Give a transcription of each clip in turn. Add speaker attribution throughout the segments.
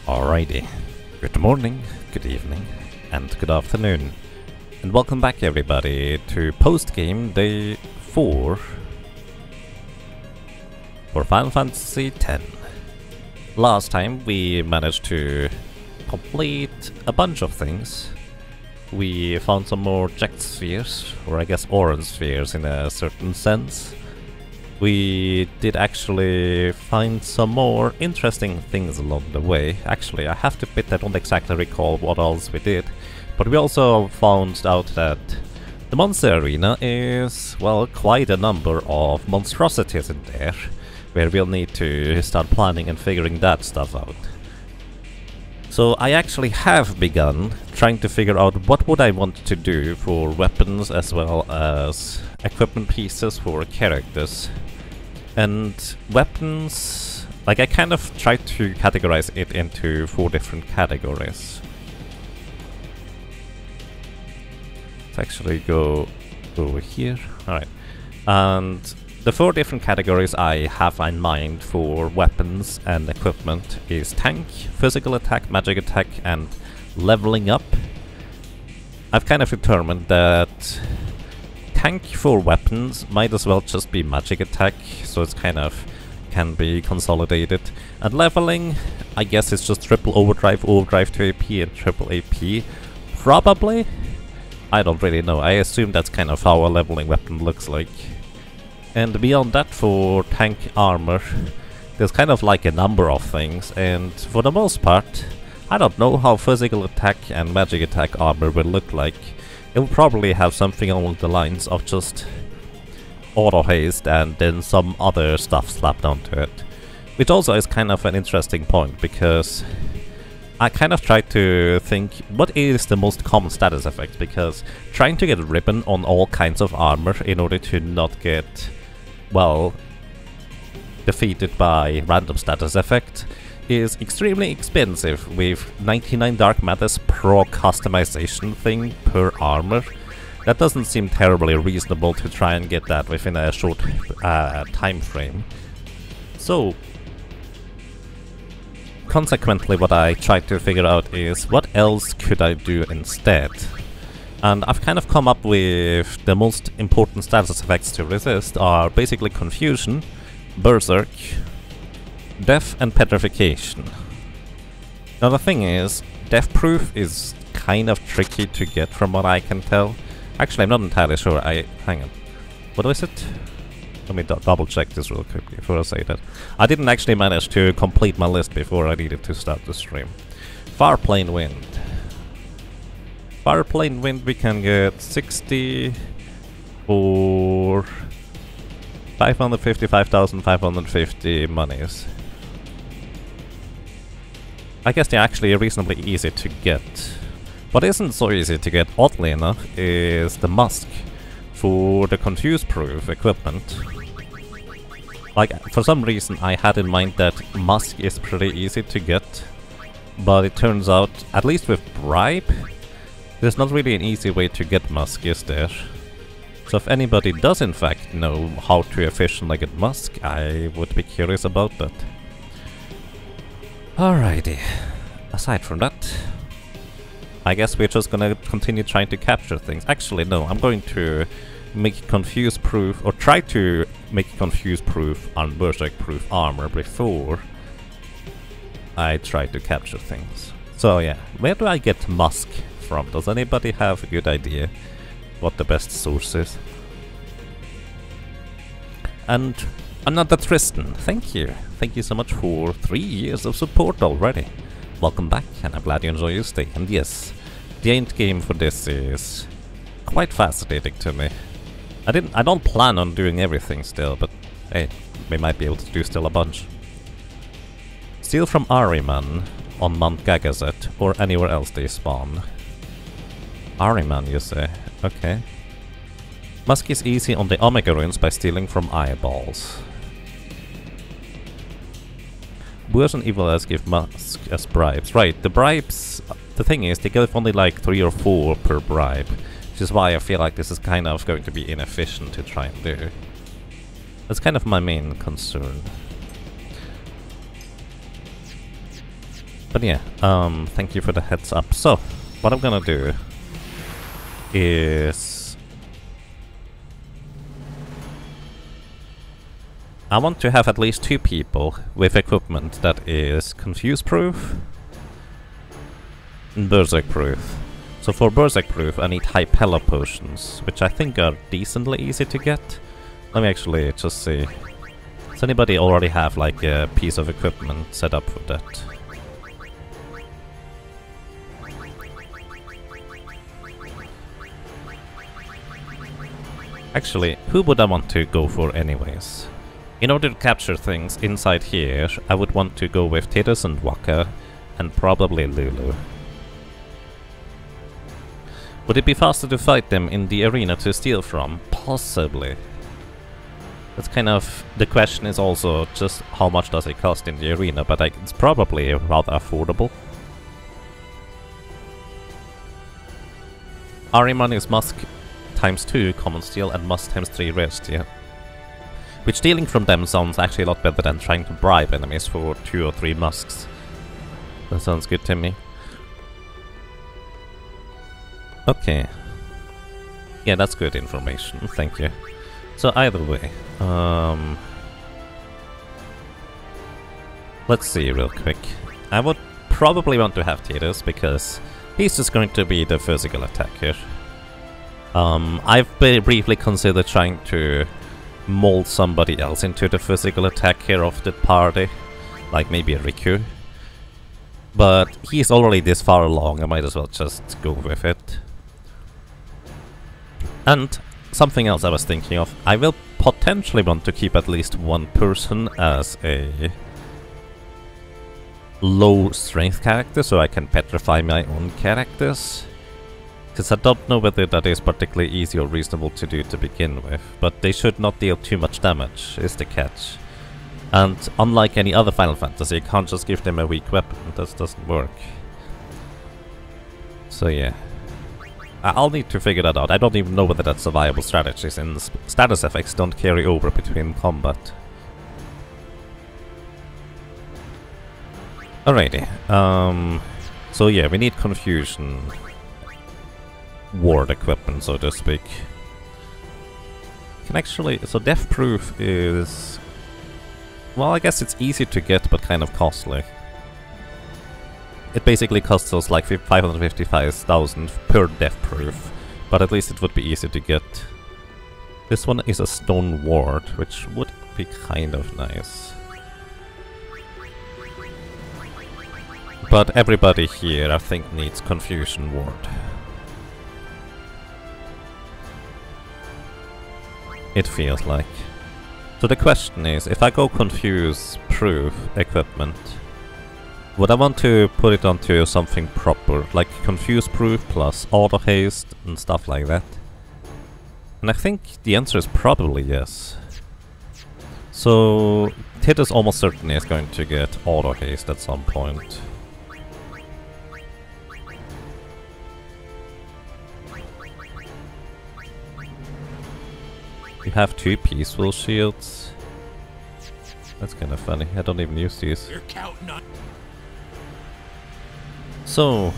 Speaker 1: Alrighty, good morning, good evening, and good afternoon. And welcome back everybody to Postgame Day 4 for Final Fantasy X. Last time we managed to complete a bunch of things. We found some more jacked spheres, or I guess orange spheres in a certain sense. We did actually find some more interesting things along the way. Actually, I have to admit I don't exactly recall what else we did. But we also found out that the monster arena is, well, quite a number of monstrosities in there, where we'll need to start planning and figuring that stuff out. So I actually have begun trying to figure out what would I want to do for weapons as well as equipment pieces for characters. And weapons, like I kind of tried to categorize it into 4 different categories. Let's actually go over here. Alright. And the 4 different categories I have in mind for weapons and equipment is tank, physical attack, magic attack, and leveling up. I've kind of determined that tank for weapons might as well just be magic attack, so it's kind of can be consolidated. And leveling, I guess it's just triple overdrive, overdrive to AP, and triple AP. Probably? I don't really know. I assume that's kind of how a leveling weapon looks like. And beyond that, for tank armor, there's kind of like a number of things, and for the most part, I don't know how physical attack and magic attack armor will look like. It will probably have something along the lines of just auto haste and then some other stuff slapped onto it. Which also is kind of an interesting point, because I kind of tried to think what is the most common status effect, because trying to get ribbon on all kinds of armor in order to not get, well, defeated by random status effect is extremely expensive, with 99 dark matters per customization thing per armor. That doesn't seem terribly reasonable to try and get that within a short time frame. So, consequently, what I tried to figure out is what else could I do instead. And I've kind of come up with the most important status effects to resist are basically confusion, berserk, death, and petrification. Now the thing is, death proof is kind of tricky to get from what I can tell. Actually, I'm not entirely sure. Hang on. What is it? Let me double check this real quickly before I say that. I didn't actually manage to complete my list before I needed to start the stream. Far Plane Wind. Far Plane Wind we can get 60 for 555,550 monies. I guess they're actually reasonably easy to get. What isn't so easy to get, oddly enough, is the musk for the confuse proof equipment. Like, for some reason I had in mind that musk is pretty easy to get, but it turns out, at least with bribe, there's not really an easy way to get musk, is there? So if anybody does in fact know how to efficiently get musk, I would be curious about that. Alrighty, aside from that, I guess we're just gonna continue trying to capture things. Actually, no, I'm going to make confuse proof, or try to make confuse proof on berserk proof armor before I try to capture things. So yeah, where do I get musk from? Does anybody have a good idea what the best source is? And another Tristan, thank you. Thank you so much for 3 years of support already. Welcome back, and I'm glad you enjoy your stay. And yes, the end game for this is quite fascinating to me. I don't plan on doing everything still, but hey, we might be able to do still a bunch. Steal from Ahriman on Mount Gagazet, or anywhere else they spawn. Ahriman, you say? Okay. Musk is easy on the Omega ruins by stealing from eyeballs. Boors and Evil As give Musk as bribes. Right, the bribes, the thing is, they give only like 3 or 4 per bribe, which is why I feel like this is kind of going to be inefficient to try and do. That's kind of my main concern. But yeah, thank you for the heads up. So, what I'm gonna do is I want to have at least 2 people with equipment that is confuse proof and berserk proof. So for berserk proof I need high pella potions, which I think are decently easy to get. Let me actually just see. Does anybody already have like a piece of equipment set up for that? Actually, who would I want to go for anyways? In order to capture things inside here, I would want to go with Tidus and Waka, and probably Lulu. Would it be faster to fight them in the arena to steal from? Possibly. That's kind of... the question is also just how much does it cost in the arena, but it's probably rather affordable. Ahriman is Musk ×2 common steal and Musk ×3 rare steal. Which stealing from them sounds actually a lot better than trying to bribe enemies for 2 or 3 musks. That sounds good to me. Okay. Yeah, that's good information, thank you. So either way, let's see real quick. I would probably want to have Tidus because he's just going to be the physical attacker. I've briefly considered trying to mold somebody else into the physical attacker of the party, like maybe a Riku. But he's already this far along, I might as well just go with it. And something else I was thinking of, I will potentially want to keep at least 1 person as a low strength character, so I can petrify my own characters. Because I don't know whether that is particularly easy or reasonable to do to begin with, but they should not deal too much damage, is the catch. And unlike any other Final Fantasy, you can't just give them a weak weapon, that doesn't work. So yeah. I'll need to figure that out. I don't even know whether that's a viable strategy, since status effects don't carry over between combat. Alrighty. So yeah, we need confusion ward equipment, so to speak. Can actually... so death proof is... well, I guess it's easy to get, but kind of costly. It basically costs us like 555,000 per death proof, but at least it would be easy to get. This one is a stone ward, which would be kind of nice. But everybody here, I think, needs confusion ward. It feels like. So the question is, if I go confuse proof equipment, would I want to put it onto something proper, like confuse proof plus auto haste and stuff like that? And I think the answer is probably yes. So Tidus almost certainly is going to get auto haste at some point. You have 2 peaceful shields. That's kind of funny. I don't even use these. You're counting on. So,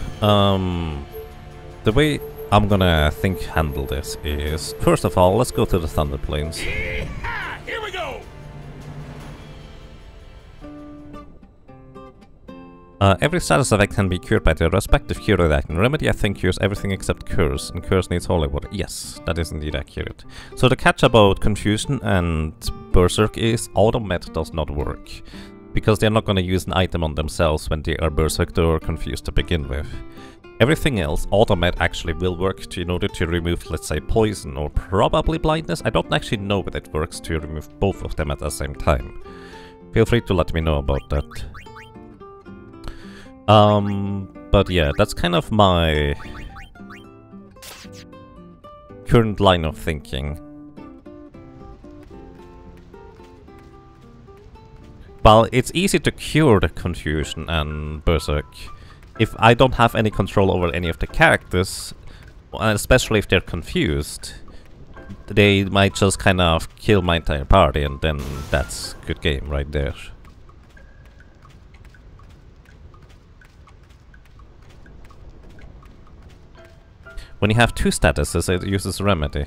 Speaker 1: the way I'm gonna handle this is, first of all, let's go to the Thunder Plains. Here we go. Every status effect can be cured by the respective cure action. Remedy, I think, cures everything except Curse, and Curse needs holy water. Yes, that is indeed accurate. So the catch about Confusion and Berserk is Automet does not work, because they're not going to use an item on themselves when they are berserked or confused to begin with. Everything else, Automet actually will work in order to remove, let's say, poison or probably blindness. I don't actually know whether it works to remove both of them at the same time. Feel free to let me know about that. But yeah, that's kind of my current line of thinking. Well, it's easy to cure the Confusion and Berserk if I don't have any control over any of the characters, especially if they're confused. They might just kind of kill my entire party, and then that's good game right there. When you have two statuses, it uses Remedy.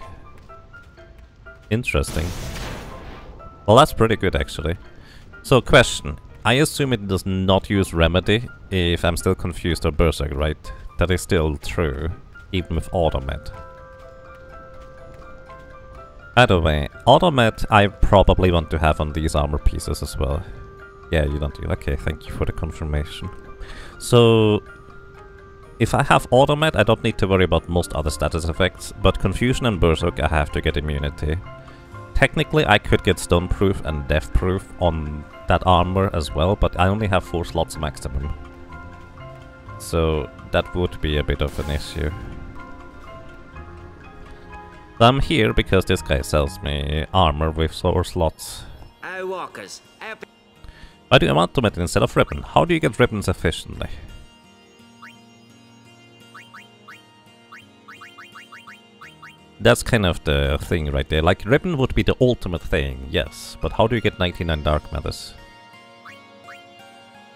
Speaker 1: Interesting. Well, that's pretty good, actually. So, question. I assume it does not use Remedy if I'm still confused or Berserk, right? That is still true, even with Automed. Either way, Automed I probably want to have on these armor pieces as well. Yeah, you don't do. Okay, thank you for the confirmation. So, if I have Automed, I don't need to worry about most other status effects, but Confusion and Berserk I have to get immunity. Technically, I could get Stoneproof and Deathproof on that armor as well, but I only have 4 slots maximum. So, that would be a bit of an issue. So I'm here because this guy sells me armor with 4 slots.
Speaker 2: Walkers.
Speaker 1: Why do you want to it instead of ribbon? How do you get ribbons efficiently? That's kind of the thing right there. Like, ribbon would be the ultimate thing, yes. But how do you get 99 Dark Matters?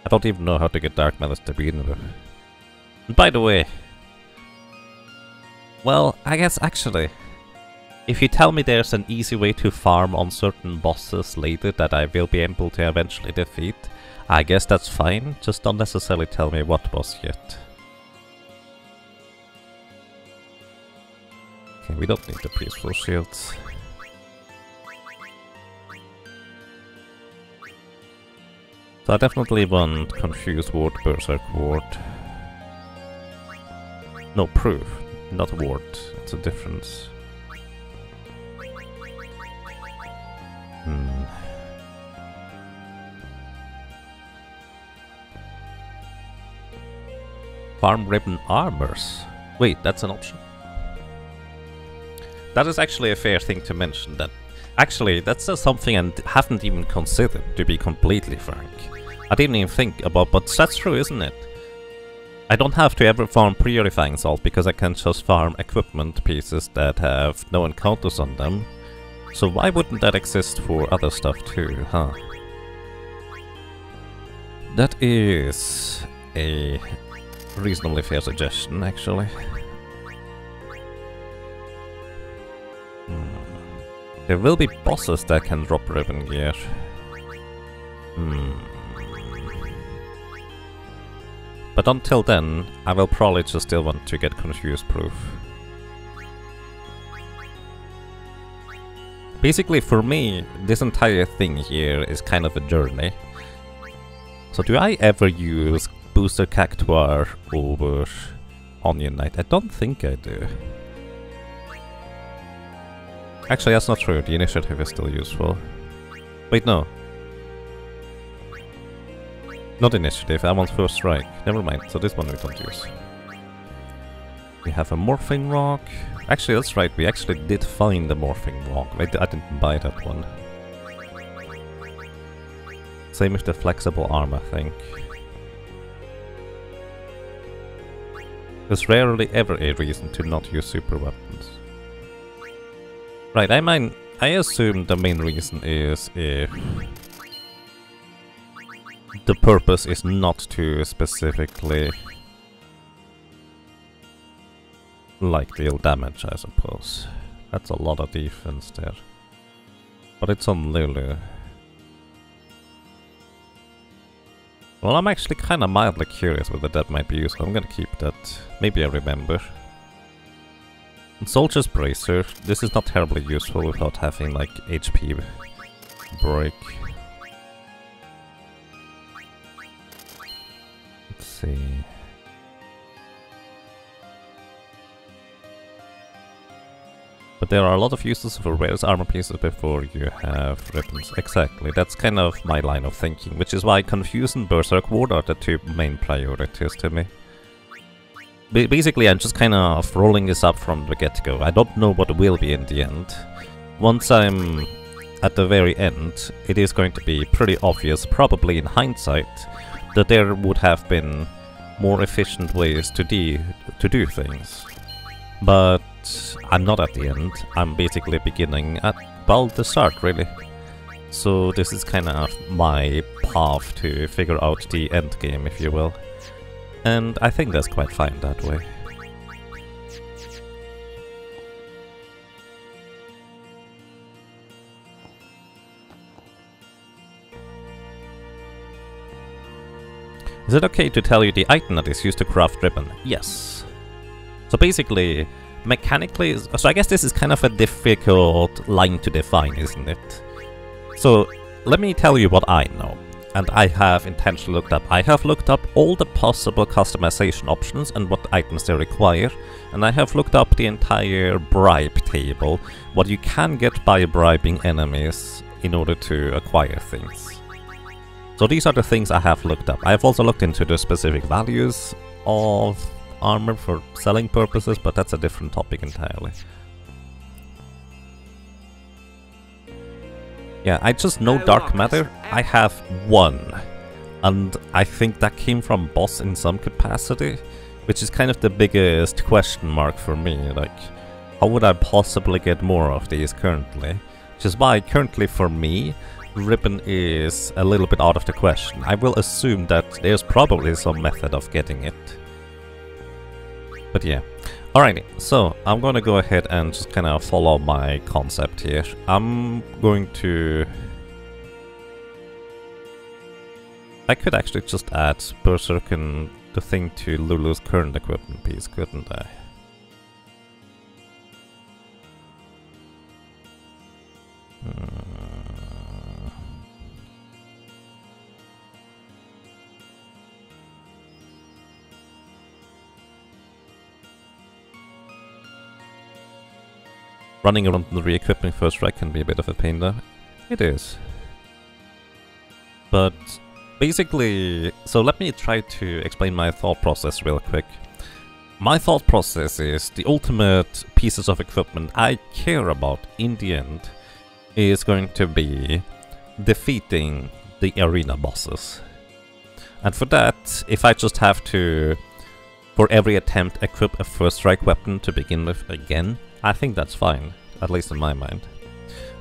Speaker 1: I don't even know how to get Dark Matters to begin with. And by the way... Well, I guess actually... If you tell me there's an easy way to farm on certain bosses later that I will be able to eventually defeat, I guess that's fine, just don't necessarily tell me what boss yet. Okay, we don't need the peaceful shields. So I definitely want Confused Ward, Berserk Ward. No, Proof, not Ward, it's a difference. Farm ribbon armors. Wait, that's an option? That is actually a fair thing to mention. That actually, that's something I haven't even considered, to be completely frank. I didn't even think about, but that's true, isn't it? I don't have to ever farm Purifying Salt because I can just farm equipment pieces that have no encounters on them. So why wouldn't that exist for other stuff too, huh? That is a reasonably fair suggestion, actually. There will be bosses that can drop ribbon gear. But until then, I will probably just still want to get Confused Proof. Basically, for me, this entire thing here is kind of a journey. So do I ever use Booster Cactuar over Onion Knight? I don't think I do. Actually, that's not true. The initiative is still useful. Wait, no. Not initiative, I want First Strike. Never mind, so this one we don't use. We have a Morphing Rock. Actually, that's right, we actually did find the Morphing Rock. I didn't buy that one. Same with the Flexible Arm, I think. There's rarely ever a reason to not use super weapons. Right, I assume the main reason is if the purpose is not to specifically like deal damage, I suppose. That's a lot of defense there. But it's on Lulu. Well, I'm actually kinda mildly curious whether that might be useful. I'm gonna keep that. Maybe I remember. And Soldier's Bracer. This is not terribly useful without having like HP break. Let's see. But there are a lot of uses for various armor pieces before you have ribbons. Exactly, that's kind of my line of thinking, which is why Confuse and Berserk Ward are the two main priorities to me. Basically, I'm just kind of rolling this up from the get-go. I don't know what it will be in the end. Once I'm at the very end, it is going to be pretty obvious, probably in hindsight, that there would have been more efficient ways to do things. But I'm not at the end, I'm basically beginning at, well, the start, really. So this is kind of my path to figure out the end game, if you will. And I think that's quite fine that way. Is it okay to tell you the item that is used to craft ribbon? Yes. So basically, mechanically, so I guess this is kind of a difficult line to define, isn't it? So let me tell you what I know. And I have intentionally looked up. I have looked up all the possible customization options and what items they require. And I have looked up the entire bribe table, what you can get by bribing enemies in order to acquire things. So these are the things I have looked up. I have also looked into the specific values of armor for selling purposes, but that's a different topic entirely. Yeah, I just know dark matter. I have one, and I think that came from boss in some capacity, which is kind of the biggest question mark for me. Like, how would I possibly get more of these currently? Which is why currently for me, ribbon is a little bit out of the question. I will assume that there's probably some method of getting it. But yeah. Alrighty, so I'm gonna go ahead and just kind of follow my concept here. I'm going to... I could actually just add Berserk and the thing to Lulu's current equipment piece, couldn't I? Running around and re-equipping first strike can be a bit of a pain though. It is. But basically, so let me try to explain my thought process real quick. My thought process is the ultimate pieces of equipment I care about in the end is going to be defeating the arena bosses. And for that, if I just have to, for every attempt, equip a first strike weapon to begin with again, I think that's fine, at least in my mind.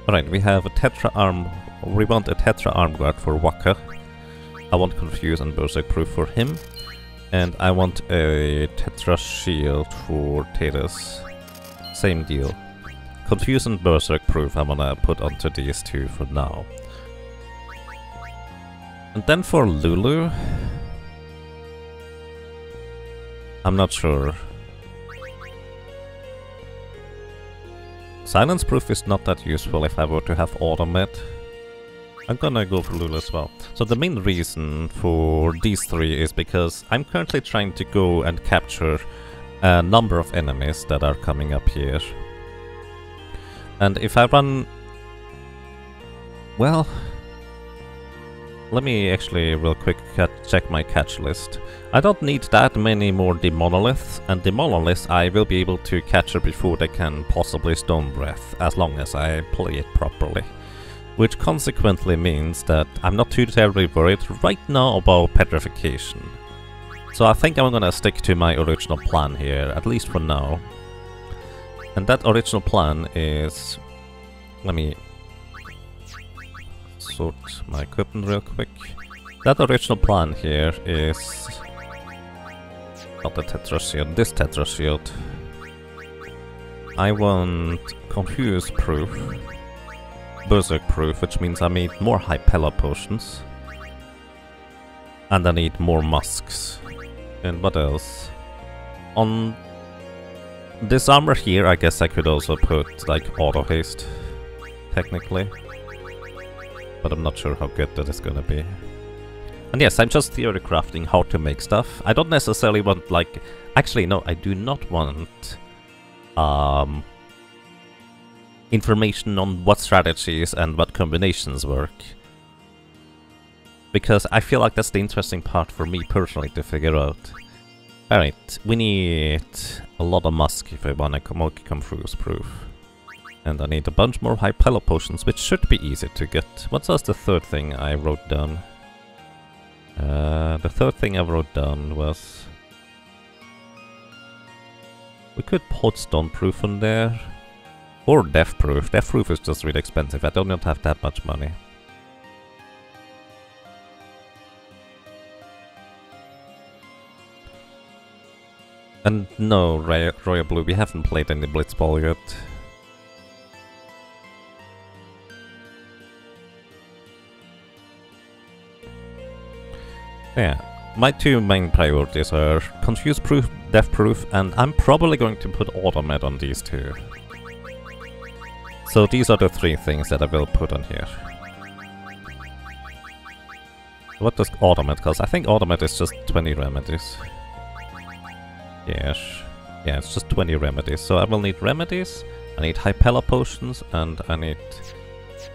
Speaker 1: Alright, we have a Tetra arm. We want a Tetra arm guard for Waka. I want Confuse and Berserk proof for him. And I want a Tetra shield for Tatus. Same deal. Confuse and Berserk proof I'm gonna put onto these two for now. And then for Lulu, I'm not sure. Silence proof is not that useful if I were to have Automate. I'm gonna go for Lulu as well. So the main reason for these three is because I'm currently trying to go and capture a number of enemies that are coming up here. And if I run... well... let me actually real quick check my catch list. I don't need that many more Demonoliths, and Demonoliths I will be able to capture before they can possibly Stone Breath, as long as I play it properly. Which consequently means that I'm not too terribly worried right now about Petrification. So I think I'm gonna stick to my original plan here, at least for now. And that original plan is... let me sort my equipment real quick. That original plan here is... not the Tetra Shield, this Tetra Shield. I want Confuse proof, Berserk proof, which means I need more Hypella potions. And I need more musks. And what else? On this armor here, I guess I could also put like auto haste, technically. But I'm not sure how good that is gonna be. And yes, I'm just theory crafting how to make stuff. I don't necessarily want like... actually no, I do not want information on what strategies and what combinations work. Because I feel like that's the interesting part for me personally to figure out. Alright, we need a lot of musk if I want to come through proof. And I need a bunch more Hypella potions, which should be easy to get. What was the third thing I wrote down? The third thing I wrote down was... we could put Stone proof on there. Or Death proof. Death proof is just really expensive. I do not have that much money. And no, Royal Blue, we haven't played any Blitzball yet. Yeah, my two main priorities are confuse proof, death proof, and I'm probably going to put automat on these two. So these are the three things that I will put on here. What does automat cost? I think automat is just 20 remedies. Yes. Yeah, it's just 20 remedies. So I will need remedies, I need Hypella potions, and I need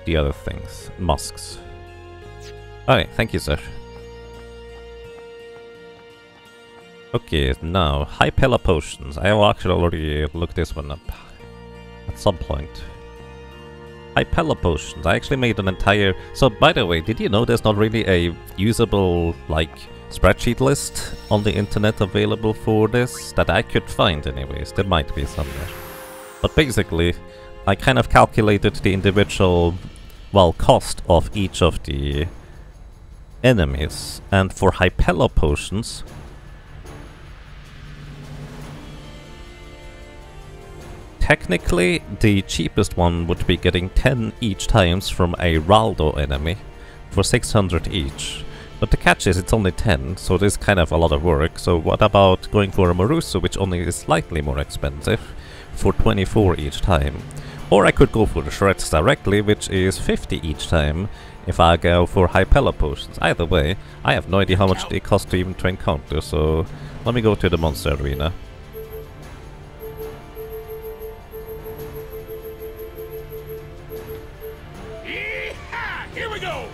Speaker 1: the other things. Musks. Alright, thank you, sir. Okay, now, Hypella potions. I will actually already look this one up at some point. Hypella potions. I actually made an entire... So, by the way, did you know there's not really a usable, like, spreadsheet list on the internet available for this? That I could find anyways. There might be somewhere. But basically, I kind of calculated the individual, well, cost of each of the enemies. And for Hypella potions... Technically, the cheapest one would be getting 10 each times from a Raldo enemy for 600 each. But the catch is it's only 10, so it is kind of a lot of work. So what about going for a Marusu, which only is slightly more expensive, for 24 each time? Or I could go for the shreds directly, which is 50 each time, if I go for Hypella potions. Either way, I have no idea how much they cost to even to encounter, so let me go to the monster arena.
Speaker 2: Here we go!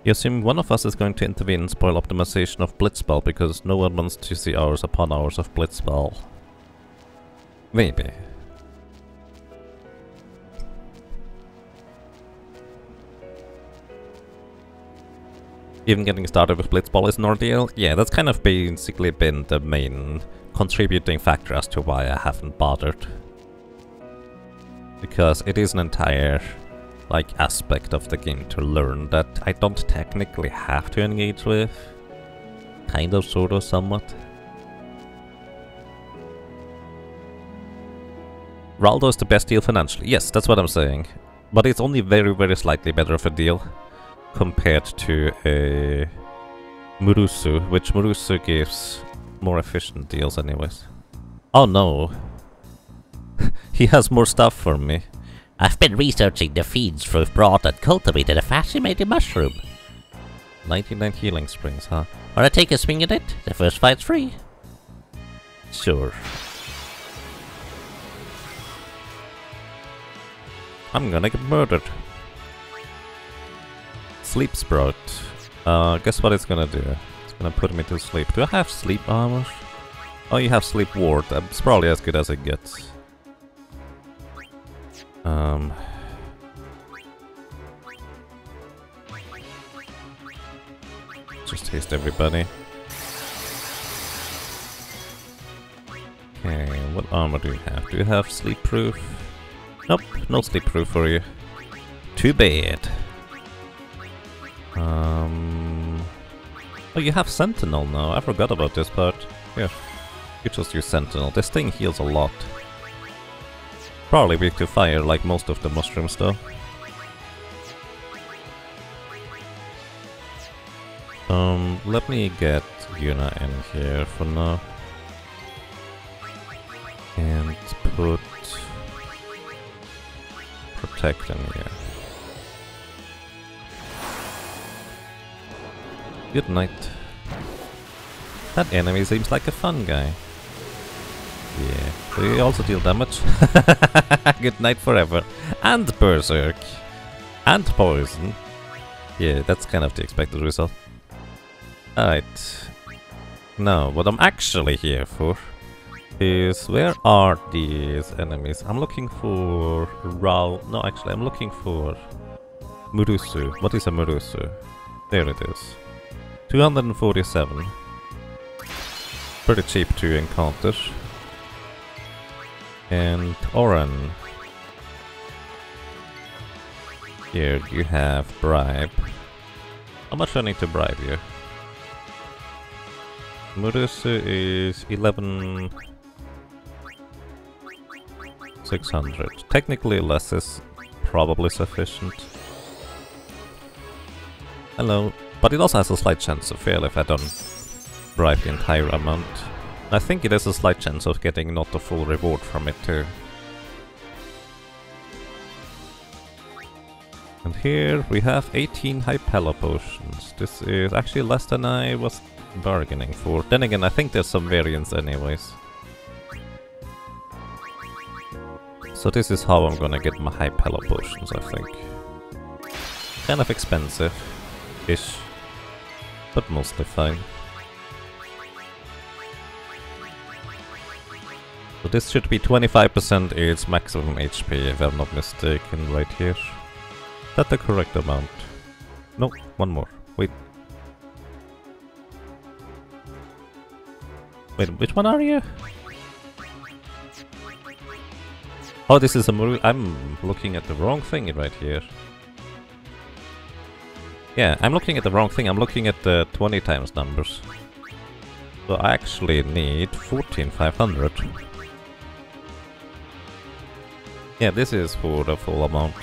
Speaker 1: You assume one of us is going to intervene and spoil optimization of Blitzball because no one wants to see hours upon hours of Blitzball. Maybe. Even getting started with Blitzball is an ordeal? Yeah, that's kind of basically been the main contributing factor as to why I haven't bothered. Because it is an entire, like, aspect of the game to learn that I don't technically have to engage with. Kind of, sort of, somewhat. Raldo is the best deal financially. Yes, that's what I'm saying. But it's only very, very slightly better of a deal compared to a Murusu, which Murusu gives more efficient deals anyways. Oh no. He has more stuff for me.
Speaker 3: I've been researching the fiends who've brought and cultivated a fascinating mushroom.
Speaker 1: 99 healing springs, huh?
Speaker 3: Wanna take a swing at it? The first fight's free.
Speaker 1: Sure. I'm gonna get murdered. Sleep Sprout. Guess what it's gonna do? It's gonna put me to sleep. Do I have sleep armor? Oh, you have sleep ward. It's probably as good as it gets. Just taste everybody. Okay, what armor do you have? Do you have sleep proof? Nope, no sleep proof for you. Too bad. Oh, you have Sentinel now. I forgot about this part. Here, you just use Sentinel. This thing heals a lot. Probably weak to fire, like most of the mushrooms, though. Let me get Yuna in here for now. And put Protect in here. Good night. That enemy seems like a fun guy. Yeah. Do you also deal damage? Good night forever. And Berserk. And Poison. Yeah, that's kind of the expected result. Alright. Now, what I'm actually here for is... Where are these enemies? I'm looking for... No, actually, I'm looking for... Murusu. What is a Murusu? There it is. 247. Pretty cheap to encounter. And Oran. Here you have bribe. How much do I need to bribe you? Murusu is 11,600. Technically less is probably sufficient. Hello. But it also has a slight chance of fail if I don't bribe the entire amount. I think it has a slight chance of getting not the full reward from it too. And here we have 18 Hypella potions. This is actually less than I was bargaining for. Then again, I think there's some variance anyways. So this is how I'm gonna get my Hypella potions, I think. Kind of expensive-ish, but mostly fine. So this should be 25% its maximum HP, if I'm not mistaken, right here. Is that the correct amount? No, one more. Wait. Wait, which one are you? Oh, this is a I'm looking at the wrong thing right here. Yeah, I'm looking at the wrong thing. I'm looking at the 20 times numbers. So I actually need 14,500. Yeah, this is for the full amount.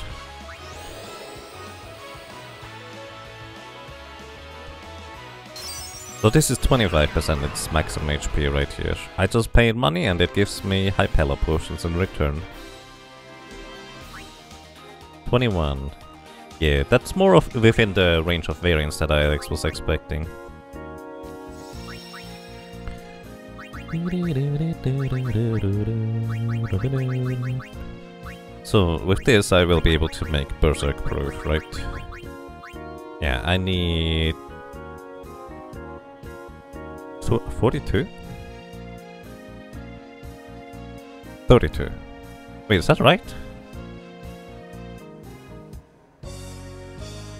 Speaker 1: So this is 25% its maximum HP right here. I just paid money and it gives me Hypella potions in return. 21. Yeah, that's more of within the range of variance that I was expecting. So with this I will be able to make Berserk proof, right? Yeah, I need 42? 32. Wait, is that right?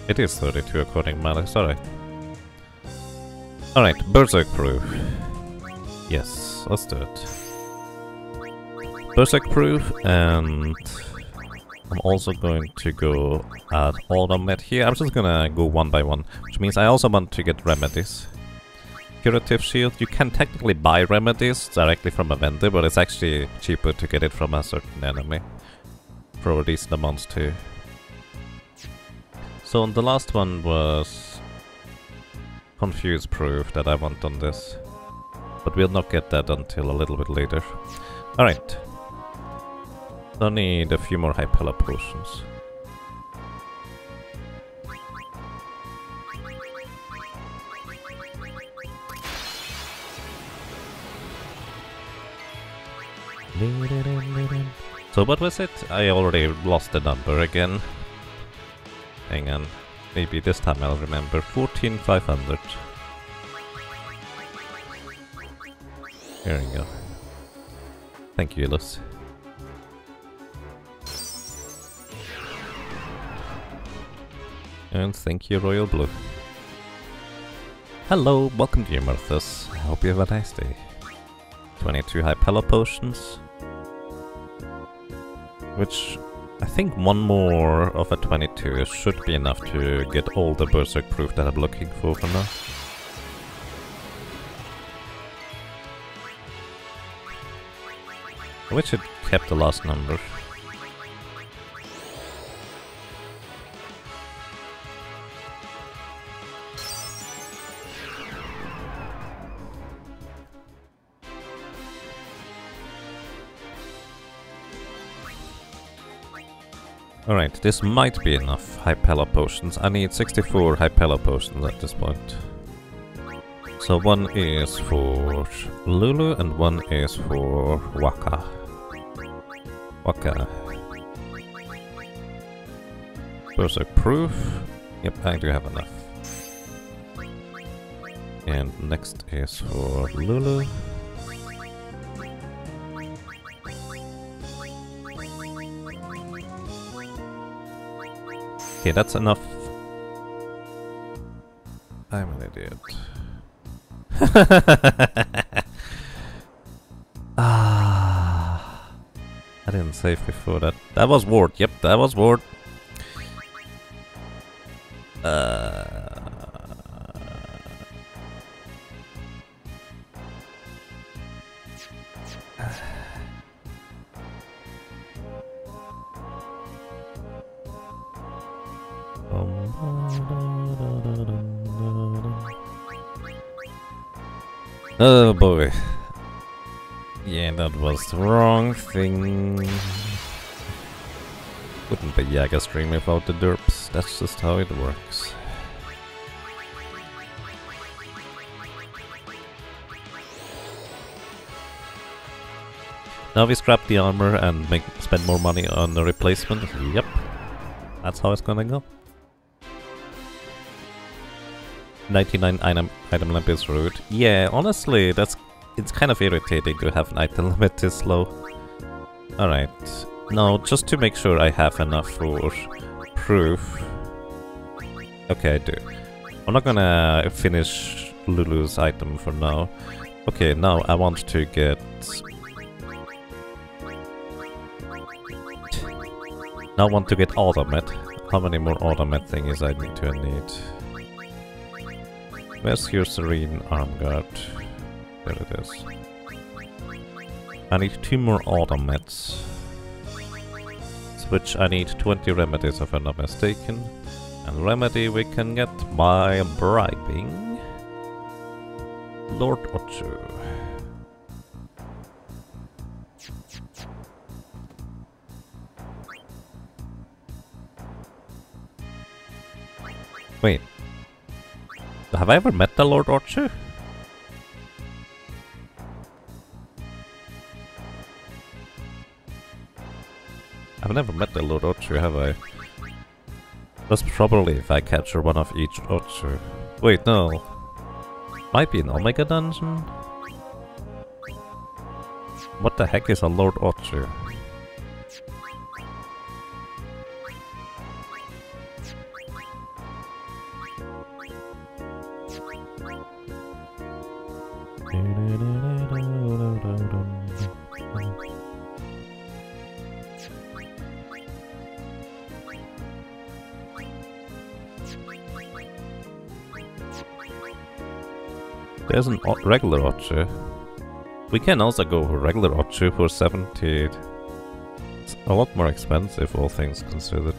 Speaker 1: It is 32 according to Malik, alright. Alright, Berserk proof. Yes, let's do it. Berserk proof, and I'm also going to go add Autumn Med here. I'm just gonna go one by one, which means I also want to get remedies. Curative Shield, you can technically buy remedies directly from a vendor, but it's actually cheaper to get it from a certain enemy for a decent amount too. So the last one was Confuse proof that I want on this, but we'll not get that until a little bit later. Alright. I need a few more Hypella potions. So what was it? I already lost the number again. Hang on. Maybe this time I'll remember. 14,500. Here we go. Thank you, Ilus. And thank you, Royal Blue. Hello, welcome to you, Marthas. I hope you have a nice day. 22 Hypella potions. Which, I think one more of a 22 should be enough to get all the Berserk proof that I'm looking for now. I wish it kept the last number. Alright, this might be enough Hypella potions. I need 64 Hypella potions at this point. So one is for Lulu and one is for Waka. Waka. Berserk proof. Yep, I do have enough. And next is for Lulu. Okay, that's enough. I'm an idiot. Ah, I didn't save before that. That was Ward. Yep, that was Ward. Oh boy. Yeah, that was the wrong thing. Wouldn't be Yaga stream without the derps. That's just how it works. Now we scrap the armor and spend more money on the replacement. Yep. That's how it's gonna go. 99 item limit is rude. Yeah, honestly, it's kind of irritating to have an item limit this low. Alright. Now, just to make sure I have enough for proof. Okay, I do. I'm not gonna finish Lulu's item for now. Okay, now I want to get... Now I want to get Automat. How many more Automat things I need? Where's your Serene Arm Guard? There it is. I need 2 more Automats. Which I need 20 remedies if I'm not mistaken. And remedy we can get by bribing Lord Ochu. Wait. Have I ever met the Lord Ochu? I've never met the Lord Ochu, have I? That's probably if I capture one of each Ochu. Wait, no. Might be an Omega dungeon? What the heck is a Lord Ochu? There's an regular Ochu. We can also go for regular Ochu for 70. It's a lot more expensive, all things considered.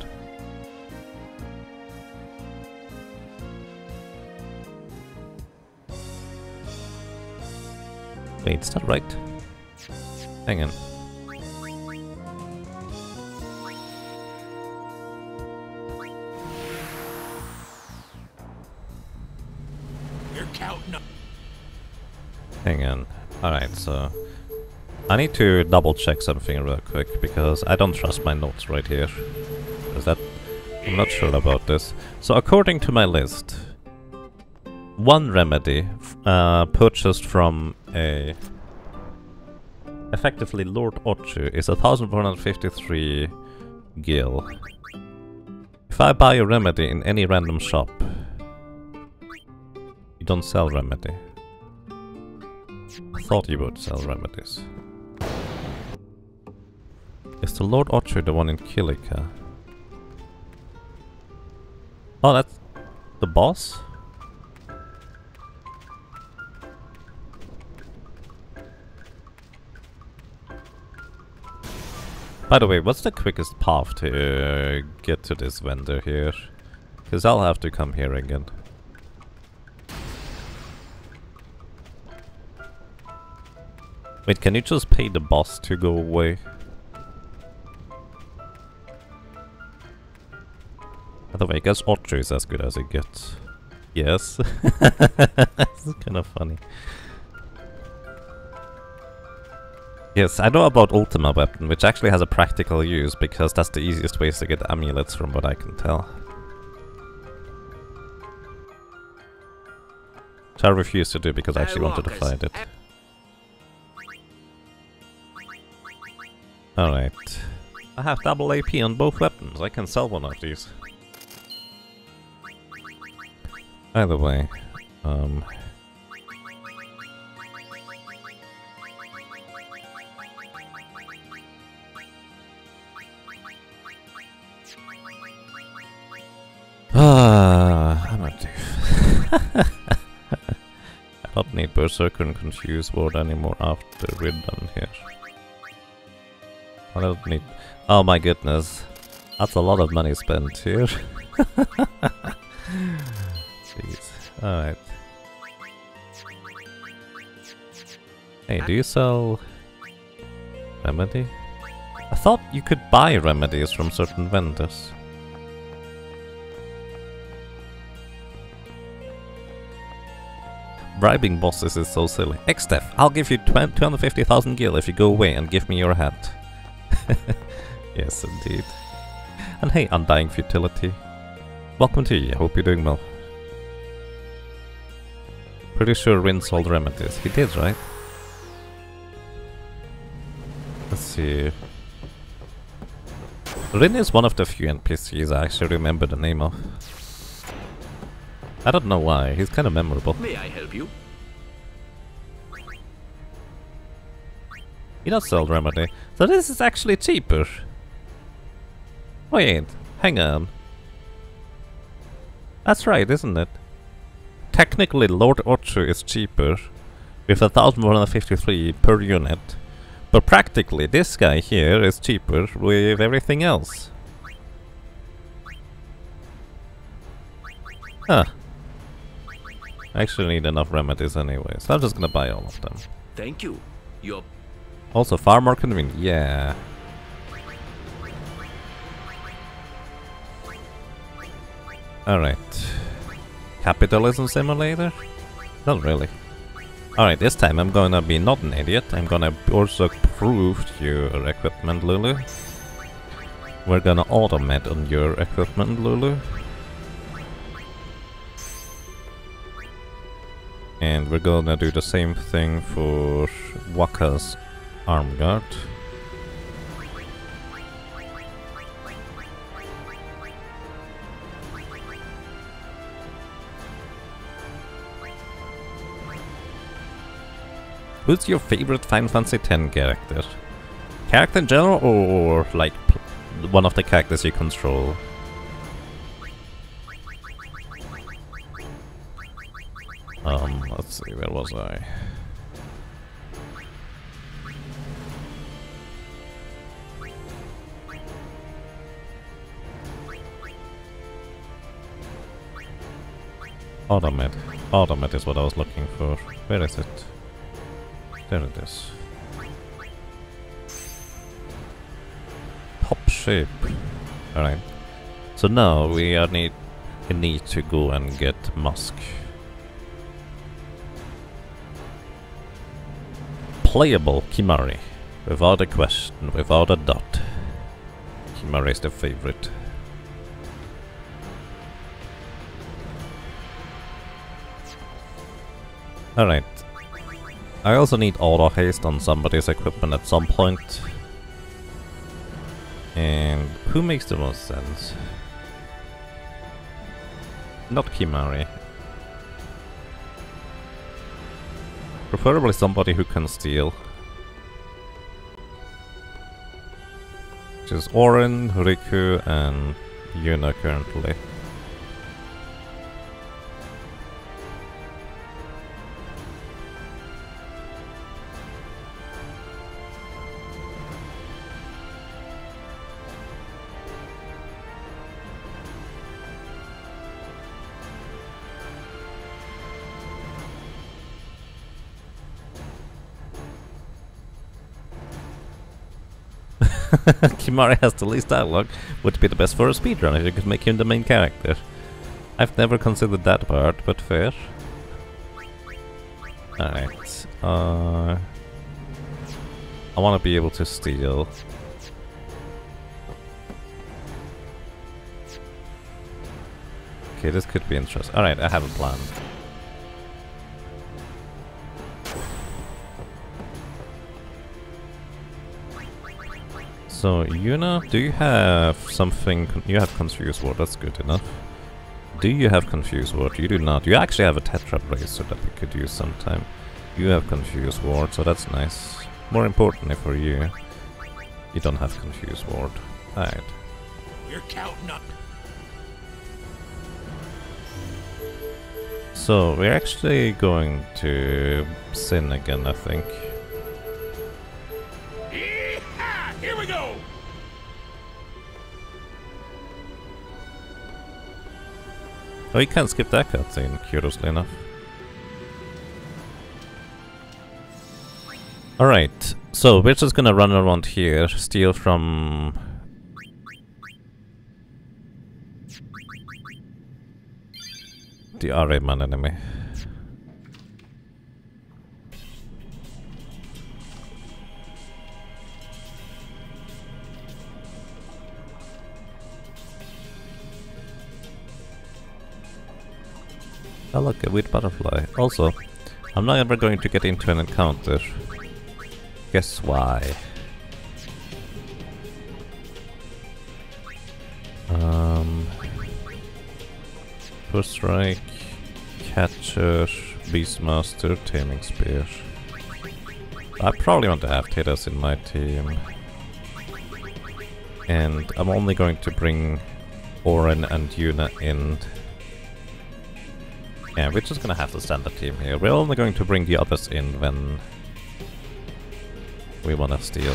Speaker 1: Wait, is that right? Hang on.
Speaker 2: You're counting up.
Speaker 1: Hang on. Alright, so... I need to double check something real quick, because I don't trust my notes right here. Is that... I'm not sure about this. So according to my list, one remedy purchased from a... effectively Lord Ochu is 1453 gil. If I buy a remedy in any random shop, you don't sell remedy. I thought you would sell remedies. Is the Lord Ochu the one in Kilika? Oh, that's the boss? By the way, what's the quickest path to get to this vendor here? Because I'll have to come here again. Wait, can you just pay the boss to go away? By the way, I guess Ochu is as good as it gets. Yes. This is kind of funny. Yes, I know about Ultima Weapon, which actually has a practical use, because that's the easiest ways to get amulets from what I can tell. Which I refused to do because I actually wanted to find it. Alright. I have double AP on both weapons, I can sell one of these. Either way, I'm not Don't need Berserker and Confuse Ward anymore after we're done here. I don't need... Oh my goodness. That's a lot of money spent here. Jeez. Alright. Hey, do you sell... Remedy? I thought you could buy remedies from certain vendors. Bribing bosses is so silly. Xtef, I'll give you 250,000 gil if you go away and give me your hat. Yes, indeed. And hey, Undying Futility. Welcome to you, I hope you're doing well. Pretty sure Rin sold remedies. He did, right? Let's see. Rin is one of the few NPCs I actually remember the name of. I don't know why, he's kind of memorable.
Speaker 2: May I help you?
Speaker 1: He does sell remedy. So this is actually cheaper. Wait, hang on. That's right, isn't it? Technically Lord Ocho is cheaper with 1,153 per unit. But practically this guy here is cheaper with everything else. Huh. I actually need enough remedies anyway, so I'm just gonna buy all of them.
Speaker 2: Thank you. You're...
Speaker 1: Also far more convenient, yeah. Alright. Capitalism Simulator? Not really. Alright, this time I'm gonna be not an idiot, I'm gonna also prove your equipment, Lulu. We're gonna automate on your equipment, Lulu. And we're gonna do the same thing for Waka's arm guard. Who's your favorite Final Fantasy X character? Character in general, or like one of the characters you control? Let's see, where was I? Automate. Automate is what I was looking for. Where is it? There it is. Top shape. Alright. So now we need to go and get Musk. Playable Kimari. Without a question, without a doubt. Kimari is the favorite. Alright. I also need auto haste on somebody's equipment at some point. And who makes the most sense? Not Kimari. Preferably somebody who can steal. Which is Orin, Riku, and Yuna currently. Kimari has the least dialogue. Would be the best for a speedrun if you could make him the main character. I've never considered that part, but fair. Alright. I want to be able to steal. Okay, this could be interesting. Alright, I have a plan. So, Yuna, do you have something... You have Confuse Ward, that's good enough. Do you have Confuse Ward? You do not. You actually have a Tetra Bracer that we could use sometime. You have Confuse Ward, so that's nice. More importantly for you, you don't have Confuse Ward. Alright.
Speaker 2: You're counting up.
Speaker 1: So we're actually going to sin again, I think.
Speaker 2: Yeehaw! Here we go!
Speaker 1: Oh, you can skip that cutscene, curiously enough. Alright, so we're just gonna run around here, steal from... the Ahriman enemy. Oh look, a wheat butterfly. Also, I'm not ever going to get into an encounter. Guess why? First strike, catcher, beastmaster, taming spear. I probably want to have Titas in my team. And I'm only going to bring Oren and Yuna in. Yeah, we're just gonna have to stand the team here. We're only going to bring the others in when we wanna steal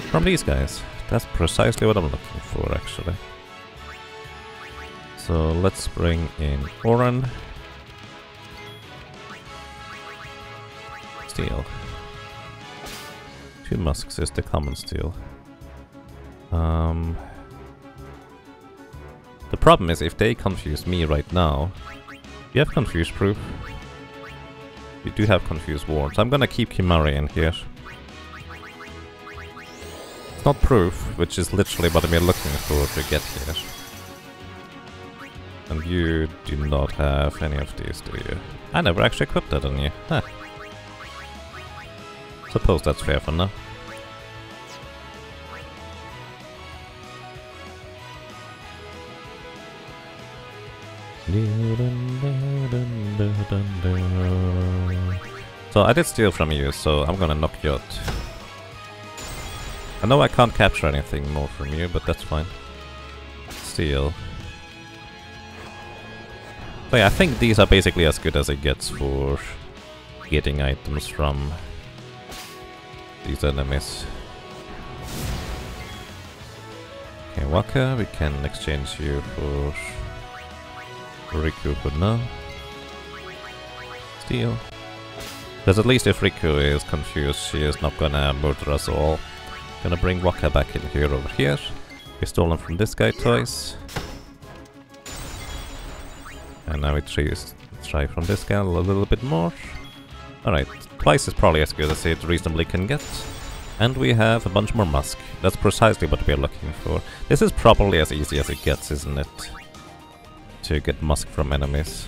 Speaker 1: from these guys. That's precisely what I'm looking for, actually. So let's bring in Oren. Steal. 2 musks is the common steal. The problem is if they confuse me right now... You have confuse proof? You do have confuse wards. I'm gonna keep Kimari in here. It's not proof, which is literally what we're looking for to get here. And you do not have any of these, do you? I never actually equipped that on you. Huh. Suppose that's fair for now. So I did steal from you, so I'm gonna knock you out. I know I can't capture anything more from you, but that's fine. Steal. So yeah, I think these are basically as good as it gets for getting items from these enemies. Okay, Waka, we can exchange you for Riku for now. Steal. Because at least if Riku is confused, she is not gonna murder us all. Gonna bring Waka back in here over here. We stolen from this guy twice. And now we try from this guy a little bit more. Alright, twice is probably as good as it reasonably can get. And we have a bunch more musk. That's precisely what we're looking for. This is probably as easy as it gets, isn't it? To get musk from enemies.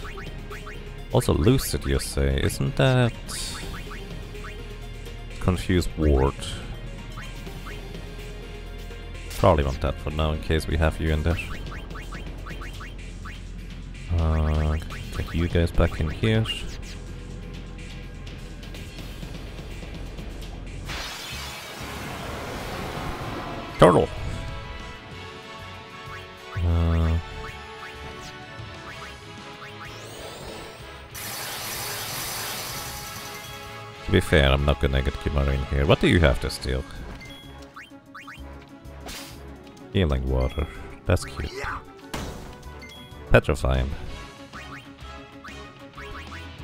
Speaker 1: Also lucid, you say. Isn't that... confused ward? Probably want that for now in case we have you in there. Get you guys back in here. Turtle! To be fair, I'm not gonna get Kimari in here. What do you have to steal? Healing water. That's cute. Petrifying.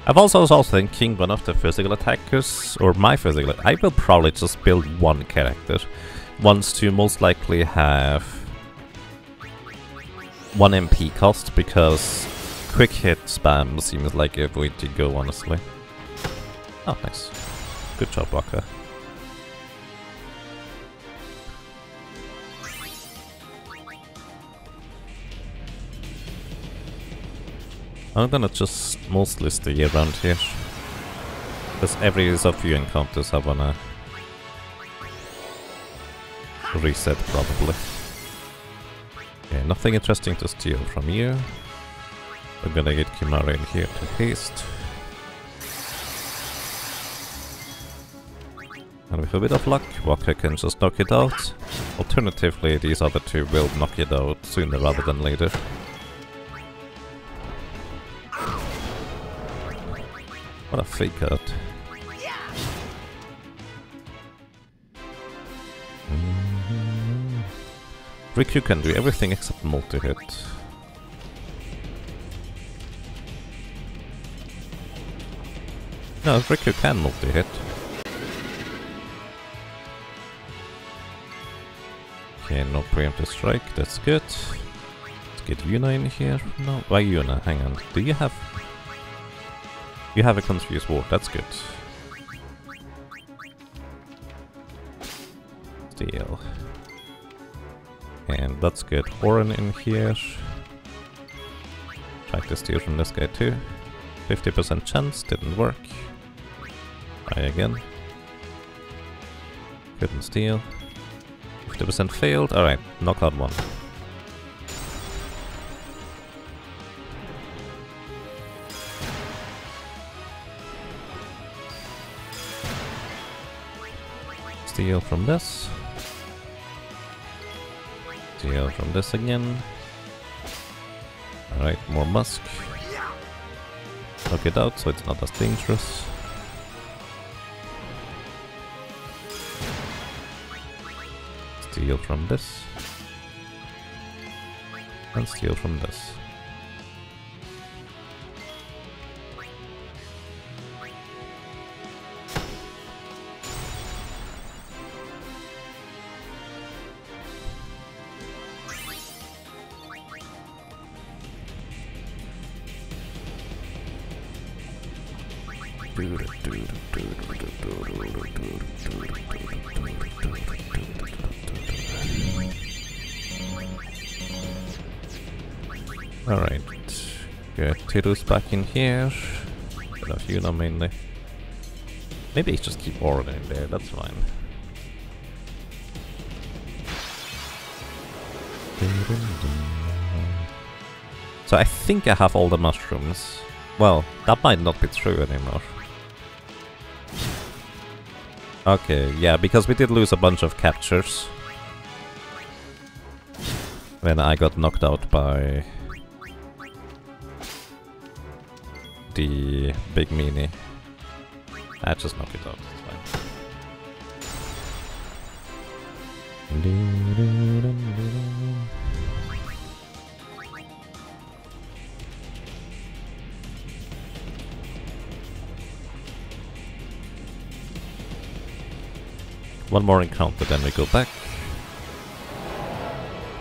Speaker 1: I've also thinking one of the physical attackers, or my physical... I will probably just build one character. Wants to most likely have 1 MP cost, because quick hit spam seems like a way to go, honestly. Oh, nice. Good job, Waka. I'm gonna just mostly stay around here. Because every so few encounters I wanna reset, probably. Okay, nothing interesting to steal from you. We're gonna get Kimari in here to haste. And with a bit of luck, Waka can just knock it out. Alternatively, these other two will knock it out sooner rather than later. What a fake out. Riku can do everything except multi-hit. No, Riku can multi-hit. Okay, no preemptive strike, that's good. Let's get Yuna in here. No, why Yuna? Hang on. Do you have... You have a confused ward, that's good. Steal. And that's good. Oren in here. Try to steal from this guy too. 50% chance, didn't work. Try again. Couldn't steal. 50% failed. Alright, knockout 1. Steal from this. Steal from this again. Alright, more musk. Knock it out so it's not as dangerous. Steal from this. And steal from this. Alright, get Tidus back in here. Get a Yuna mainly. Maybe I just keep Orin in there, that's fine. So I think I have all the mushrooms. Well, that might not be true anymore. Okay, yeah, because we did lose a bunch of captures. When I got knocked out by the big meanie. I just knock it out, it's fine. One more encounter, then we go back.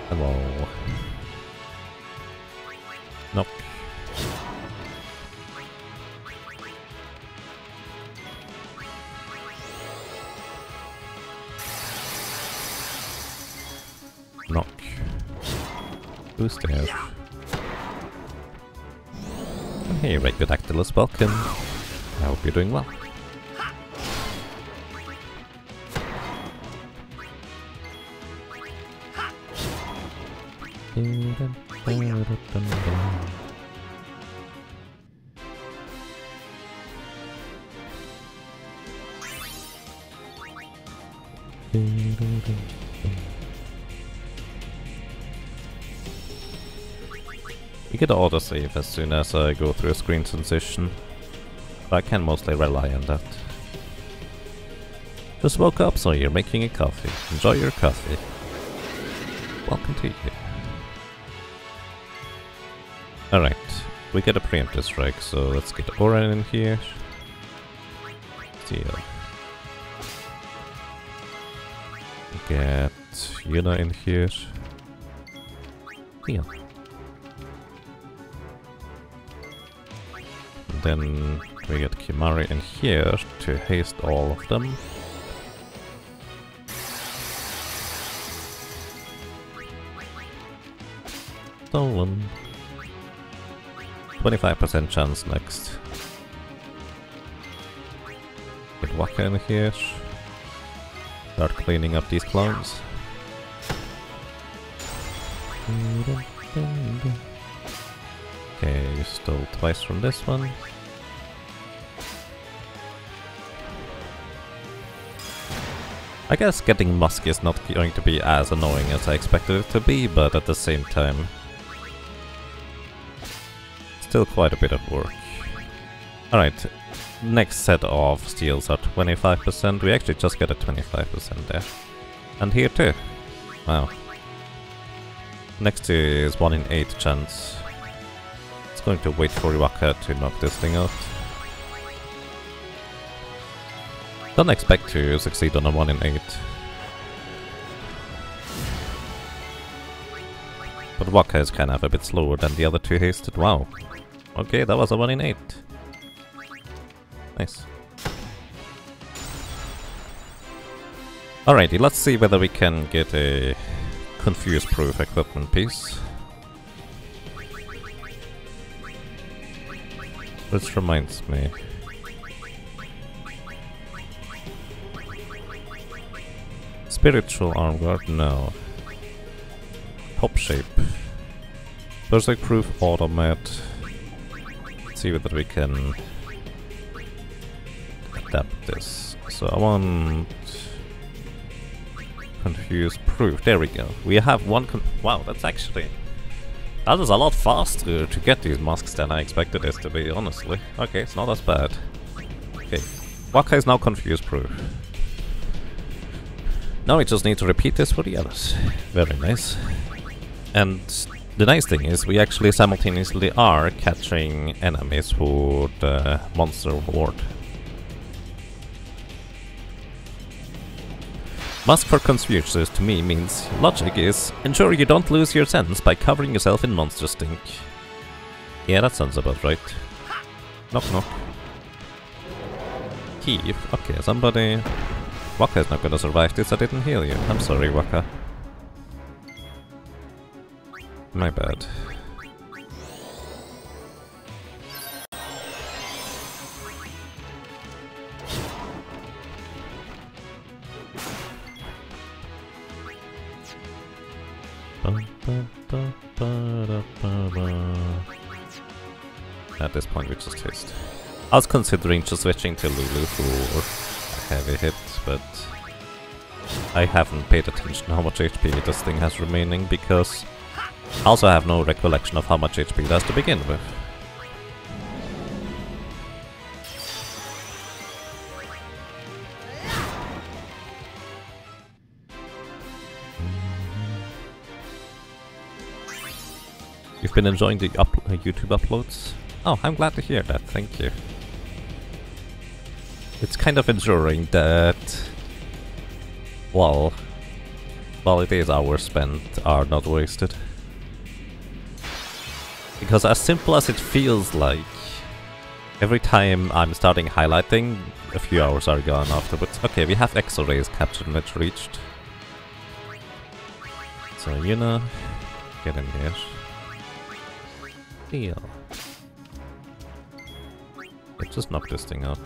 Speaker 1: Hello. Nope. Knock. Who's there? And hey, Radiodactylus, welcome. I hope you're doing well. You get autosave as soon as I go through a screen transition, but I can mostly rely on that. Just woke up, so you're making a coffee. Enjoy your coffee. Welcome to you. Alright, we get a preemptive strike, so let's get Oren in here. Steal. Get Yuna in here. Steal. And then we get Kimari in here to haste all of them. Stolen. 25% chance next. Get Waka in here. Start cleaning up these clones. Okay, you stole twice from this one. I guess getting Musk is not going to be as annoying as I expected it to be, but at the same time, still quite a bit of work. Alright, next set of steals are 25%. We actually just get a 25% there. And here too. Wow. Next is 1 in 8 chance. It's going to wait for Waka to knock this thing out. Don't expect to succeed on a 1 in 8. But Waka is kind of a bit slower than the other two hasted. Wow. Okay, that was a 1 in 8. Nice. Alrighty, let's see whether we can get a confuse-proof equipment piece. Which reminds me. Spiritual arm guard? No. Top shape. Berserk proof automat. Let's see whether we can adapt this. So I want confuse proof. There we go. We have one wow, that's actually... That is a lot faster to get these masks than I expected this to be, honestly. Okay, it's not as bad. Okay. Waka is now confuse proof. Now we just need to repeat this for the others. Very nice. And the nice thing is we actually simultaneously are catching enemies for the monster reward. Mask for Confucius to me means logic is ensure you don't lose your sense by covering yourself in monster stink. Yeah, that sounds about right. Knock knock. Keep. Okay, somebody... Waka is not gonna survive this, I didn't heal you. I'm sorry, Waka. My bad. At this point we just hissed. I was considering just switching to Lulu for a heavy hit, but I haven't paid attention how much HP this thing has remaining, because I also have no recollection of how much HP it has to begin with. You've been enjoying the YouTube uploads? Oh, I'm glad to hear that, thank you. It's kind of ensuring that, well, it is hours spent are not wasted. Because as simple as it feels like, every time I'm starting highlighting, a few hours are gone afterwards. Okay, we have X-rays captured and it's reached. So, Yuna, get in here. Heal. Let's just knock this thing out.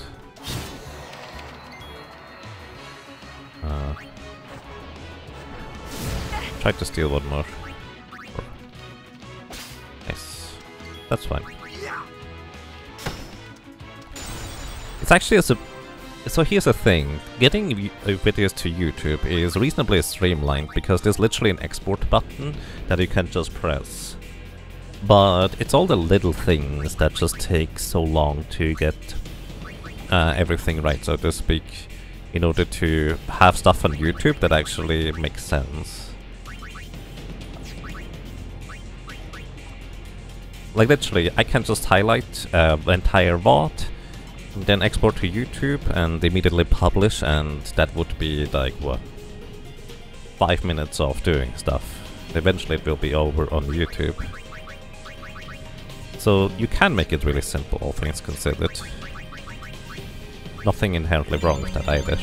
Speaker 1: Try to steal one more. Nice. That's fine. It's actually so here's the thing. Getting videos to YouTube is reasonably streamlined because there's literally an export button that you can just press. But it's all the little things that just take so long to get everything right, so to speak, in order to have stuff on YouTube that actually makes sense. Like literally, I can just highlight the entire VOD, then export to YouTube and immediately publish, and that would be like, what, 5 minutes of doing stuff. Eventually it will be over on YouTube. So you can make it really simple, all things considered. Nothing inherently wrong with that either.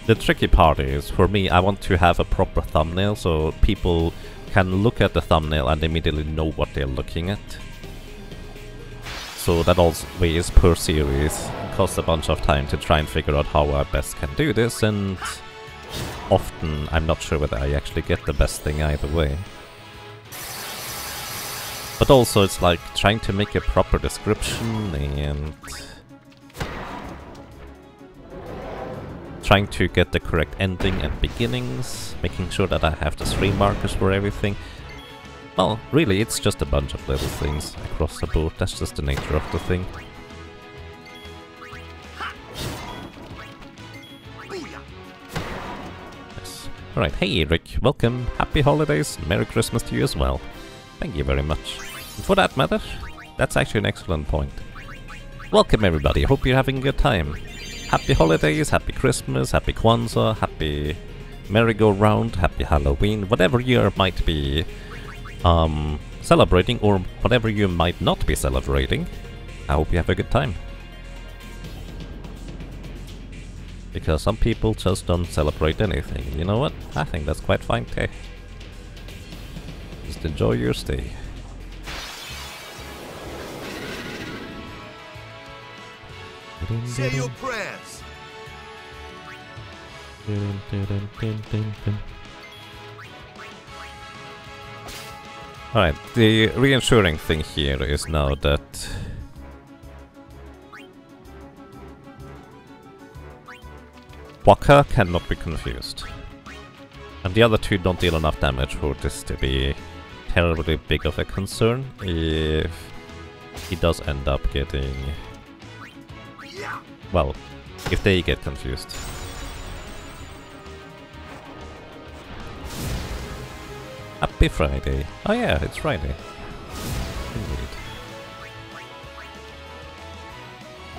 Speaker 1: The tricky part is, for me, I want to have a proper thumbnail so people can look at the thumbnail and immediately know what they're looking at. So that always, per series, costs a bunch of time to try and figure out how I best can do this, and often I'm not sure whether I actually get the best thing either way. But also it's like trying to make a proper description and trying to get the correct ending and beginnings, making sure that I have the stream markers for everything. Well, really, it's just a bunch of little things across the board. That's just the nature of the thing. Yes. Alright, hey Eric, welcome. Happy holidays. Merry Christmas to you as well. Thank you very much. And for that matter, that's actually an excellent point. Welcome everybody, hope you're having a good time. Happy holidays, happy Christmas, happy Kwanzaa, happy merry-go-round, happy Halloween, whatever you might be celebrating or whatever you might not be celebrating. I hope you have a good time. Because some people just don't celebrate anything. You know what? I think that's quite fine too. Just enjoy your stay.
Speaker 2: Say your prayers.
Speaker 1: Alright, the reassuring thing here is now that Waka cannot be confused. And the other two don't deal enough damage for this to be terribly big of a concern if he does end up getting... well, if they get confused. Happy Friday. Oh yeah, it's Friday. Indeed.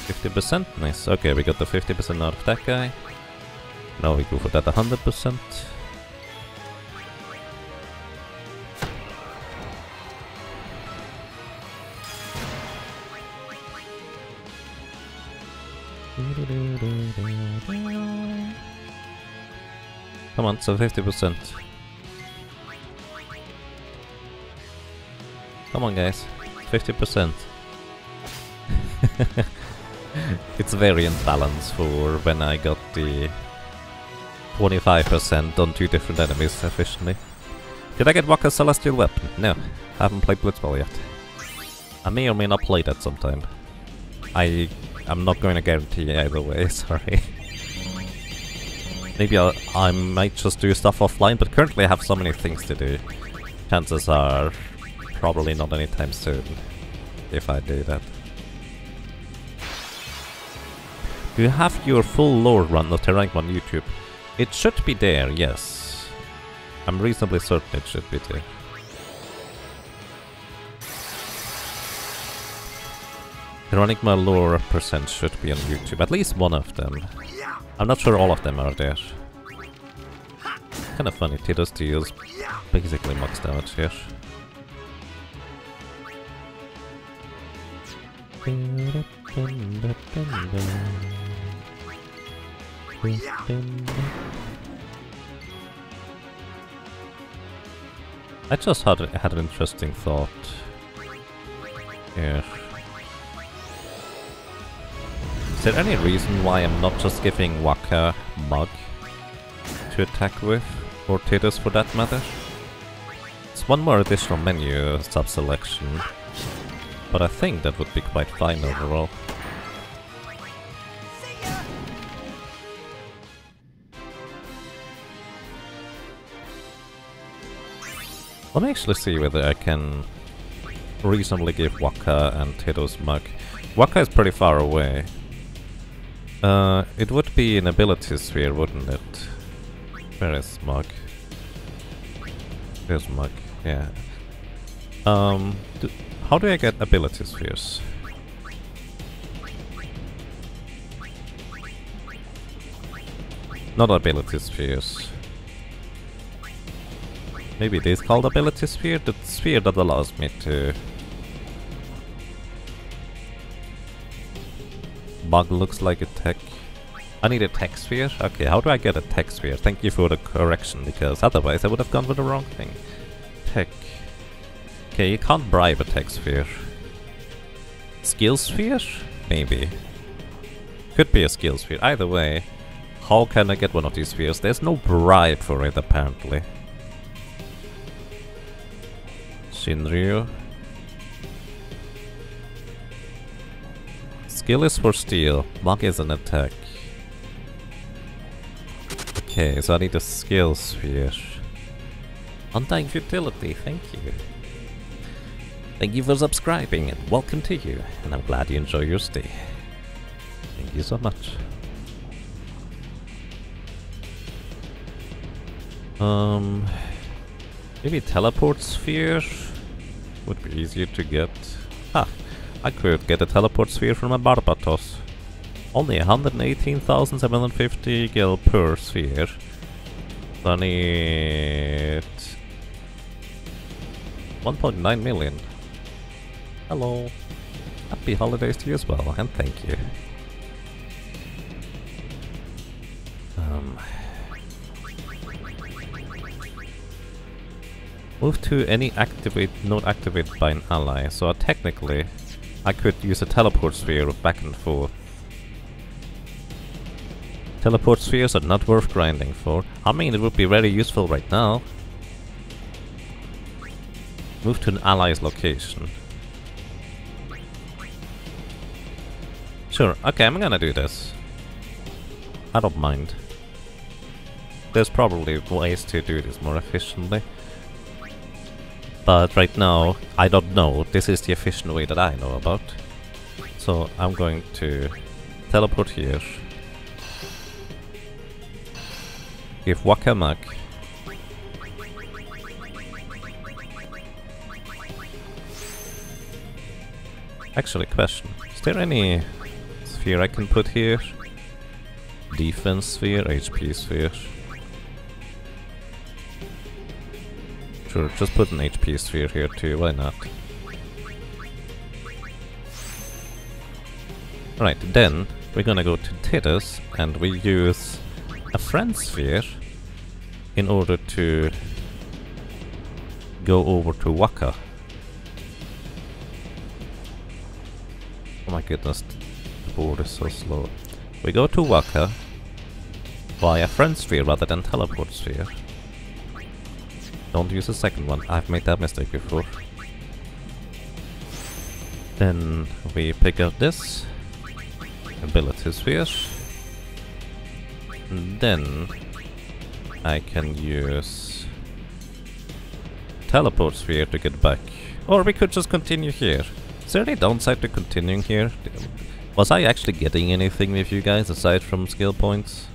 Speaker 1: 50%? Nice. Okay, we got the 50% out of that guy. Now we go for that 100%. Come on, so 50%. Come on guys, 50%. It's very imbalanced for when I got the 25% on 2 different enemies efficiently. Did I get Waka's Celestial Weapon? No, I haven't played Blitzball yet. I may or may not play that sometime. I'm not going to guarantee either way, sorry. Maybe I might just do stuff offline, but currently I have so many things to do. Chances are probably not anytime soon, if I do that. Do you have your full lore run of Terrank on YouTube? It should be there, yes. I'm reasonably certain it should be there. Terranigma lore percent should be on YouTube, at least one of them. I'm not sure all of them are there. Kinda funny, Tidus deals basically max damage here. I just had an interesting thought here. Is there any reason why I'm not just giving Waka Mug to attack with, or Tidus for that matter? It's one more additional menu sub-selection, but I think that would be quite fine overall. Let me actually see whether I can reasonably give Waka and Tidus Mug. Waka is pretty far away. It would be an ability sphere, wouldn't it? Where is Mug? There's Mug, yeah. How do I get ability spheres? Not ability spheres. Maybe it is called ability sphere? The sphere that allows me to... Bug looks like a tech. I need a tech sphere? Okay, how do I get a tech sphere? Thank you for the correction, because otherwise I would have gone with the wrong thing. Tech. Okay, you can't bribe a tech sphere. Skill sphere? Maybe. Could be a skill sphere. Either way, how can I get one of these spheres? There's no bribe for it, apparently. Shinryu. Skill is for steal, Mug is an attack. Okay, so I need a skill sphere. Undying Futility, thank you. Thank you for subscribing and welcome to you, and I'm glad you enjoy your stay. Thank you so much. Maybe teleport sphere would be easier to get. I could get a teleport sphere from a Barbatos. Only 118,750 gil per sphere. So I need 1.9 million. Hello. Happy holidays to you as well, and thank you. Move to any node activated by an ally. So technically, I could use a teleport sphere back and forth. Teleport spheres are not worth grinding for. I mean, it would be very useful right now. Move to an ally's location. Sure, okay, I'm gonna do this. I don't mind. There's probably ways to do this more efficiently. But right now, I don't know. This is the efficient way that I know about. So I'm going to teleport here. Give Wakamak. Actually, question. Is there any sphere I can put here? Defense sphere, HP sphere. Sure, just put an HP sphere here too, why not? Right, then we're gonna go to Titus and we use a friend sphere in order to go over to Waka. Oh my goodness, the board is so slow. We go to Waka via friend sphere rather than teleport sphere. Don't use the second one, I've made that mistake before. Then we pick up this ability sphere. And then I can use teleport sphere to get back. Or we could just continue here. Is there any downside to continuing here? Was I actually getting anything with you guys aside from skill points?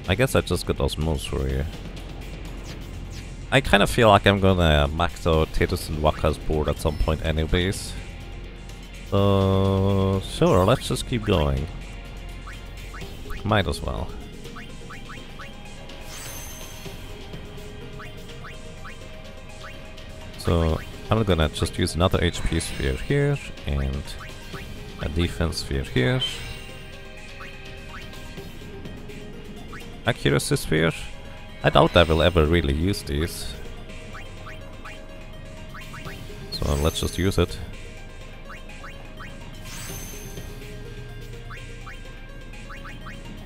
Speaker 1: I guess I just got osmosis for you. I kind of feel like I'm gonna max out Titus and Waka's board at some point anyways. So sure, let's just keep going. Might as well. So I'm gonna just use another HP sphere here and a defense sphere here. Accuracy sphere? I doubt I will ever really use these. So let's just use it.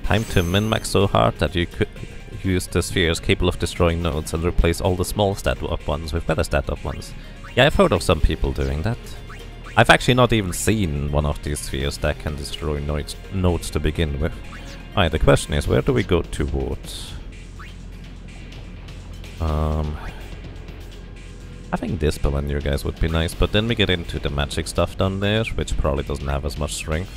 Speaker 1: Time to min-max so hard that you could use the spheres capable of destroying nodes and replace all the small stat-up ones with better stat-up ones. Yeah, I've heard of some people doing that. I've actually not even seen one of these spheres that can destroy nodes to begin with. Alright, the question is, where do we go towards? I think this Dispel you guys would be nice, but then we get into the magic stuff down there, which probably doesn't have as much strength.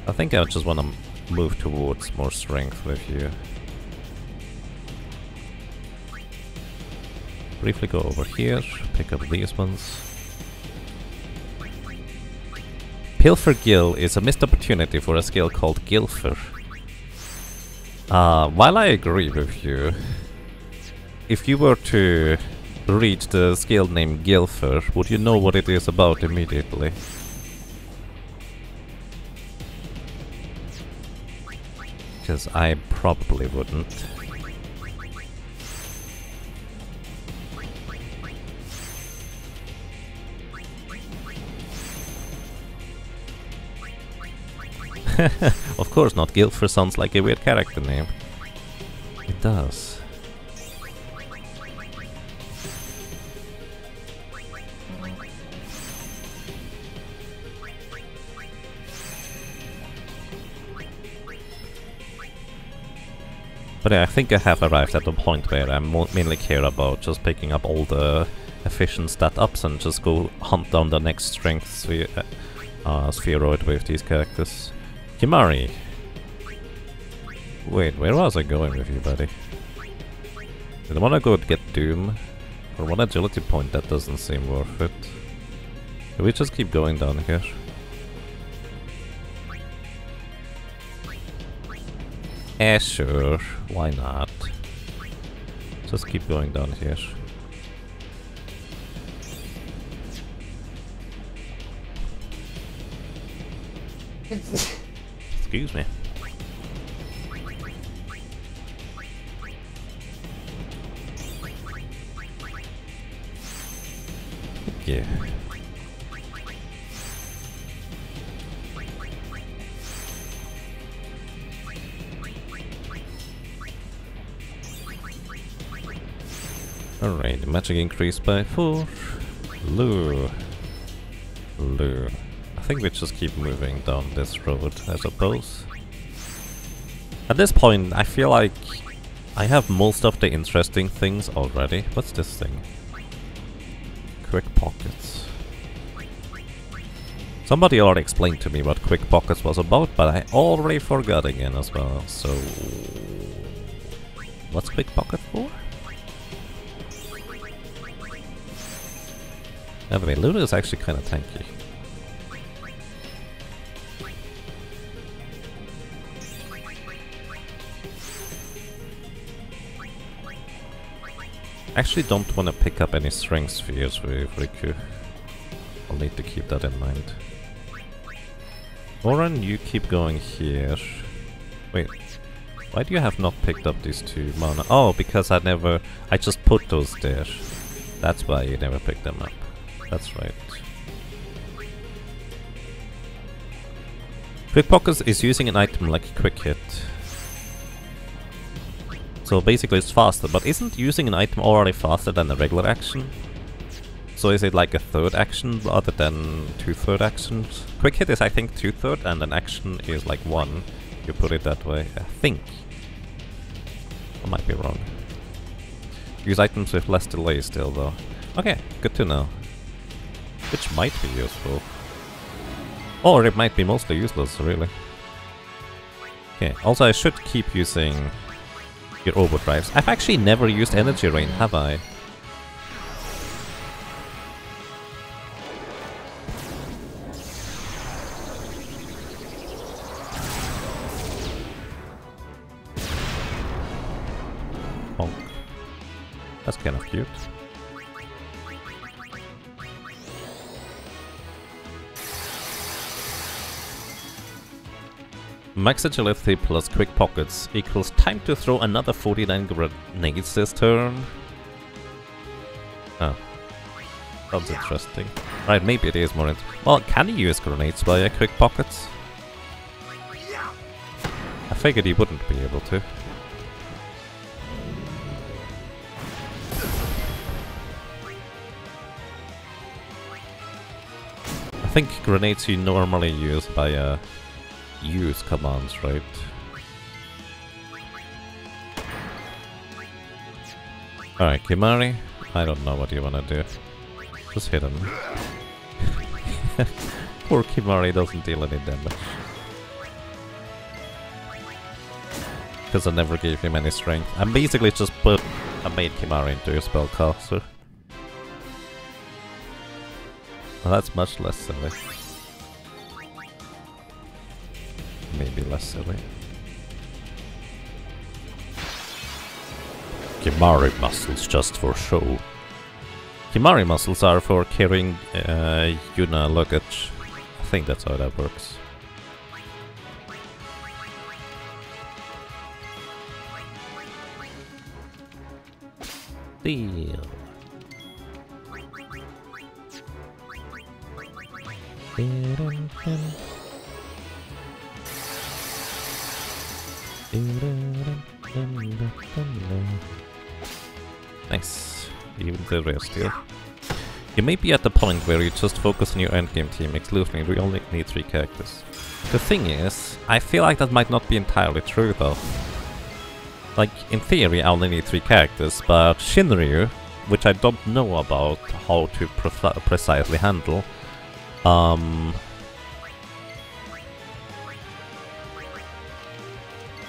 Speaker 1: I think I just want to move towards more strength with you. Briefly go over here, pick up these ones. Pilfer Gil is a missed opportunity for a skill called Gilfer. While I agree with you, if you were to read the skill named Gilfer, would you know what it is about immediately? Because I probably wouldn't. Of course not, Gilfer sounds like a weird character name. It does. But yeah, I think I have arrived at the point where I mainly care about just picking up all the efficient stat ups and just go hunt down the next strength spheroid with these characters. Kimari! Wait, where was I going with you, buddy? Did I want to go get Doom? For one agility point, that doesn't seem worth it. Should we just keep going down here? Eh, sure. Why not? Just keep going down here. Excuse me. Yeah. Alright, the magic increased by 4. Lure. Lure. I think we just keep moving down this road, I suppose. At this point, I feel like I have most of the interesting things already. What's this thing? Quick pockets. Somebody already explained to me what quick pockets was about, but I already forgot again as well, so... What's quick pocket for? Anyway, Luna is actually kind of tanky. Actually don't want to pick up any strength spheres with Riku. I'll need to keep that in mind. Oren, you keep going here. Wait, why do you have not picked up these 2 mana? Oh, because I just put those there. That's why you never picked them up. That's right. Quick Pockets is using an item like Quick Hit. So basically it's faster, but isn't using an item already faster than a regular action? So is it like a 3rd action rather than 2 3rd actions? Quick Hit is I think 2 3rd and an action is like 1. You put it that way, I think. I might be wrong. Use items with less delay still though. Okay, good to know. Which might be useful. Or it might be mostly useless, really. Okay, also I should keep using your overdrives. I've actually never used Energy Rain, have I? Oh. That's kind of cute. Max agility plus quick pockets equals time to throw another 49 grenades this turn. Oh. Sounds interesting. Right, maybe it is more well, can you use grenades via quick pockets? I figured he wouldn't be able to. I think grenades you normally use via use commands, right? Alright, Kimari, I don't know what you wanna do. Just hit him. Poor Kimari doesn't deal any damage. Because I never gave him any strength. I basically just made Kimari into a spellcaster. Well, that's much less silly. Maybe less silly. Kimari muscles just for show. Kimari muscles are for carrying Yuna luggage. I think that's how that works. Deal. Nice. Even the rare steal. You may be at the point where you just focus on your endgame team exclusively. We only need 3 characters. The thing is, I feel like that might not be entirely true though. Like, in theory, I only need 3 characters, but Shinryu, which I don't know about how to precisely handle,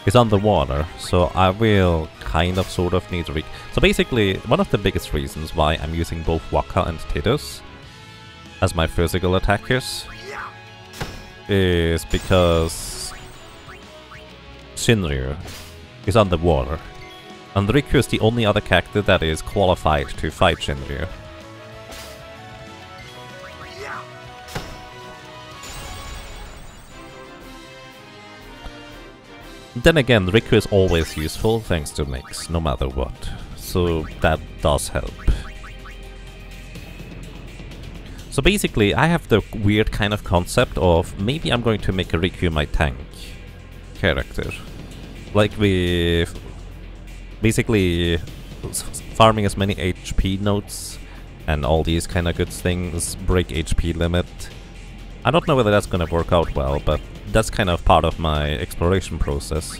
Speaker 1: is underwater, so I will kind of sort of need to So basically, one of the biggest reasons why I'm using both Waka and Tidus as my physical attackers is because Shinryu is underwater, and Riku is the only other character that is qualified to fight Shinryu. Then again, Riku is always useful thanks to Nyx, no matter what, so that does help. So basically, I have the weird kind of concept of maybe I'm going to make a Riku my tank character. Like with basically farming as many HP notes and all these kind of good things, break HP limit. I don't know whether that's gonna work out well, but that's kind of part of my exploration process.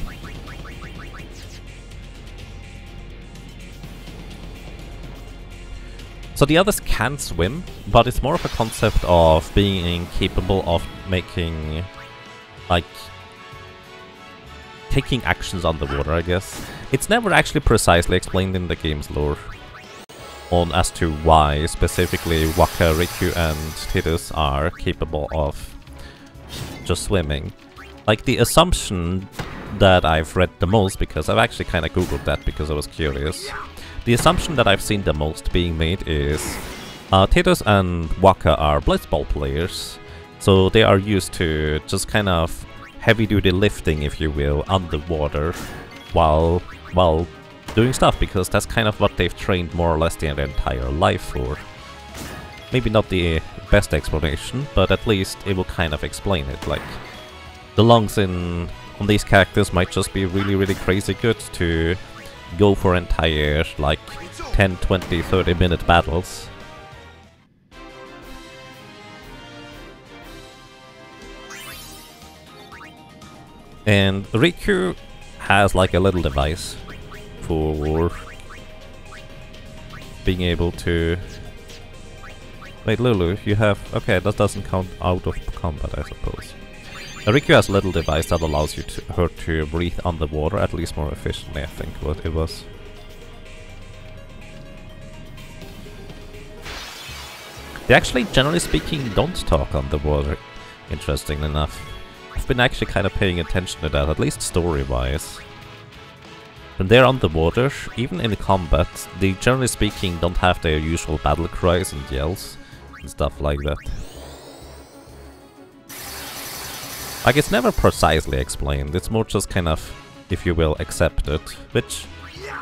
Speaker 1: So the others can swim, but it's more of a concept of being capable of making, like, taking actions underwater, I guess. It's never actually precisely explained in the game's lore on as to why specifically Waka, Riku and Tidus are capable of just swimming. Like, the assumption that I've read the most, because I've actually kind of googled that because I was curious, the assumption that I've seen the most being made is Tidus and Waka are Blitzball players, so they are used to just kind of heavy-duty lifting, if you will, underwater while doing stuff, because that's kind of what they've trained more or less their entire life for. Maybe not the best explanation, but at least it will kind of explain it. Like, the lungs on these characters might just be really, really crazy good to go for entire, like, 10, 20, 30-minute battles. And Riku has like a little device for being able to... Wait, Lulu, you have... Okay, that doesn't count out of combat, I suppose. Riku has a little device that allows her to breathe underwater, at least more efficiently, I think what it was. They actually, generally speaking, don't talk underwater, interestingly enough. I've been actually kind of paying attention to that, at least story-wise. When they're underwater, even in combat, they generally speaking don't have their usual battle cries and yells and stuff like that. Like, it's never precisely explained, it's more just kind of, if you will, accepted, which,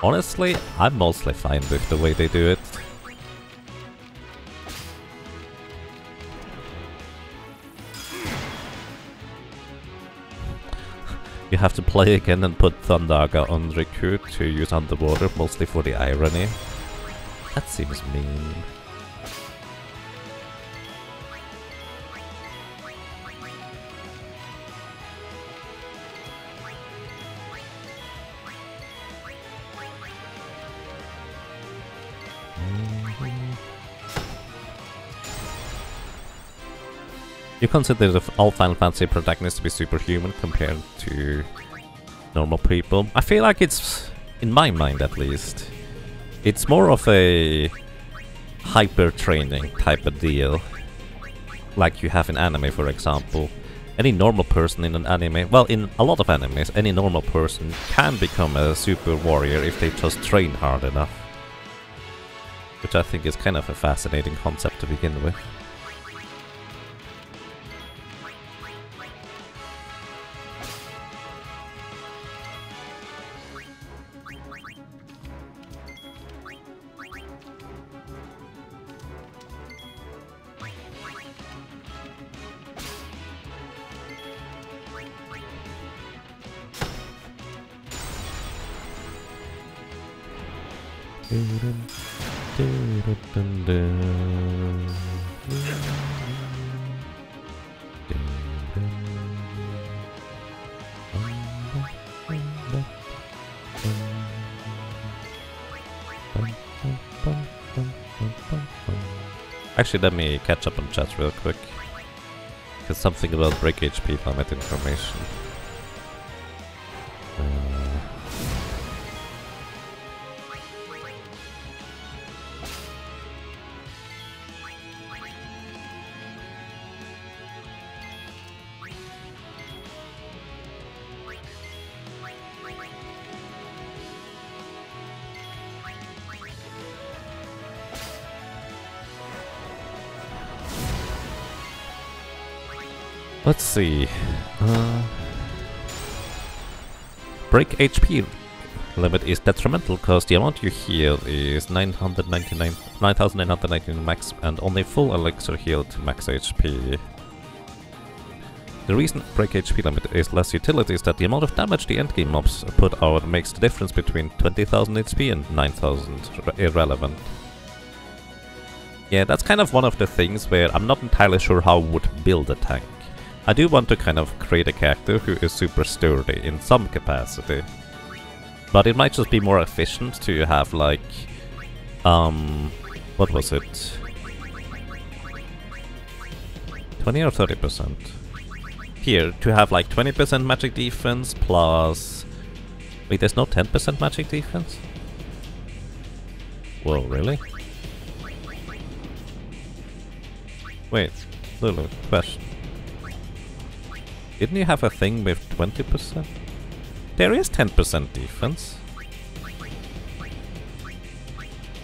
Speaker 1: honestly, I'm mostly fine with the way they do it. You have to play again and put Thundaga on Riku to use underwater, mostly for the irony. That seems mean. You consider all Final Fantasy protagonists to be superhuman compared to normal people? I feel like it's, in my mind at least, it's more of a hyper-training type of deal. Like you have in anime, for example. Any normal person in an anime, well, in a lot of animes, any normal person can become a super warrior if they just train hard enough. Which I think is kind of a fascinating concept to begin with. Actually, let me catch up on chat real quick. Because something about break HP limit information. Let's see. Break HP limit is detrimental because the amount you heal is 9,999 max, and only full elixir heal to max HP. The reason break HP limit is less utility is that the amount of damage the endgame mobs put out makes the difference between 20,000 HP and 9,000 irrelevant. Yeah, that's kind of one of the things where I'm not entirely sure how I would build a tank. I do want to kind of create a character who is super sturdy in some capacity. But it might just be more efficient to have like... what was it? 20 or 30%? Here, to have like 20% magic defense plus... Wait, there's no 10% magic defense? Whoa, really? Wait, Lulu, question. Didn't you have a thing with 20%? There is 10% defense.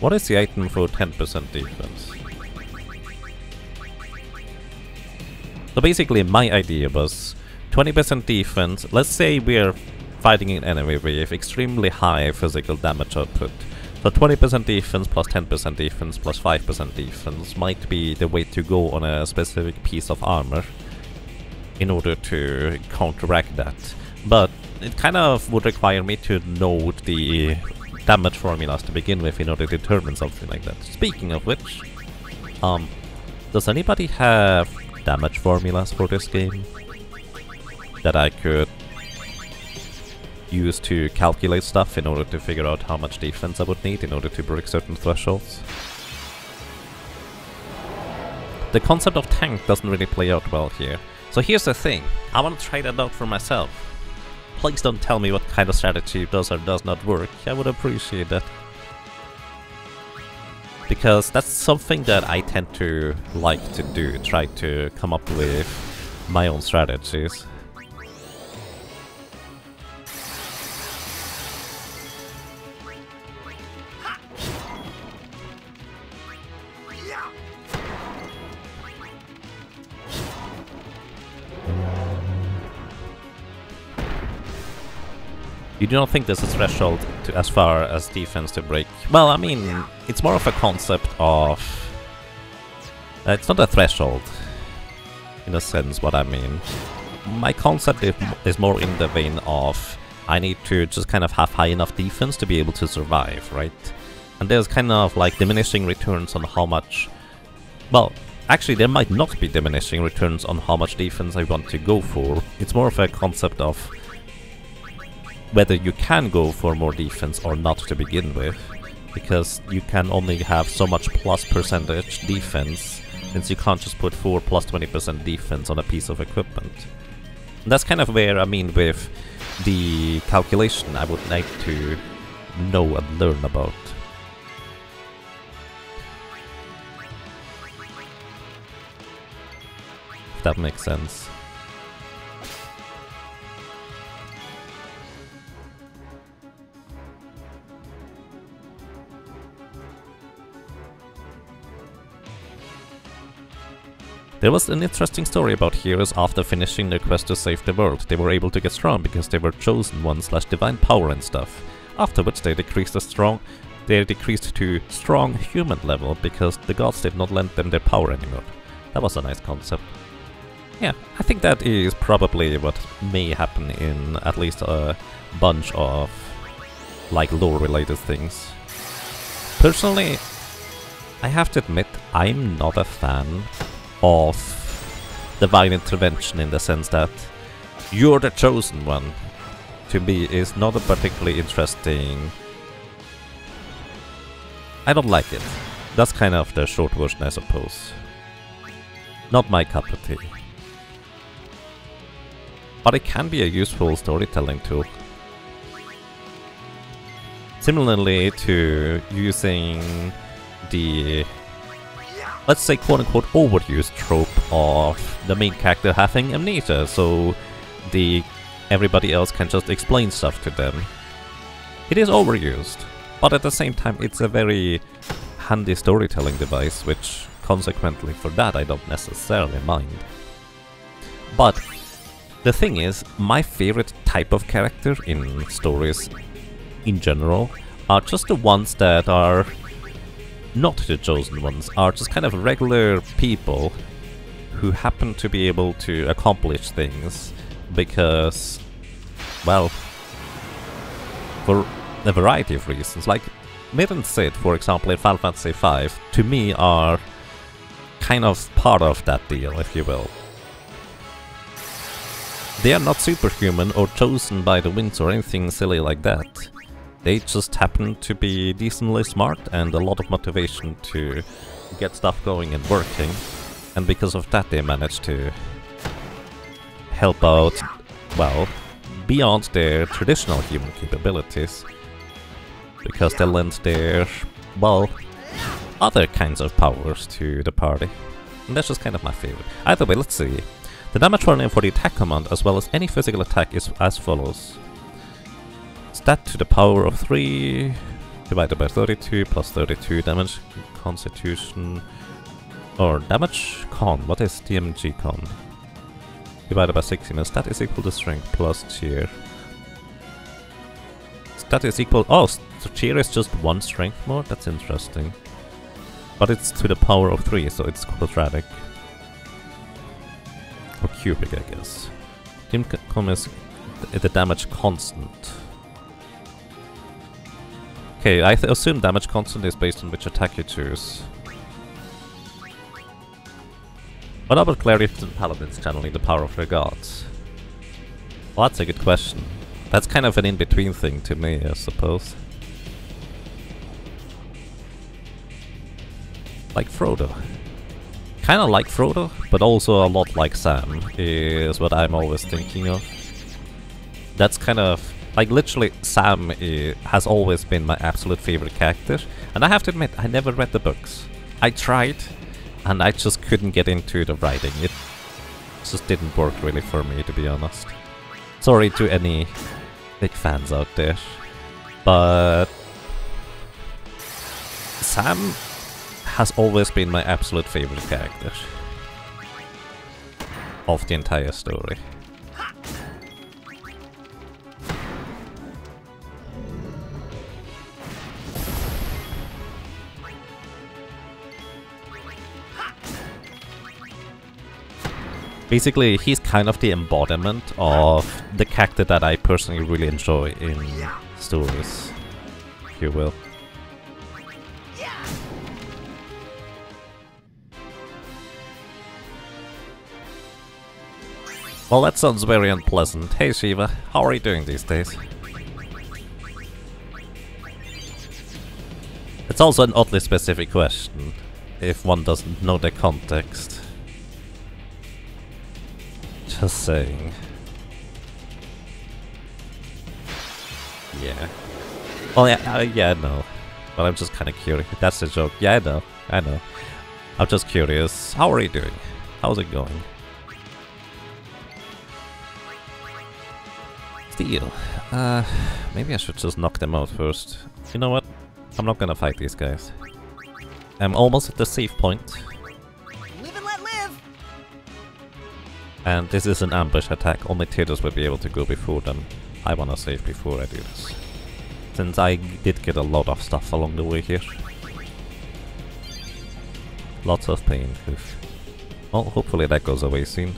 Speaker 1: What is the item for 10% defense? So basically my idea was 20% defense. Let's say we're fighting an enemy with extremely high physical damage output. So 20% defense plus 10% defense plus 5% defense might be the way to go on a specific piece of armor in order to counteract that. But it kind of would require me to know the damage formulas to begin with in order to determine something like that. Speaking of which, does anybody have damage formulas for this game that I could use to calculate stuff in order to figure out how much defense I would need in order to break certain thresholds? The concept of tank doesn't really play out well here. So here's the thing, I want to try that out for myself. Please don't tell me what kind of strategy does or does not work, I would appreciate that. Because that's something that I tend to like to do, try to come up with my own strategies. You do not think there's a threshold to, as far as defense to break? Well, I mean, it's more of a concept of... it's not a threshold, in a sense, what I mean. My concept is more in the vein of I need to just kind of have high enough defense to be able to survive, right? And there's kind of like diminishing returns on how much... Well, actually there might not be diminishing returns on how much defense I want to go for. It's more of a concept of whether you can go for more defense or not to begin with, because you can only have so much plus percentage defense, since you can't just put 4 plus 20% defense on a piece of equipment. And that's kind of where I mean with the calculation I would like to know and learn about. If that makes sense. There was an interesting story about heroes after finishing their quest to save the world. They were able to get strong because they were chosen one / divine power and stuff. Afterwards they decreased to strong human level because the gods did not lend them their power anymore. That was a nice concept. Yeah, I think that is probably what may happen in at least a bunch of like lore related things. Personally, I have to admit I'm not a fan of divine intervention in the sense that you're the chosen one. To me is not a particularly interesting... I don't like it. That's kind of the short version, I suppose. Not my cup of tea. But it can be a useful storytelling tool. Similarly to using the, let's say, quote-unquote overused trope of the main character having amnesia, so everybody else can just explain stuff to them. It is overused, but at the same time it's a very handy storytelling device, which consequently for that I don't necessarily mind. But the thing is, my favorite type of character in stories in general are just the ones that are not the chosen ones, are just kind of regular people who happen to be able to accomplish things because, well, for a variety of reasons. Like Mid and Sid, for example, in Final Fantasy V, to me are kind of part of that deal, if you will. They are not superhuman or chosen by the winds or anything silly like that. They just happen to be decently smart and a lot of motivation to get stuff going and working. And because of that they manage to help out, well, beyond their traditional human capabilities. Because they lend their, well, other kinds of powers to the party. And that's just kind of my favorite. Either way, let's see. The damage running for the attack command, as well as any physical attack, is as follows. Stat to the power of 3 divided by 32 plus 32 damage constitution, or damage con. What is DMG con? Divided by 16, and stat is equal to strength plus cheer. Stat is equal. Oh, so cheer is just 1 strength more? That's interesting. But it's to the power of 3, so it's quadratic. Or cubic, I guess. Dimcom is the damage constant. Okay, I assume damage constant is based on which attack you choose. What about clerics and paladins channeling the power of their gods? Well, that's a good question. That's kind of an in-between thing to me, I suppose. Like Frodo. Kinda like Frodo, but also a lot like Sam, is what I'm always thinking of. That's kind of... like, literally, Sam has always been my absolute favorite character. And I have to admit, I never read the books. I tried, and I just couldn't get into the writing. It just didn't work really for me, to be honest. Sorry to any big fans out there. But... Sam has always been my absolute favorite character of the entire story. Basically, he's kind of the embodiment of the character that I personally really enjoy in stories, if you will. Well, that sounds very unpleasant. Hey Shiva, how are you doing these days? It's also an oddly specific question, if one doesn't know the context. Just saying. Yeah. Well, yeah, I know. But I'm just kinda curious. That's the joke. Yeah, I know. I'm just curious. How are you doing? How's it going? Steel. Maybe I should just knock them out first. You know what? I'm not gonna fight these guys. I'm almost at the save point.
Speaker 4: Live and let live.
Speaker 1: And this is an ambush attack. Only Tidus will be able to go before them. I wanna save before I do this. Since I did get a lot of stuff along the way here. Lots of pain. Oof. Well, hopefully that goes away soon.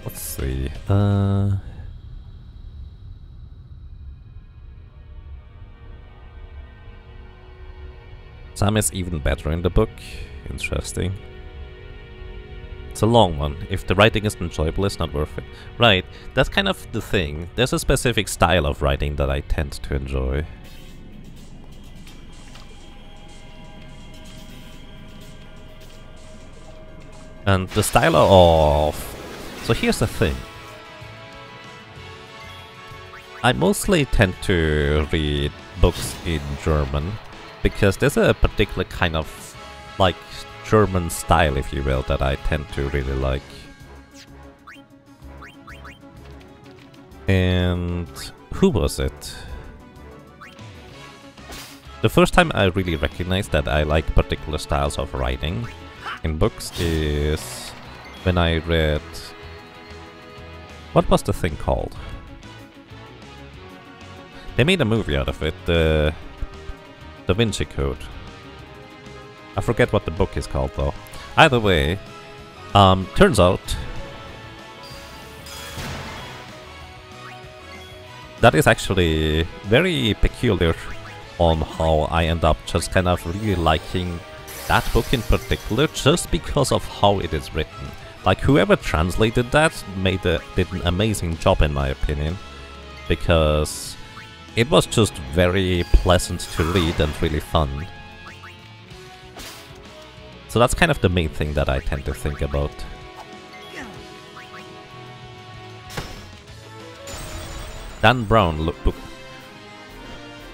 Speaker 1: Let's see. Sam is even better in the book. Interesting. It's a long one. If the writing isn't enjoyable, it's not worth it. Right, that's kind of the thing. There's a specific style of writing that I tend to enjoy. And the style of... So here's the thing. I mostly tend to read books in German, because there's a particular kind of, like, German style, if you will, that I tend to really like. And who was it? The first time I really recognized that I like particular styles of writing in books is when I read... What was the thing called? They made a movie out of it, the Da Vinci Code. I forget what the book is called though. Either way, turns out that is actually very peculiar on how I end up just kind of really liking that book in particular, just because of how it is written. Like, whoever translated that did an amazing job in my opinion, because it was just very pleasant to read and really fun. So that's kind of the main thing that I tend to think about. Dan Brown book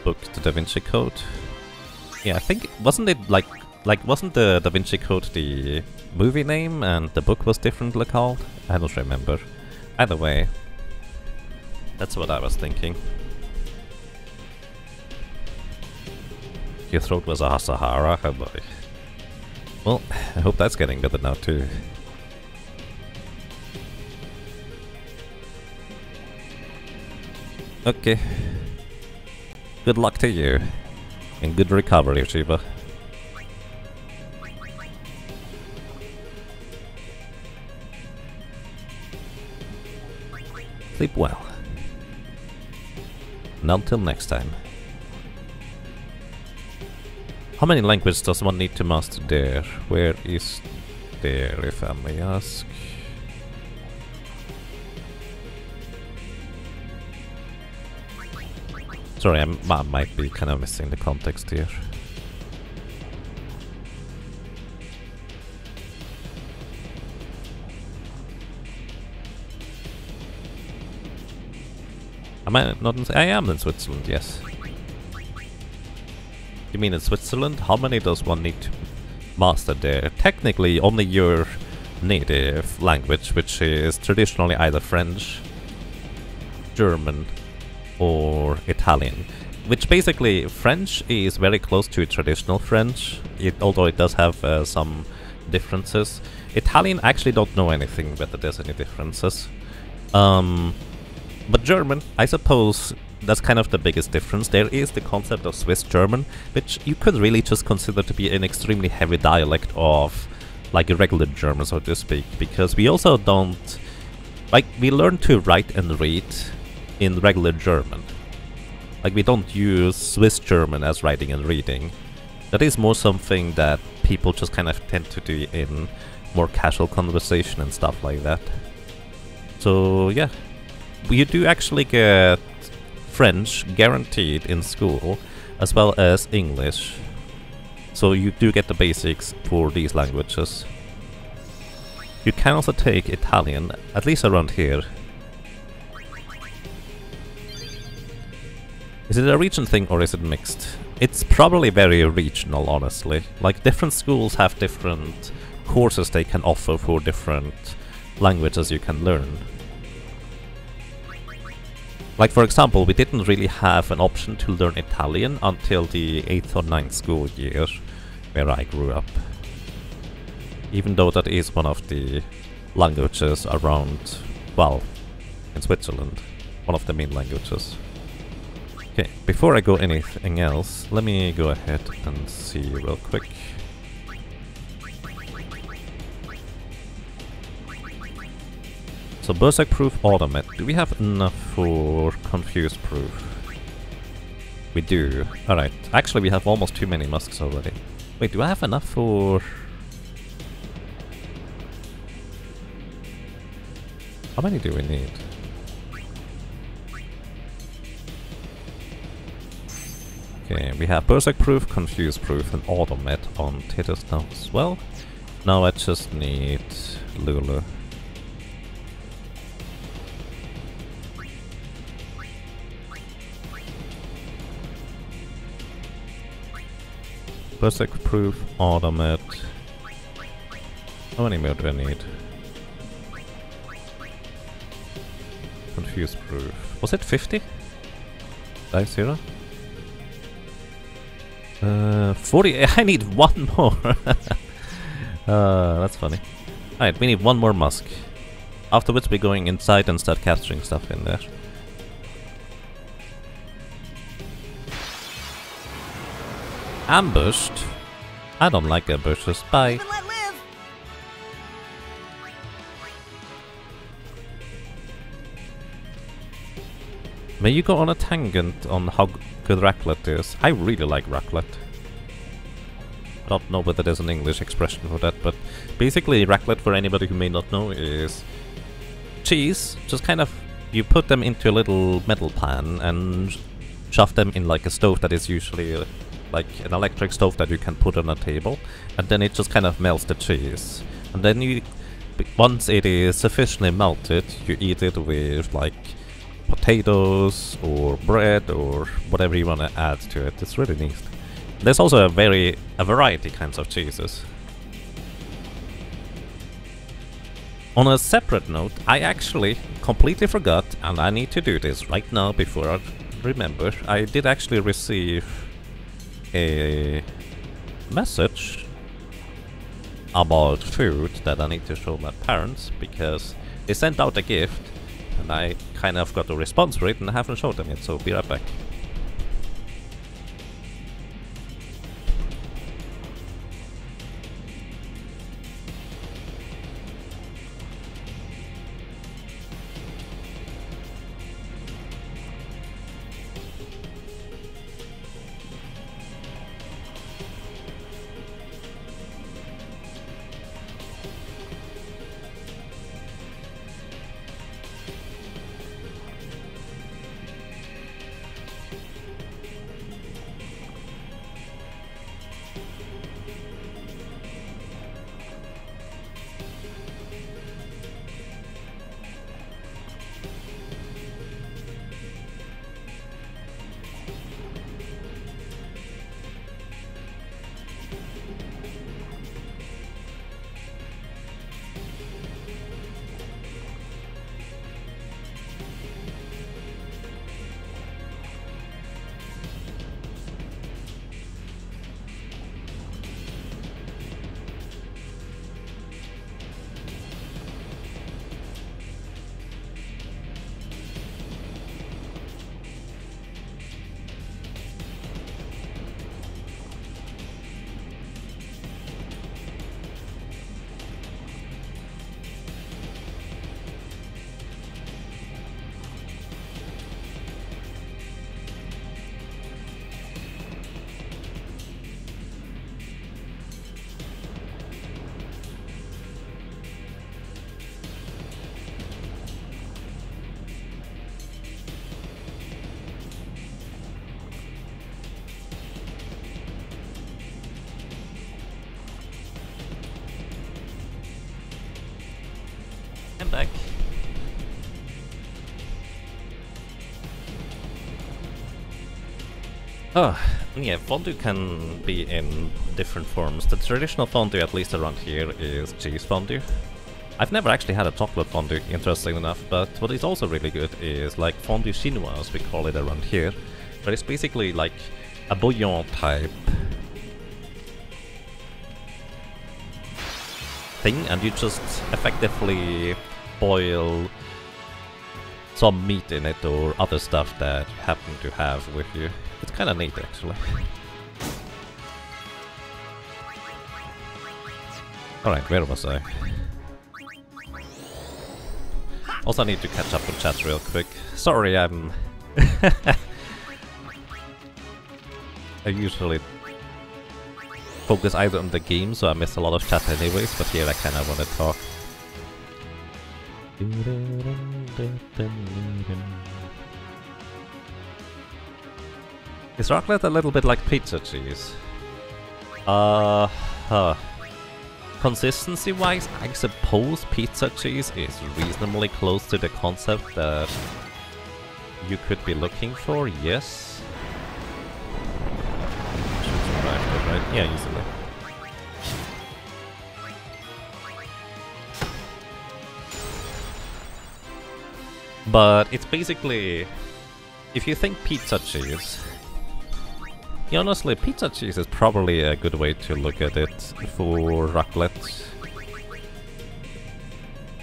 Speaker 1: The Da Vinci Code. Yeah, I think wasn't it like wasn't the Da Vinci Code the movie name and the book was differently called? I don't remember. Either way, that's what I was thinking. Your throat was a Sahara, oh boy. Well, I hope that's getting better now too. Okay. Good luck to you. And good recovery, Shiva. Sleep well. And until next time. How many languages does one need to master there? Where is there, if I may ask? Sorry, I might be kind of missing the context here. Am I not in... I am in Switzerland, yes. You mean in Switzerland? How many does one need to master there? Technically, only your native language, which is traditionally either French, German, or Italian. Which basically, French is very close to traditional French, although it does have some differences. Italian, I actually don't know anything whether there's any differences. But German, I suppose that's kind of the biggest difference. There is the concept of Swiss German, which you could really just consider to be an extremely heavy dialect of, like, a regular German, so to speak, because we also don't... Like, we learn to write and read in regular German. Like, we don't use Swiss German as writing and reading. That is more something that people just kind of tend to do in more casual conversation and stuff like that. So, yeah. You do actually get French guaranteed in school, as well as English. So you do get the basics for these languages. You can also take Italian, at least around here. Is it a region thing or is it mixed? It's probably very regional, honestly. Like, different schools have different courses they can offer for different languages you can learn. Like, for example, we didn't really have an option to learn Italian until the 8th or 9th school year, where I grew up. Even though that is one of the languages around, well, in Switzerland. One of the main languages. Okay, before I go anything else, let me go ahead and see real quick. So Berserk Proof Automat, do we have enough for Confused Proof? We do. Alright, actually we have almost too many musks already. Wait, do I have enough for... How many do we need? Okay, we have Berserk Proof, Confuse Proof, and Automet on Titus now as well. Now I just need Lulu. Berserk Proof, Automet. How many more do I need? Confuse Proof. Was it 50? Dice 0? 40. I need one more. That's funny. Alright, we need one more Musk. Afterwards we're going inside and start capturing stuff in there. Ambushed? I don't like ambushes. Bye.
Speaker 4: Live and let live.
Speaker 1: May you go on a tangent on how good raclette is. I really like raclette. I don't know whether there's an English expression for that, but basically raclette, for anybody who may not know, is cheese. Just kind of, you put them into a little metal pan and shove them in like a stove that is usually like an electric stove that you can put on a table, and then it just kind of melts the cheese. And then you, once it is sufficiently melted, you eat it with like potatoes or bread or whatever you want to add to it. It's really neat. There's also a variety kinds of cheeses. On a separate note, I actually completely forgot, and I need to do this right now before I remember. I did actually receive a message about food that I need to show my parents, because they sent out a gift and I kind of got a response for it and I haven't showed them yet, so be right back. I'm back. Oh, yeah, fondue can be in different forms. The traditional fondue, at least around here, is cheese fondue. I've never actually had a chocolate fondue, interesting enough, but what is also really good is like fondue chinois, as we call it around here. But it's basically like a bouillon type thing, and you just effectively boil some meat in it or other stuff that you happen to have with you. It's kind of neat, actually. Alright, where was I? Also, I need to catch up with chat real quick. Sorry, I'm... I usually focus either on the game, so I miss a lot of chat anyways, but here I kinda wanna talk. Is raclette a little bit like pizza cheese? Consistency-wise, I suppose pizza cheese is reasonably close to the concept that you could be looking for, yes. Should survive that, right? Yeah, easily. But it's basically, if you think pizza cheese, honestly, pizza cheese is probably a good way to look at it for raclette.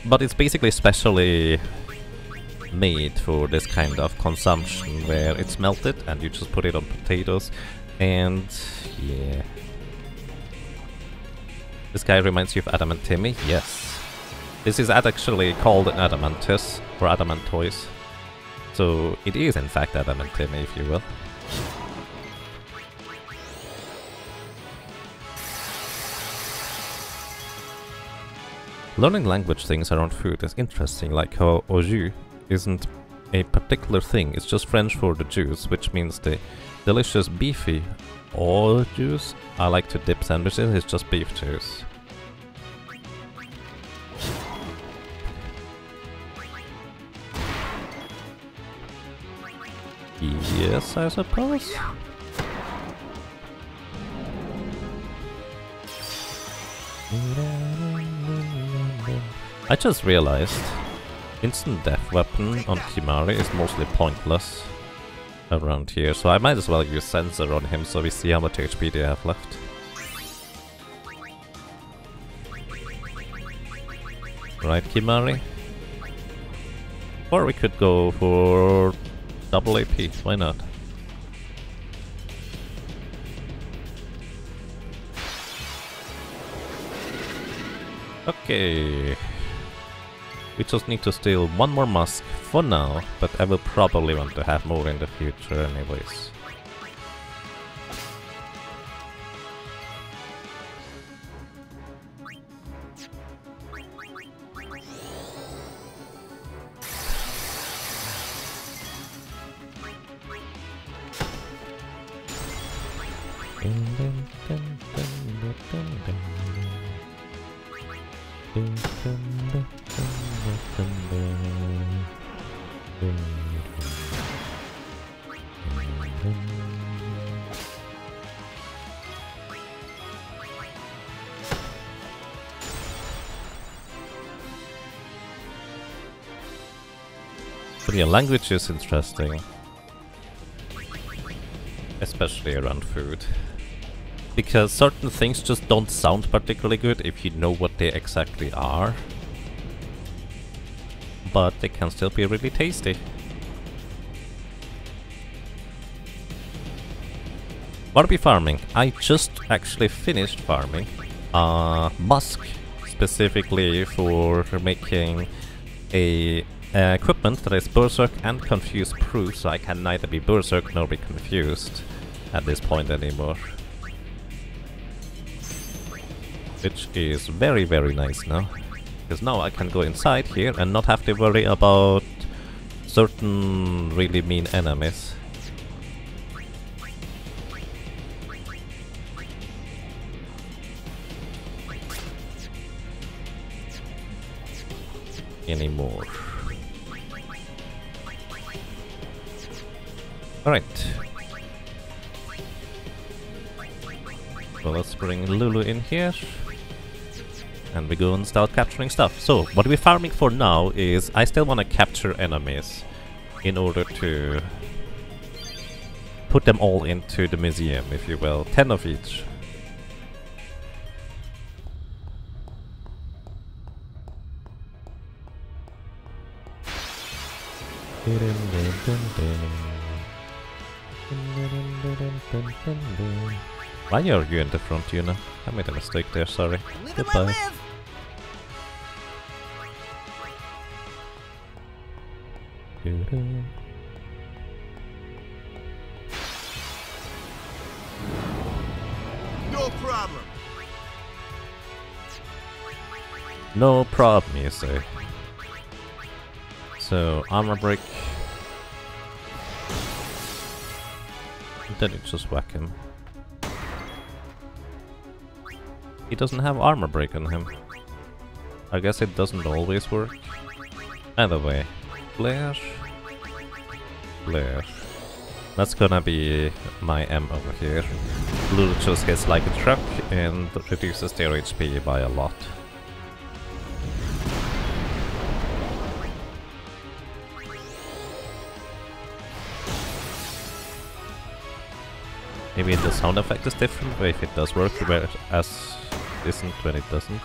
Speaker 1: But it's basically specially made for this kind of consumption, where it's melted and you just put it on potatoes, and yeah. This guy reminds you of Adam and Timmy? Yes. This is actually called an Adamantus, or Adamantoise. So it is in fact Adam and Timmy, if you will. Learning language things around food is interesting, like how au jus isn't a particular thing, it's just French for the juice, which means the delicious beefy au juice I like to dip sandwiches is just beef juice. Yes, I suppose. I just realized instant death weapon on Kimari is mostly pointless around here, so I might as well use sensor on him so we see how much HP they have left. Right, Kimari? Or we could go for double AP, why not? Okay. We just need to steal one more mask for now, but I will probably want to have more in the future anyways. But yeah, language is interesting, especially around food, because certain things just don't sound particularly good if you know what they exactly are, but they can still be really tasty. What are we farming? I just actually finished farming musk, specifically for making a equipment that is Berserk and Confuse proof, so I can neither be Berserk nor be confused at this point anymore. Which is very, very nice now. Because now I can go inside here and not have to worry about certain really mean enemies. Anymore. Alright. So let's bring Lulu in here. And we go and start capturing stuff. So, what we're farming for now is I still want to capture enemies in order to put them all into the museum, if you will. 10 of each. Why are you in the front, Yuna? I made a mistake there, sorry.
Speaker 4: Live and let
Speaker 1: Goodbye.
Speaker 4: live.
Speaker 2: No problem.
Speaker 1: No problem, you say. So, armor break. Then you just whack him. He doesn't have armor break on him. I guess it doesn't always work. Either way. Flare. Flare. That's gonna be my M over here. Blue just hits like a truck and reduces their HP by a lot. Maybe the sound effect is different, but if it does work, whereas isn't when it doesn't.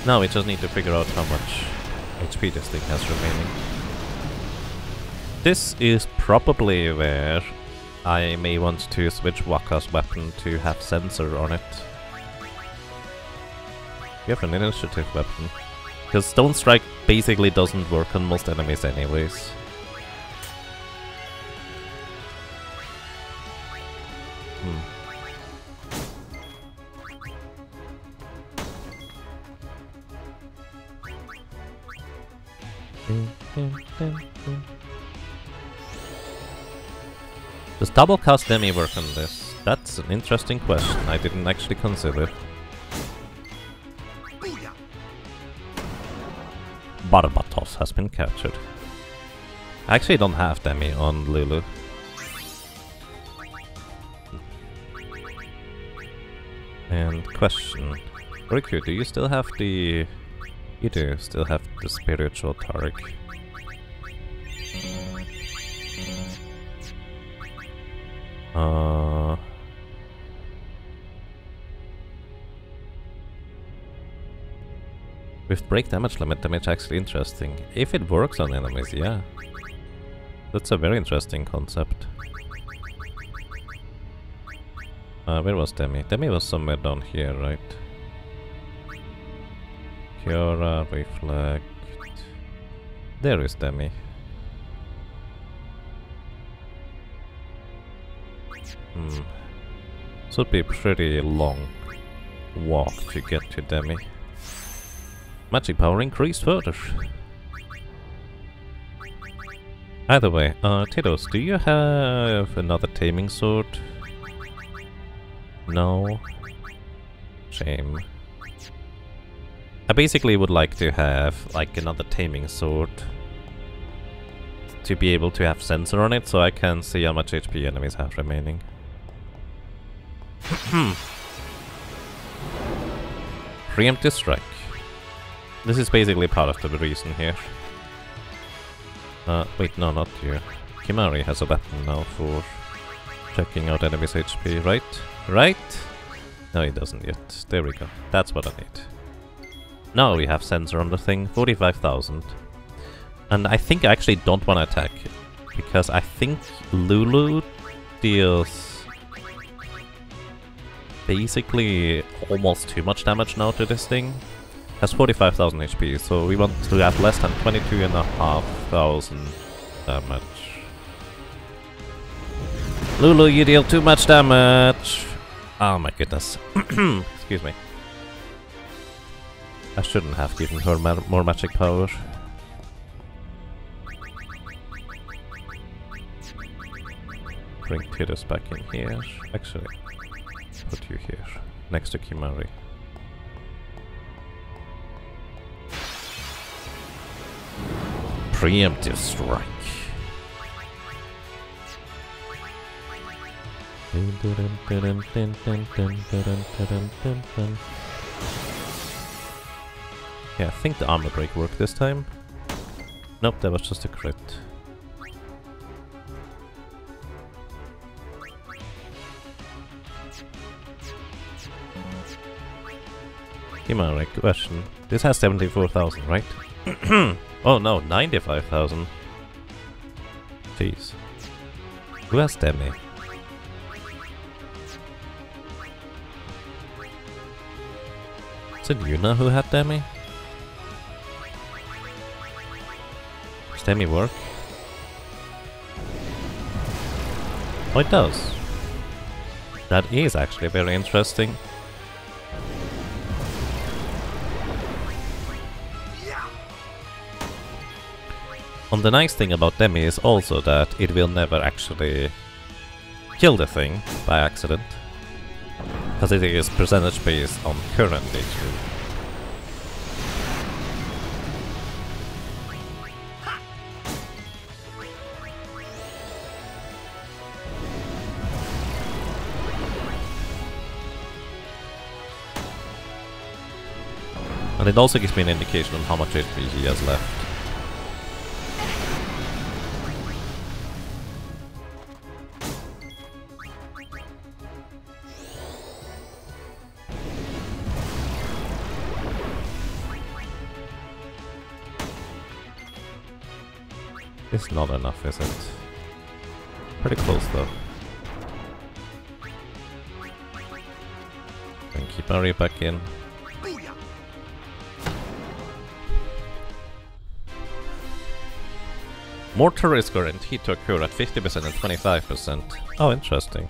Speaker 1: Now we just need to figure out how much HP this thing has remaining. This is probably where I may want to switch Waka's weapon to have sensor on it. You have an initiative weapon. Because Stone Strike basically doesn't work on most enemies anyways. Does double cast Demi work on this? That's an interesting question I didn't actually consider. Barbatos has been captured. I actually don't have Demi on Lulu. And question. Riku, do you still have the... You do still have the spiritual Taric. With break damage limit, damage actually interesting. If it works on enemies, yeah. That's a very interesting concept. Where was Demi? Demi was somewhere down here, right? Kiora, Reflect... There is Demi. This would be a pretty long walk to get to Demi. Magic power increased further. Either way, Tidus, do you have another taming sword? No. Shame. I basically would like to have like another taming sword to be able to have sensor on it so I can see how much HP enemies have remaining. Preemptive strike. This is basically part of the reason here. Wait, no, not you. Kimari has a weapon now for checking out enemies' HP, right? Right? No, he doesn't yet. There we go. That's what I need. Now we have sensor on the thing, 45,000. And I think I actually don't want to attack, because I think Lulu deals basically almost too much damage now to this thing. Has 45,000 HP, so we want to have less than 22,500 damage. Lulu, you deal too much damage! Oh my goodness. Excuse me. I shouldn't have given her more magic power. Bring Tidus back in here. Actually, put you here, next to Kimari. Preemptive strike. Yeah, I think the armor break worked this time. Nope, that was just a crit. Kimari, question. This has 74,000, right? Oh no, 95,000. Jeez. Who has Demi? Is it Yuna who had Demi? Demi work? Oh, it does. That is actually very interesting. And the nice thing about Demi is also that it will never actually kill the thing by accident, because it is percentage based on current HP. And it also gives me an indication on how much HP he has left. It's not enough, is it? Pretty close though. And keep Mario back in. More turrets guaranteed to occur at 50% and 25%. Oh, interesting.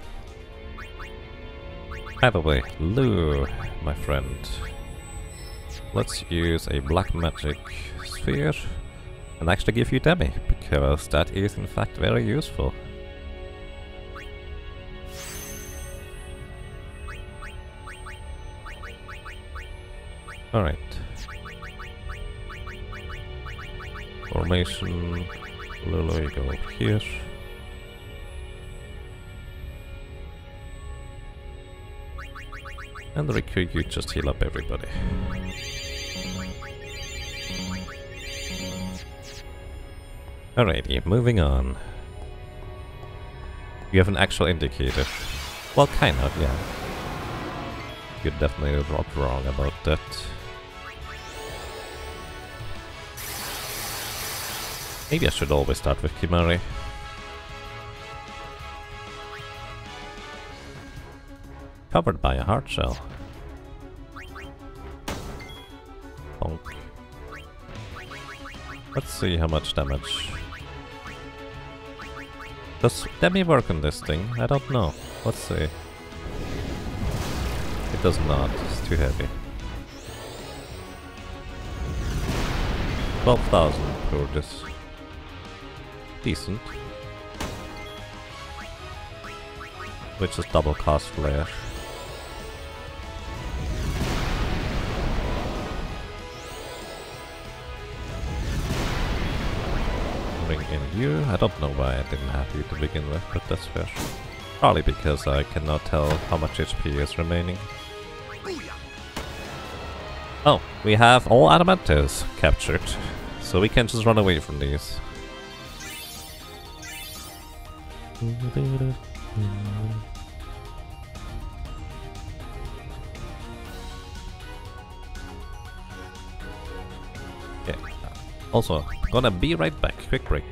Speaker 1: By the way, Lou, my friend. Let's use a black magic sphere and actually give you Demi, because that is in fact very useful. Alright. Formation. Lulu, you go over here. And Riku, you just heal up everybody. Alrighty, moving on. You have an actual indicator. Well, kind of, yeah. You're definitely not wrong about that. Maybe I should always start with Kimari. Covered by a hard shell. Bonk. Let's see how much damage. Does Demi work on this thing? I don't know. Let's see. It does not. It's too heavy. 12,000 for this. Decent. Which is double cost flare. Bring in you. I don't know why I didn't have you to begin with, but that's fair. Probably because I cannot tell how much HP is remaining. Oh, we have all Adamantes captured, so we can just run away from these. Yeah. Also, gonna be right back. Quick break.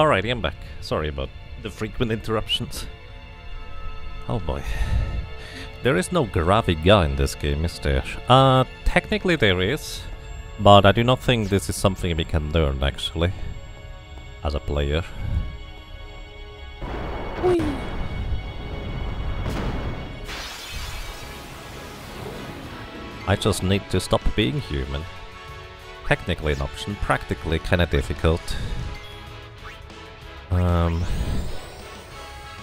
Speaker 1: Alrighty, I'm back. Sorry about the frequent interruptions. Oh boy. There is no Graviga in this game, is there? Technically there is, but I do not think this is something we can learn, actually, as a player. Whee! I just need to stop being human. Technically an option, practically kinda difficult.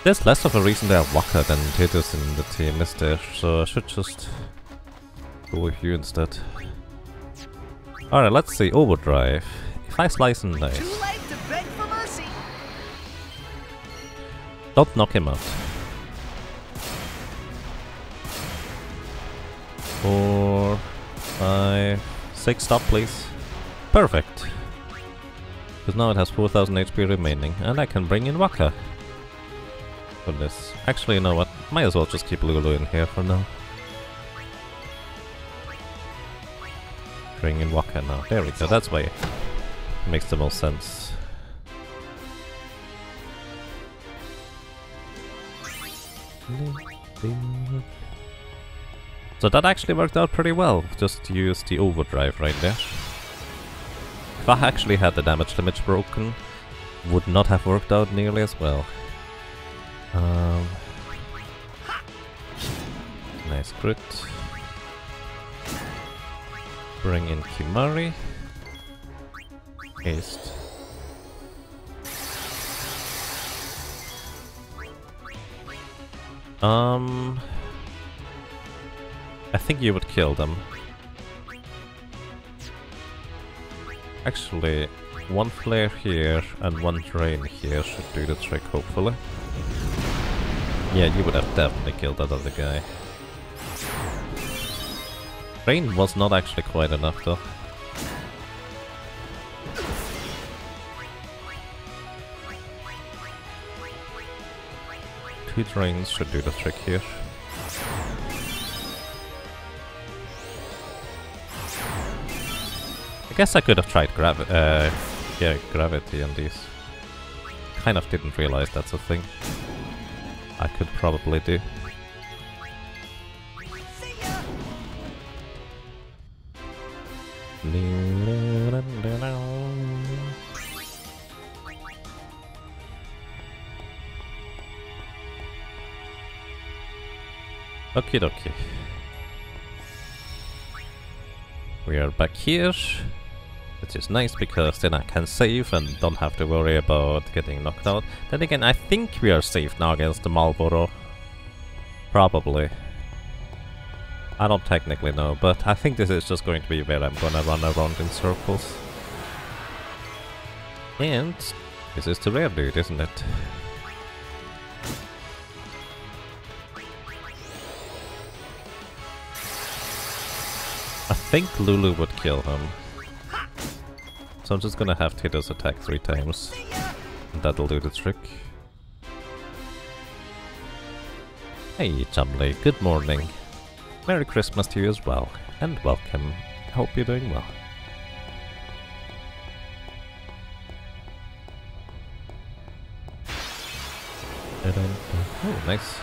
Speaker 1: There's less of a reason to have Waka than Titus in the team, is there? So I should just go with you instead. Alright, let's see, Overdrive. If I slice and dice.
Speaker 4: Too late to beg for mercy.
Speaker 1: Don't knock him out. 4, 5, 6, stop please. Perfect. Because now it has 4000 HP remaining, and I can bring in Waka for this. Actually, you know what? Might as well just keep Lulu in here for now. Bring in Waka now. There we go, that's why it makes the most sense. So that actually worked out pretty well, just to use the overdrive right there. If I actually had the damage limit broken, would not have worked out nearly as well. Nice crit. Bring in Kimari. Haste. I think you would kill them. Actually, one flare here and one drain here should do the trick, hopefully. Yeah, you would have definitely killed that other guy. Drain was not actually quite enough though. Two drains should do the trick here. I guess I could have tried gravity on these. Kind of didn't realize that's a thing. I could probably do. Okie dokie. We are back here, which is nice because then I can save and don't have to worry about getting knocked out. Then again, I think we are safe now against the Marlboro. Probably. I don't technically know, but I think this is just going to be where I'm gonna run around in circles. And this is the rare dude, isn't it? I think Lulu would kill him. So I'm just gonna have Titus attack 3 times. And that'll do the trick. Hey Chumley, good morning. Merry Christmas to you as well. And welcome. I hope you're doing well. Oh, nice.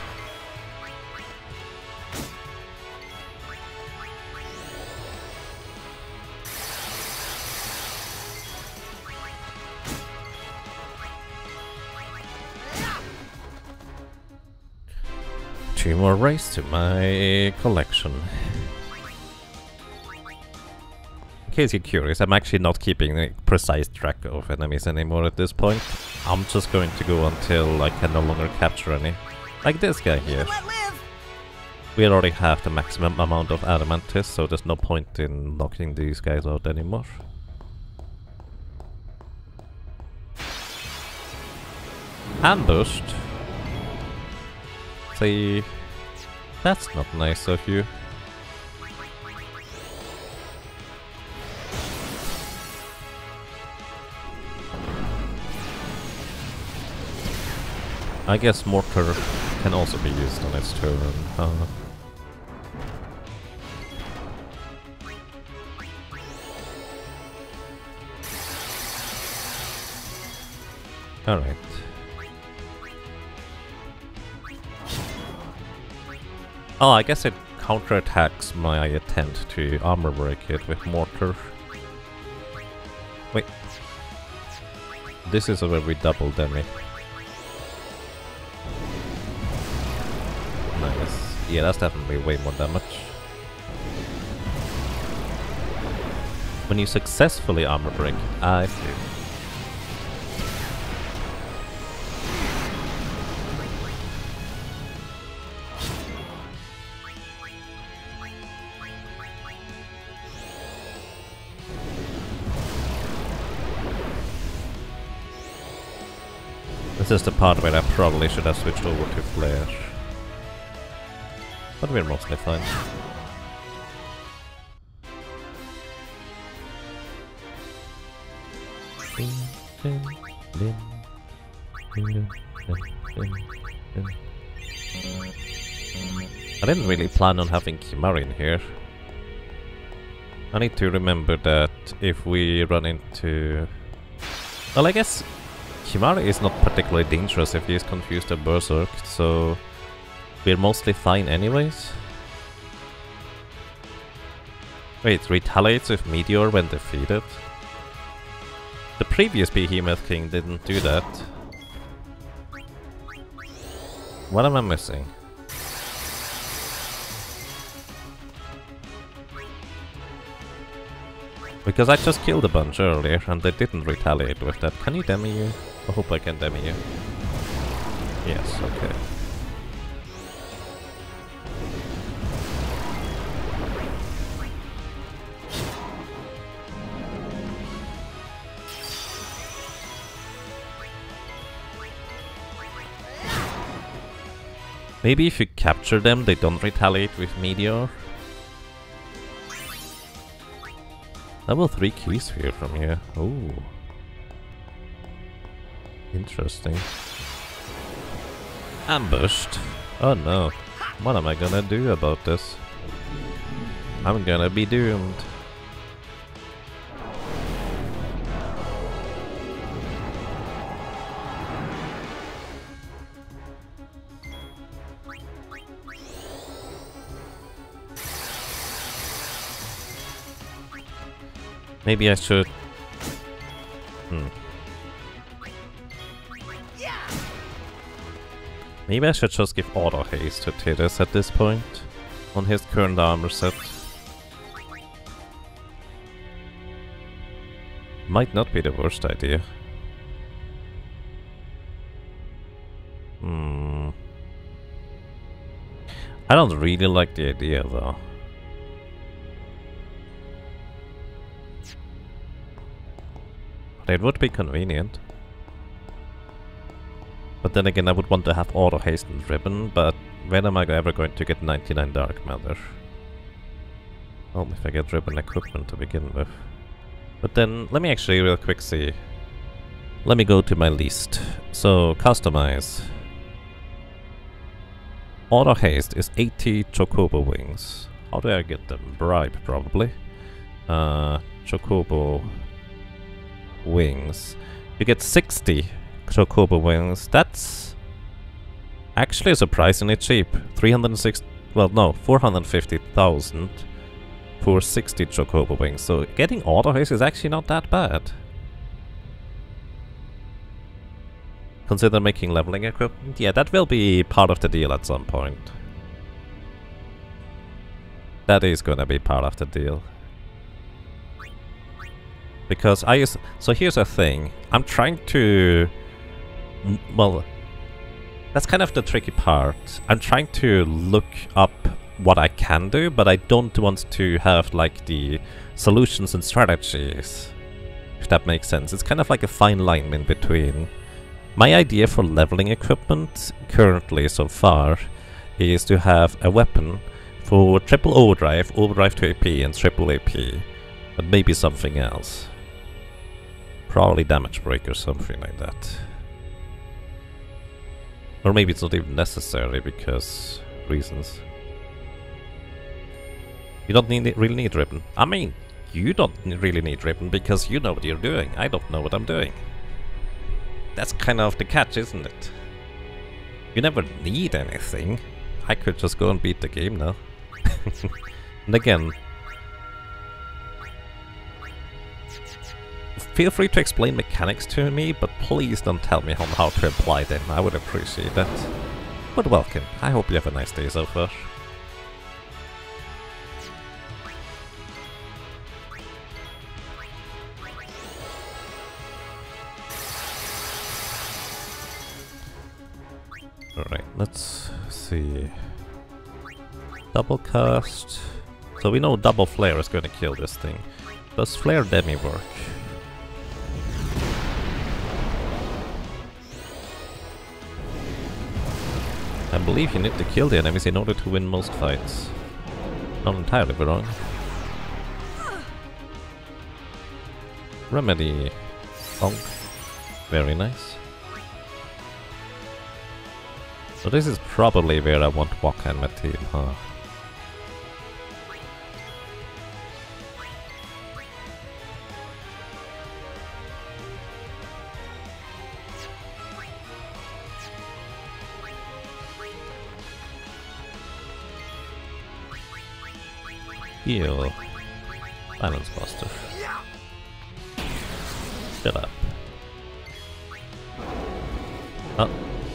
Speaker 1: Two more rays to my collection. In case you're curious, I'm actually not keeping a precise track of enemies anymore at this point. I'm just going to go until I can no longer capture any. Like this guy here. We already have the maximum amount of Adamantis, so there's no point in knocking these guys out anymore. Ambushed? See, that's not nice of you. I guess Mortar can also be used on its turn. Alright. Oh, I guess it counterattacks my attempt to armor break it with mortar. Wait. This is where we double demi. Nice. Yeah, that's definitely way more damage. When you successfully armor break, I see. This is the part where I probably should have switched over to flare. But we're mostly fine. I didn't really plan on having Kimari in here. I need to remember that if we run into... Well, I guess Kimari is not particularly dangerous if he is confused or berserked, so we're mostly fine anyways. Wait, retaliates with Meteor when defeated? The previous Behemoth King didn't do that. What am I missing? Because I just killed a bunch earlier and they didn't retaliate with that. Can you demi you? I hope I can demi you. Yes, okay. Maybe if you capture them, they don't retaliate with Meteor. Level 3 key sphere from here. Ooh. Interesting. Ambushed. Oh no. What am I gonna do about this? I'm gonna be doomed. Maybe I should... Maybe I should just give auto haste to Tidus at this point, on his current armor set. Might not be the worst idea. I don't really like the idea though. It would be convenient. But then again, I would want to have auto haste and ribbon, but when am I ever going to get 99 dark matter? Well, if I get ribbon equipment to begin with. But then, let me actually real quick see. Let me go to my list. So, customize. Auto haste is 80 Chocobo wings. How do I get them? Bribe, probably. Chocobo wings. You get 60 Chocobo wings. That's actually surprisingly cheap. 306. Well, no, 450,000 for 60 Chocobo wings. So getting auto haste is actually not that bad. Consider making leveling equipment. Yeah, that will be part of the deal at some point. That is gonna be part of the deal. Because I use... So here's the thing. I'm trying to... Well, that's kind of the tricky part. I'm trying to look up what I can do, but I don't want to have, like, the solutions and strategies. If that makes sense. It's kind of like a fine line in between. My idea for leveling equipment, currently so far, is to have a weapon for triple overdrive, overdrive to AP, and triple AP. But maybe something else. Probably damage break or something like that. Or maybe it's not even necessary because reasons. You don't really need ribbon. I mean, you don't really need ribbon because you know what you're doing. I don't know what I'm doing. That's kind of the catch, isn't it? You never need anything. I could just go and beat the game now. And again, feel free to explain mechanics to me, but please don't tell me on how to apply them. I would appreciate that. But welcome. I hope you have a nice day so far. Alright, let's see. Double cast. So we know double flare is going to kill this thing. Does flare demi work? I believe you need to kill the enemies in order to win most fights. Not entirely wrong. Remedy. Bonk. Very nice. So this is probably where I want Waka in my team, huh? Heal. Balance buster. Shut up.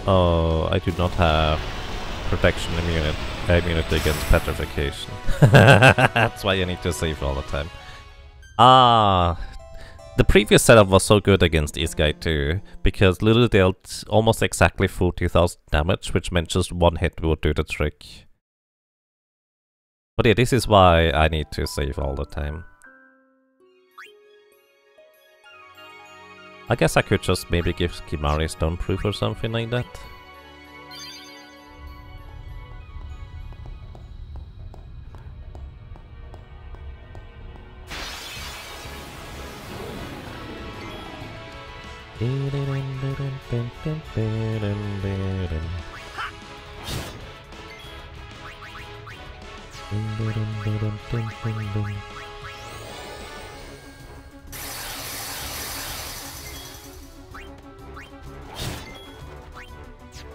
Speaker 1: Oh, I do not have protection immunity against petrification. That's why you need to save all the time. Ah, the previous setup was so good against this guy too, because Lulu dealt almost exactly 40,000 damage, which meant just one hit would do the trick. But yeah, this is why I need to save all the time. I guess I could just maybe give Kimari Stoneproof or something like that.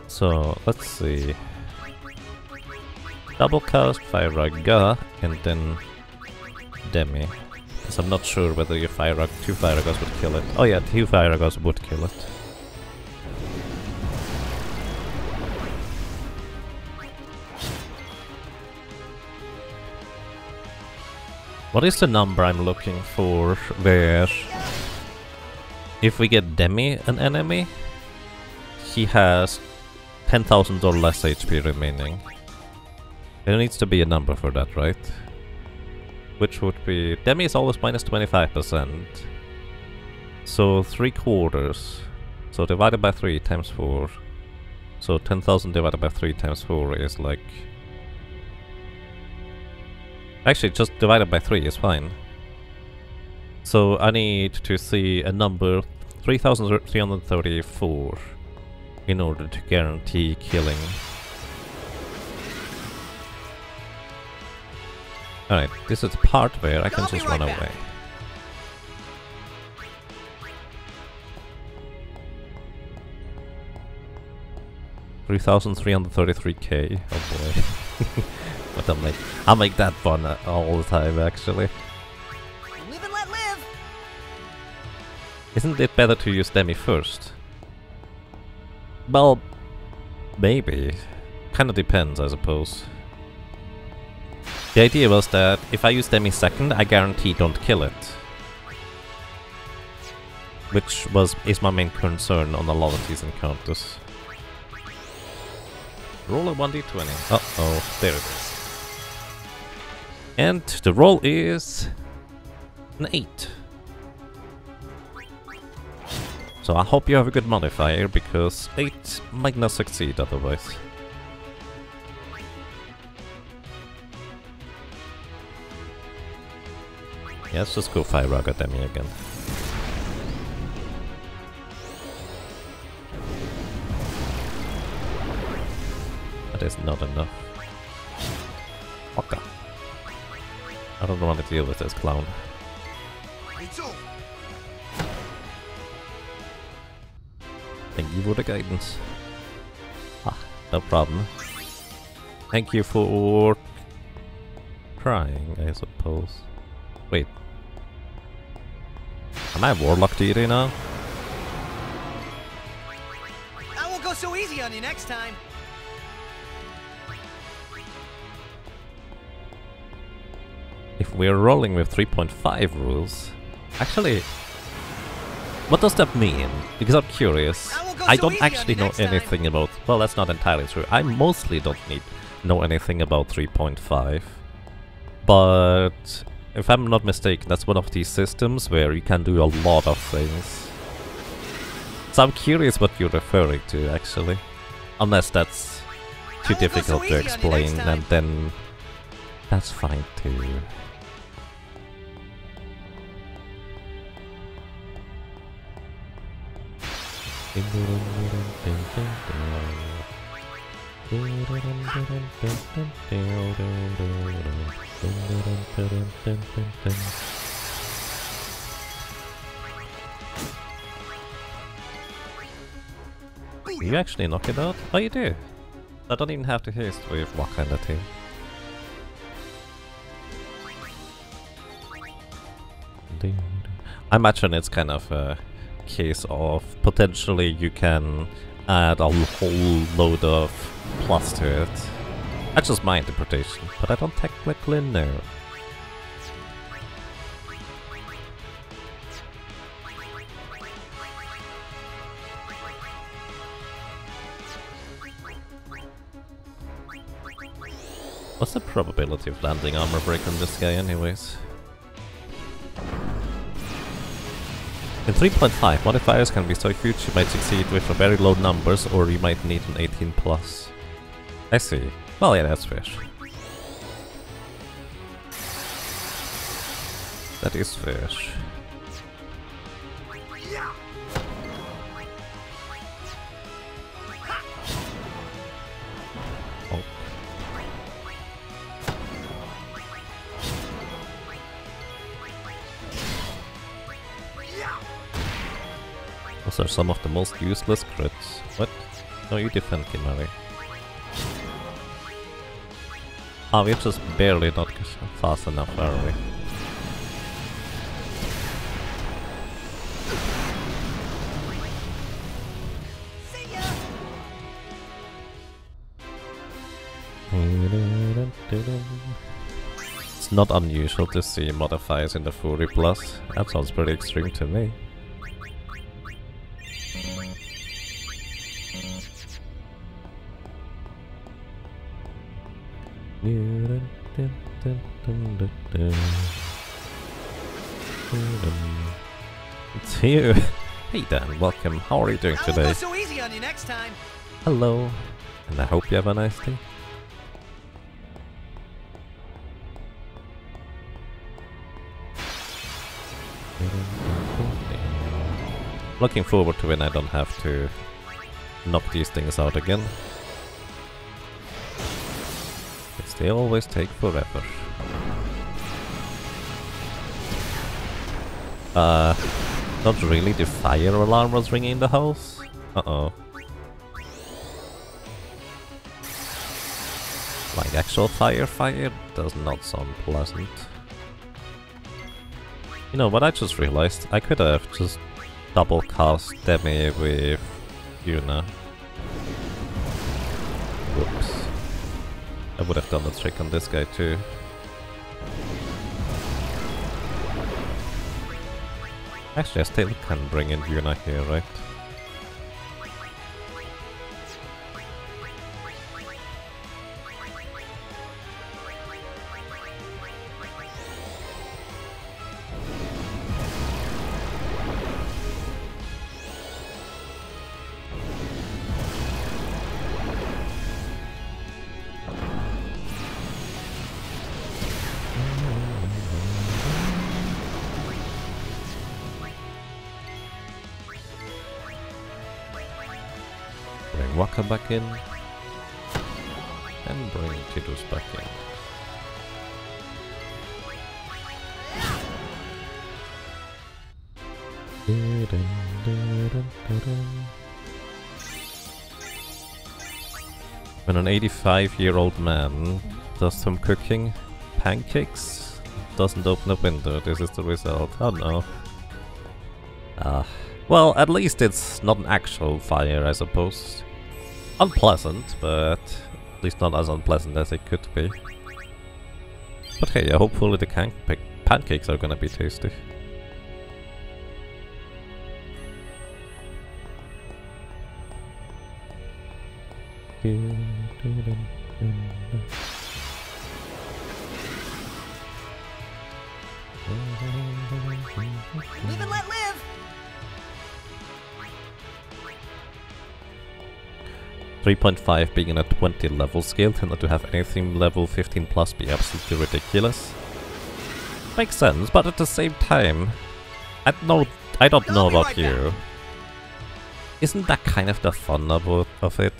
Speaker 1: So, let's see. Double cast Fire-Raga and then Demi. Because I'm not sure whether your two Fire-Ragas would kill it. Oh yeah, 2 Fire-Ragas would kill it. What is the number I'm looking for where if we get Demi an enemy, he has 10,000 or less HP remaining? There needs to be a number for that, right? Which would be... Demi is always minus 25%. So 3/4. So divided by 3 times 4. So 10,000 divided by 3 times 4 is like... Actually, just divided by 3 is fine. So I need to see a number 3,334 in order to guarantee killing. Alright, this is the part where I can just run away. $3,333k. Oh boy. But I'll make that fun all the time, actually.
Speaker 4: Live and let live.
Speaker 1: Isn't it better to use Demi first? Well, maybe. Kinda depends, I suppose. The idea was that if I use Demi second, I guarantee don't kill it. Which is my main concern on a lot of these encounters. Roll a 1d20. Uh-oh, there it is. And the roll is an 8. So I hope you have a good modifier, because 8 might not succeed otherwise. Yeah, let's just go Fire-Raga Demi again. That is not enough. Waka. I don't want to deal with this clown. Thank you for the guidance. Ah, no problem. Thank you for trying, I suppose. Wait. Am I a Warlock deity now?
Speaker 4: I won't go so easy on you next time.
Speaker 1: If we're rolling with 3.5 rules... Actually... What does that mean? Because I'm curious. I don't actually know anything about... Well, that's not entirely true. I mostly don't know anything about 3.5. But... if I'm not mistaken, that's one of these systems where you can do a lot of things. So I'm curious what you're referring to, actually. Unless that's too difficult to explain, and then... that's fine too. You actually knock it out? Oh, you do? I don't even have to haste with what kind of team. I imagine it's kind of a case of potentially you can add a whole load of plus to it. That's just my interpretation, but I don't technically know. What's the probability of landing armor break on this guy anyways? In 3.5, modifiers can be so huge you might succeed with a very low numbers, or you might need an 18 plus. I see. Well, yeah, that's fair. That is fair. Oh. Those are some of the most useless crits. What? No, you defend Kimari. Ah, we're just barely not fast enough, are we?
Speaker 4: See ya.
Speaker 1: It's not unusual to see modifiers in the 40 plus. That sounds pretty extreme to me. It's you. Hey Dan, welcome. How are you doing today?
Speaker 4: I won't go so easy on you next time.
Speaker 1: Hello, and I hope you have a nice day. Looking forward to when I don't have to knock these things out again. Because they always take forever. Not really, the fire alarm was ringing in the house? Uh-oh. Like actual fire does not sound pleasant. You know what, I just realized I could have just double cast Demi with Yuna. Whoops. I would have done the trick on this guy too. Actually, I still can bring in Yuna here, right? Bring Waka back in. And bring Tidus back in. When an 85-year-old man does some cooking, pancakes, doesn't open a window, this is the result. Oh no. Well, at least it's not an actual fire, I suppose. Unpleasant, but at least not as unpleasant as it could be. But hey, hopefully the pancakes are gonna be tasty.
Speaker 4: Live and let live.
Speaker 1: .5 being in a 20 level scale tended to have anything level 15 plus be absolutely ridiculous. Makes sense, but at the same time, I don't know about you. Isn't that kind of the fun of it?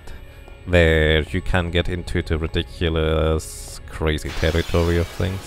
Speaker 1: Where you can get into the ridiculous, crazy territory of things.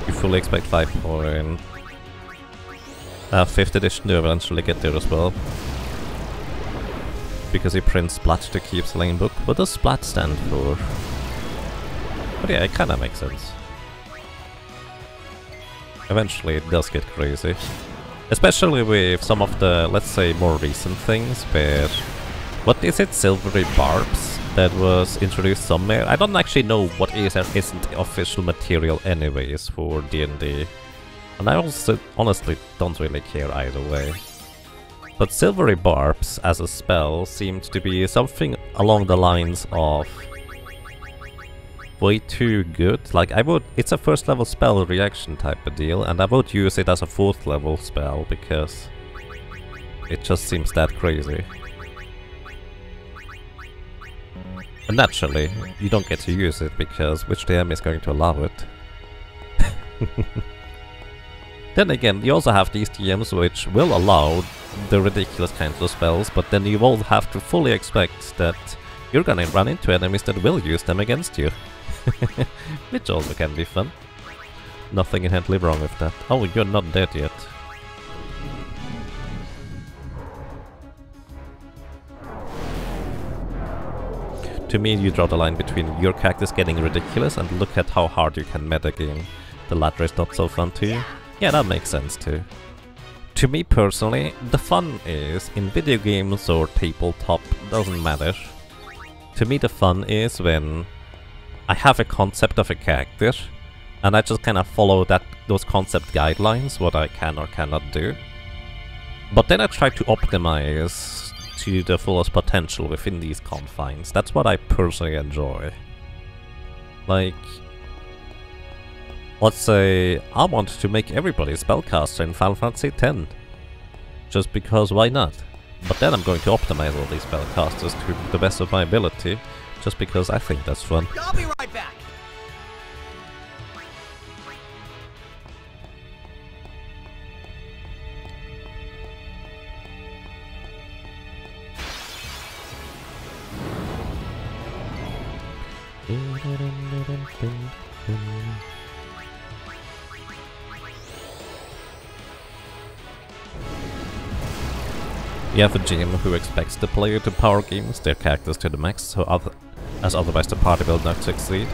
Speaker 1: You fully expect 5.5th edition to eventually get there as well. Because he prints Splat to keep selling book. What does Splat stand for? But yeah, it kinda makes sense. Eventually it does get crazy. Especially with some of the, let's say, more recent things where... What is it? Silvery Barbs? That was introduced somewhere. I don't actually know what is and isn't official material anyways for D&D. And I also honestly don't really care either way. But Silvery Barbs as a spell seemed to be something along the lines of way too good. Like it's a first level spell reaction type of deal, and I would use it as a 4th level spell because it just seems that crazy. And naturally, you don't get to use it because which DM is going to allow it? Then again, you also have these DMs which will allow the ridiculous kinds of spells, but then you will have to fully expect that you're gonna run into enemies that will use them against you. Which also can be fun. Nothing inherently wrong with that. Oh, you're not dead yet. To me, you draw the line between your characters getting ridiculous and look at how hard you can metagame. The latter is not so fun to you. Yeah, that makes sense too. To me personally, the fun is, in video games or tabletop, doesn't matter. To me the fun is when I have a concept of a character, and I just kind of follow those concept guidelines, what I can or cannot do. But then I try to optimize to the fullest potential within these confines. That's what I personally enjoy. Like, let's say I want to make everybody a spellcaster in Final Fantasy X. Just because why not? But then I'm going to optimize all these spellcasters to the best of my ability, just because I think that's fun.
Speaker 4: I'll be right back.
Speaker 1: You have a GM who expects the player to power games their characters to the max, so otherwise the party will not succeed.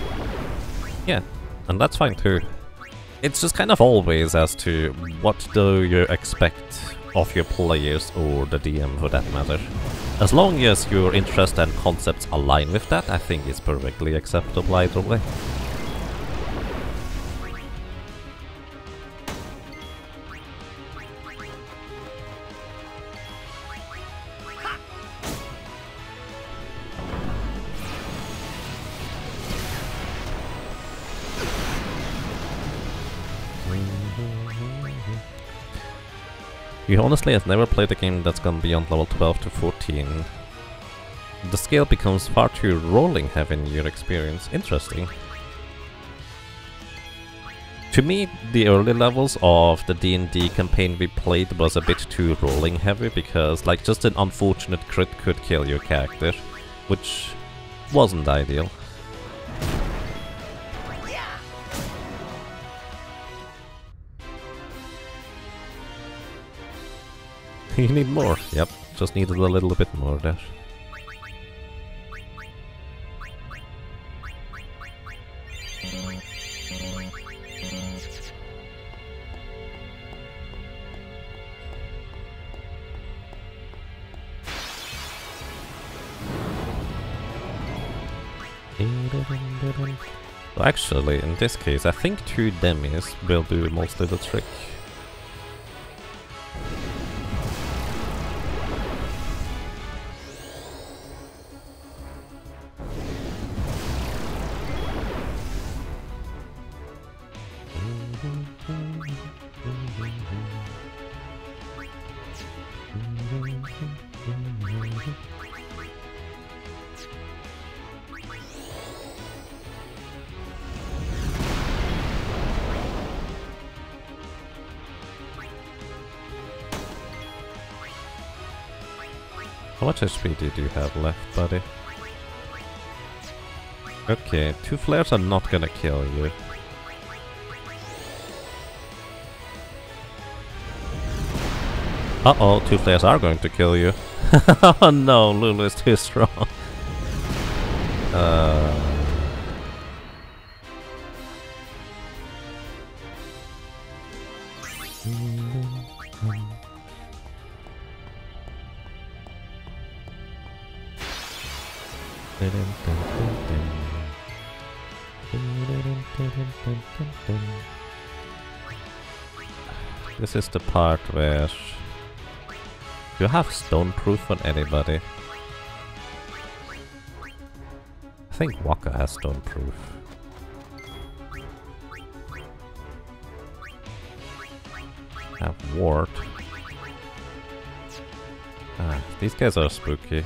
Speaker 1: Yeah, and that's fine too. It's just kind of always as to what do you expect of your players or the DM for that matter. As long as your interests and concepts align with that, I think it's perfectly acceptable either way. You honestly have never played a game that's gone beyond level 12 to 14. the scale becomes far too rolling heavy in your experience. Interesting. To me, the early levels of the D&D campaign we played was a bit too rolling heavy, because like just an unfortunate crit could kill your character, which wasn't ideal. You need more. Yep, just needed a little bit more there. So actually, in this case, I think 2 demis will do mostly the trick. How much HP did you have left, buddy? Okay, 2 flares are not gonna kill you. Uh-oh, 2 flares are going to kill you. Oh no, Lulu is too strong. This is the part where you have stone proof on anybody. I think Waka has stone proof. Have ward. Ah, these guys are spooky.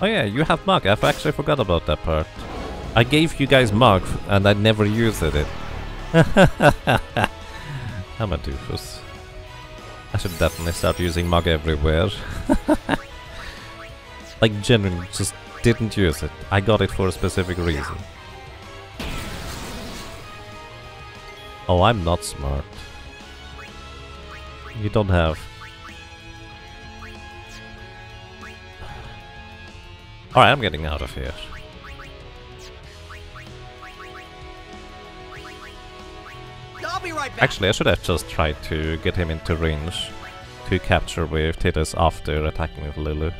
Speaker 1: Oh yeah, you have Mug. I've actually forgot about that part. I gave you guys Mug and I never used it. I'm a doofus. I should definitely start using Mug everywhere. Like genuinely just didn't use it. I got it for a specific reason. Oh, I'm not smart. You don't have... Alright, I'm getting out of here.
Speaker 4: I'll be right back.
Speaker 1: Actually, I should have just tried to get him into range to capture with Titus after attacking with Lulu.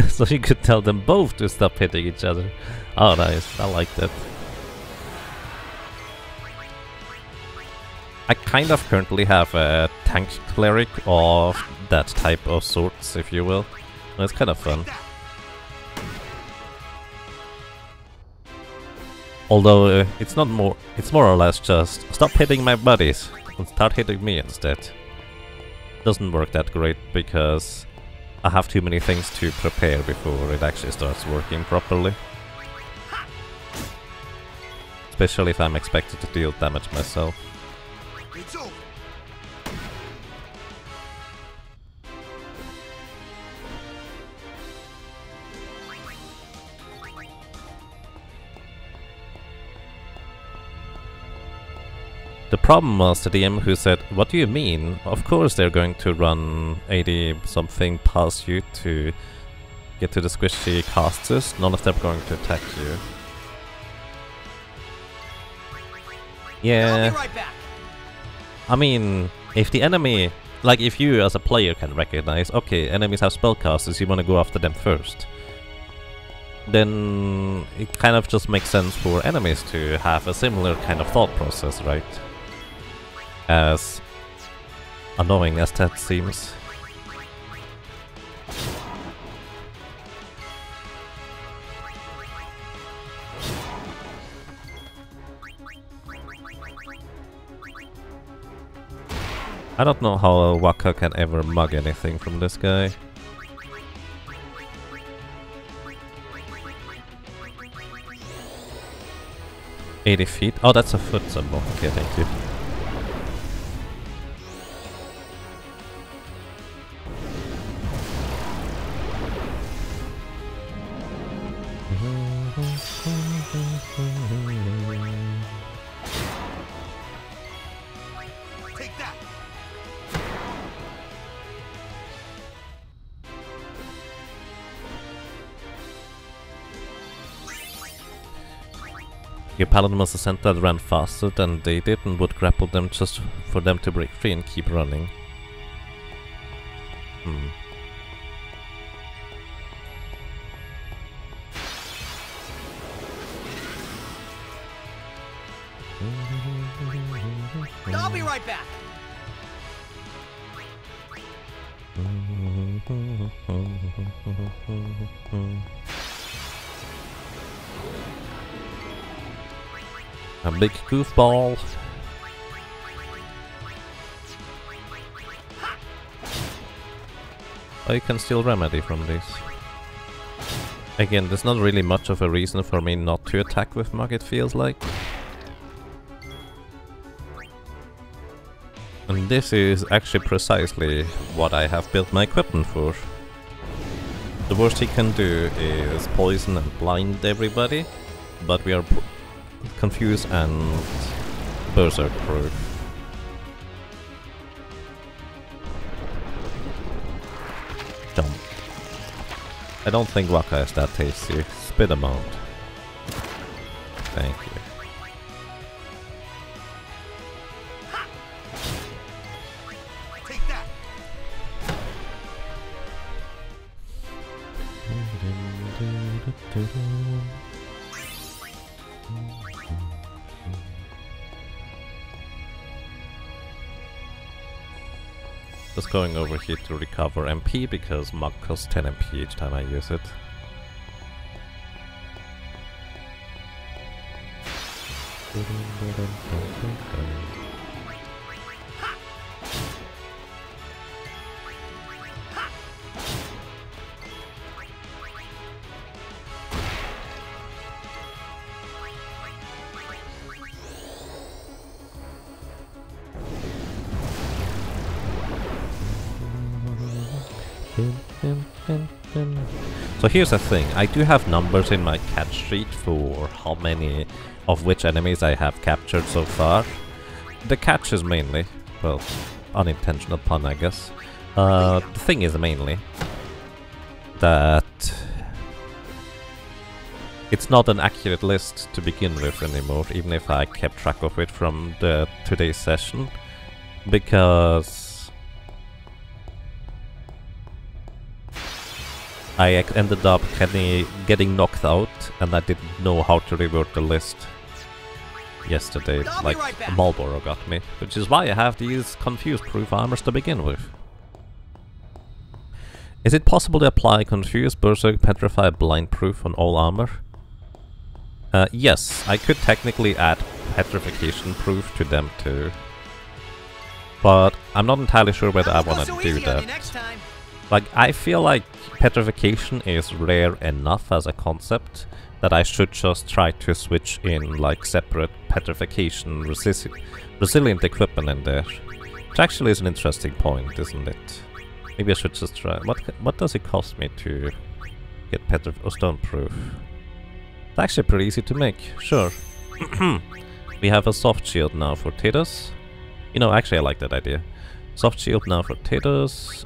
Speaker 1: So you could tell them both to stop hitting each other. Oh nice, I like that. I kind of currently have a tank cleric of that type of sorts, if you will. And it's kind of fun. Although it's not more, it's more or less just stop hitting my buddies and start hitting me instead. Doesn't work that great because I have too many things to prepare before it actually starts working properly. Especially if I'm expected to deal damage myself.
Speaker 2: It's over.
Speaker 1: The problem was the DM who said, "What do you mean? Of course they're going to run 80 something past you to get to the squishy casters. None of them are going to attack you." Yeah.
Speaker 4: I'll be right back.
Speaker 1: I mean, if the enemy, like if you as a player can recognize, okay, enemies have spellcasters, you want to go after them first. then it kind of just makes sense for enemies to have a similar kind of thought process, right? As annoying as that seems. I don't know how Waka can ever mug anything from this guy. $80 feet? Oh, that's a foot symbol. Okay, thank you.
Speaker 2: Take that.
Speaker 1: Your paladin was a center that ran faster than they did and would grapple them just for them to break free and keep running.
Speaker 4: I'll be right back.
Speaker 1: A big goofball. Oh, you can steal remedy from this. Again, there's not really much of a reason for me not to attack with Mug, it feels like. And this is actually precisely what I have built my equipment for. The worst he can do is poison and blind everybody, but we are confused and berserk proof. Jump. I don't think Waka is that tasty. Spit him out. Thank you.
Speaker 2: Take that.
Speaker 1: Just going over here to recover MP because Mug costs 10 MP each time I use it. So here's the thing, I do have numbers in my catch sheet for how many of which enemies I have captured so far. The catch is mainly, well, unintentional pun I guess. The thing is mainly that it's not an accurate list to begin with anymore, even if I kept track of it from today's session, because I ended up getting knocked out and I didn't know how to revert the list yesterday, like Marlboro got me, which is why I have these confused proof armors to begin with. Is it possible to apply confused, berserk, petrify, blind proof on all armor? Yes, I could technically add petrification proof to them too, but I'm not entirely sure whether I want to do that. Like, I feel like petrification is rare enough as a concept that I should just try to switch in like separate petrification resilient equipment in there. Which actually is an interesting point, isn't it? Maybe I should just try. What does it cost me to get stone proof? It's actually pretty easy to make, sure. We have a soft shield now for Titus. You know, actually I like that idea. Soft shield now for Titus.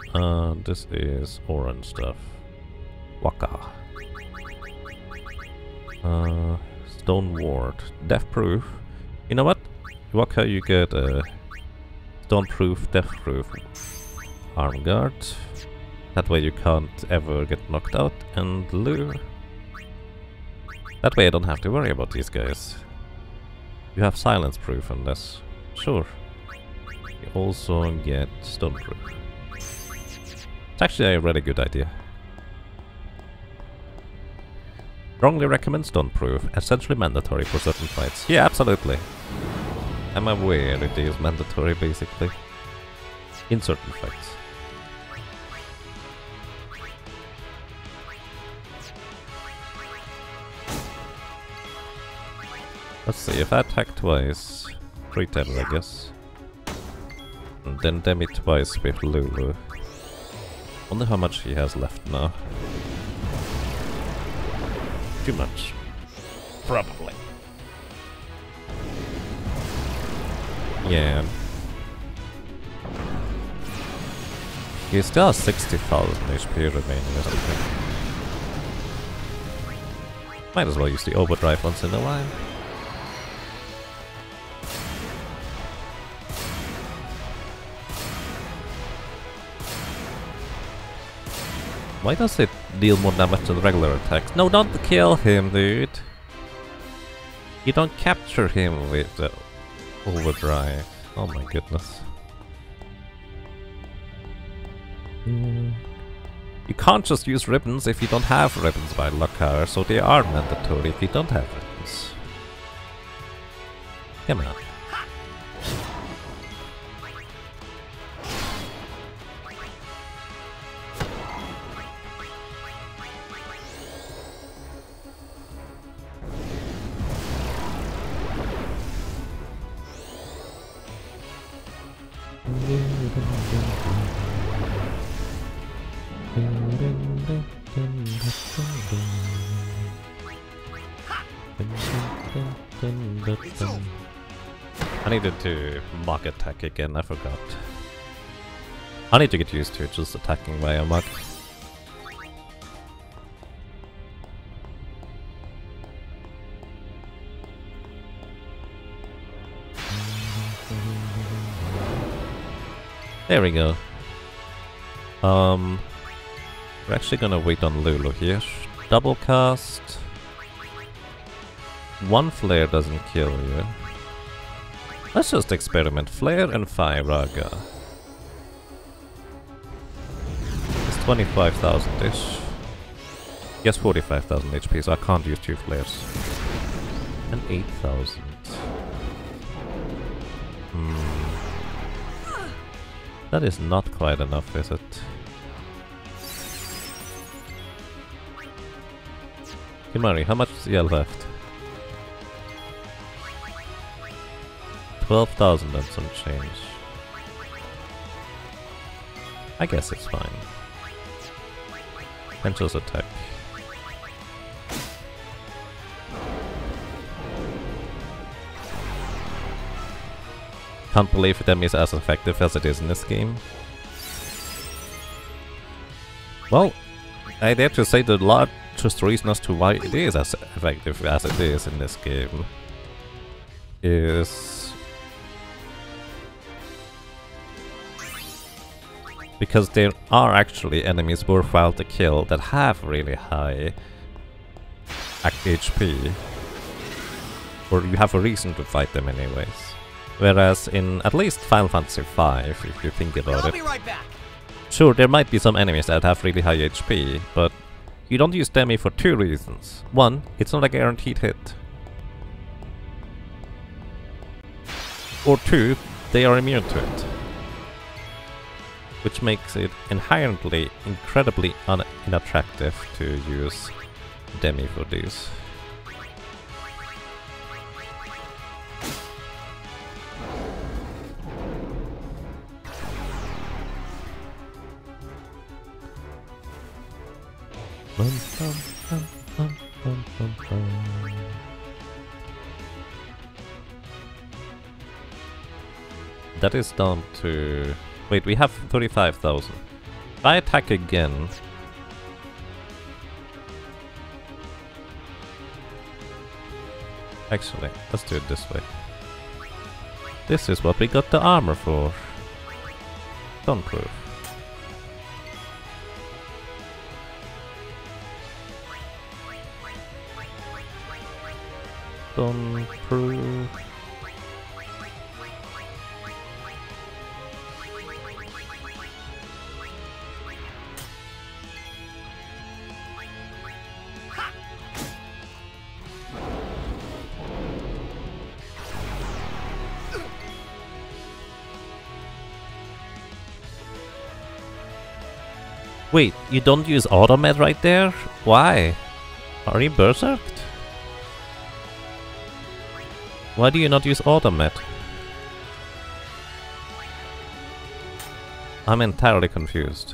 Speaker 1: This is orange stuff. Waka. Stone ward. Death proof. You know what? Waka, you get a stone proof, death proof arm guard. That way you can't ever get knocked out. And lure. That way I don't have to worry about these guys. You have silence proof on this. Sure. You also get stun proof. It's actually a really good idea. Strongly recommend stun proof, essentially mandatory for certain fights. Yeah, absolutely. I'm aware it is mandatory basically. In certain fights. Let's see, if I attack twice, 310 I guess. And then demi twice with Lulu. Wonder how much he has left now. Too much. Probably. Yeah. He still has 60,000 HP remaining or something. Might as well use the overdrive once in a while. Why does it deal more damage than regular attacks? No, don't kill him, dude! You don't capture him with the overdrive. Oh my goodness. You can't just use ribbons if you don't have ribbons by Lockhart, so they are mandatory if you don't have ribbons. Come on. I needed to mock attack again, I forgot. I need to get used to just attacking via mock. There we go. We're actually gonna wait on Lulu here. Double cast. One flare doesn't kill you. Let's just experiment. Flare and 5 Raga. It's 25,000-ish. Yes, 45,000 HP, so I can't use 2 flares. And 8,000. That is not quite enough, is it? Kimari, how much is you left? 12,000 and some change. I guess it's fine. And just attack. Can't believe them is as effective as it is in this game. Well, I dare to say the largest reason as to why it is as effective as it is in this game is because there are actually enemies worthwhile to kill that have really high HP, or you have a reason to fight them anyways. Whereas in at least Final Fantasy V, if you think about
Speaker 4: I'll
Speaker 1: it,
Speaker 4: be right back.
Speaker 1: sure, there might be some enemies that have really high HP, but you don't use demi for 2 reasons. One, it's not a guaranteed hit. Or 2, they are immune to it. Which makes it inherently incredibly unattractive to use demi for these. That is down to... Wait, we have 35,000. If I attack again... Actually, let's do it this way. This is what we got the armor for. Stunproof. Stun proof. Wait, you don't use automat right there? Why? Are you berserked? Why do you not use automat? I'm entirely confused.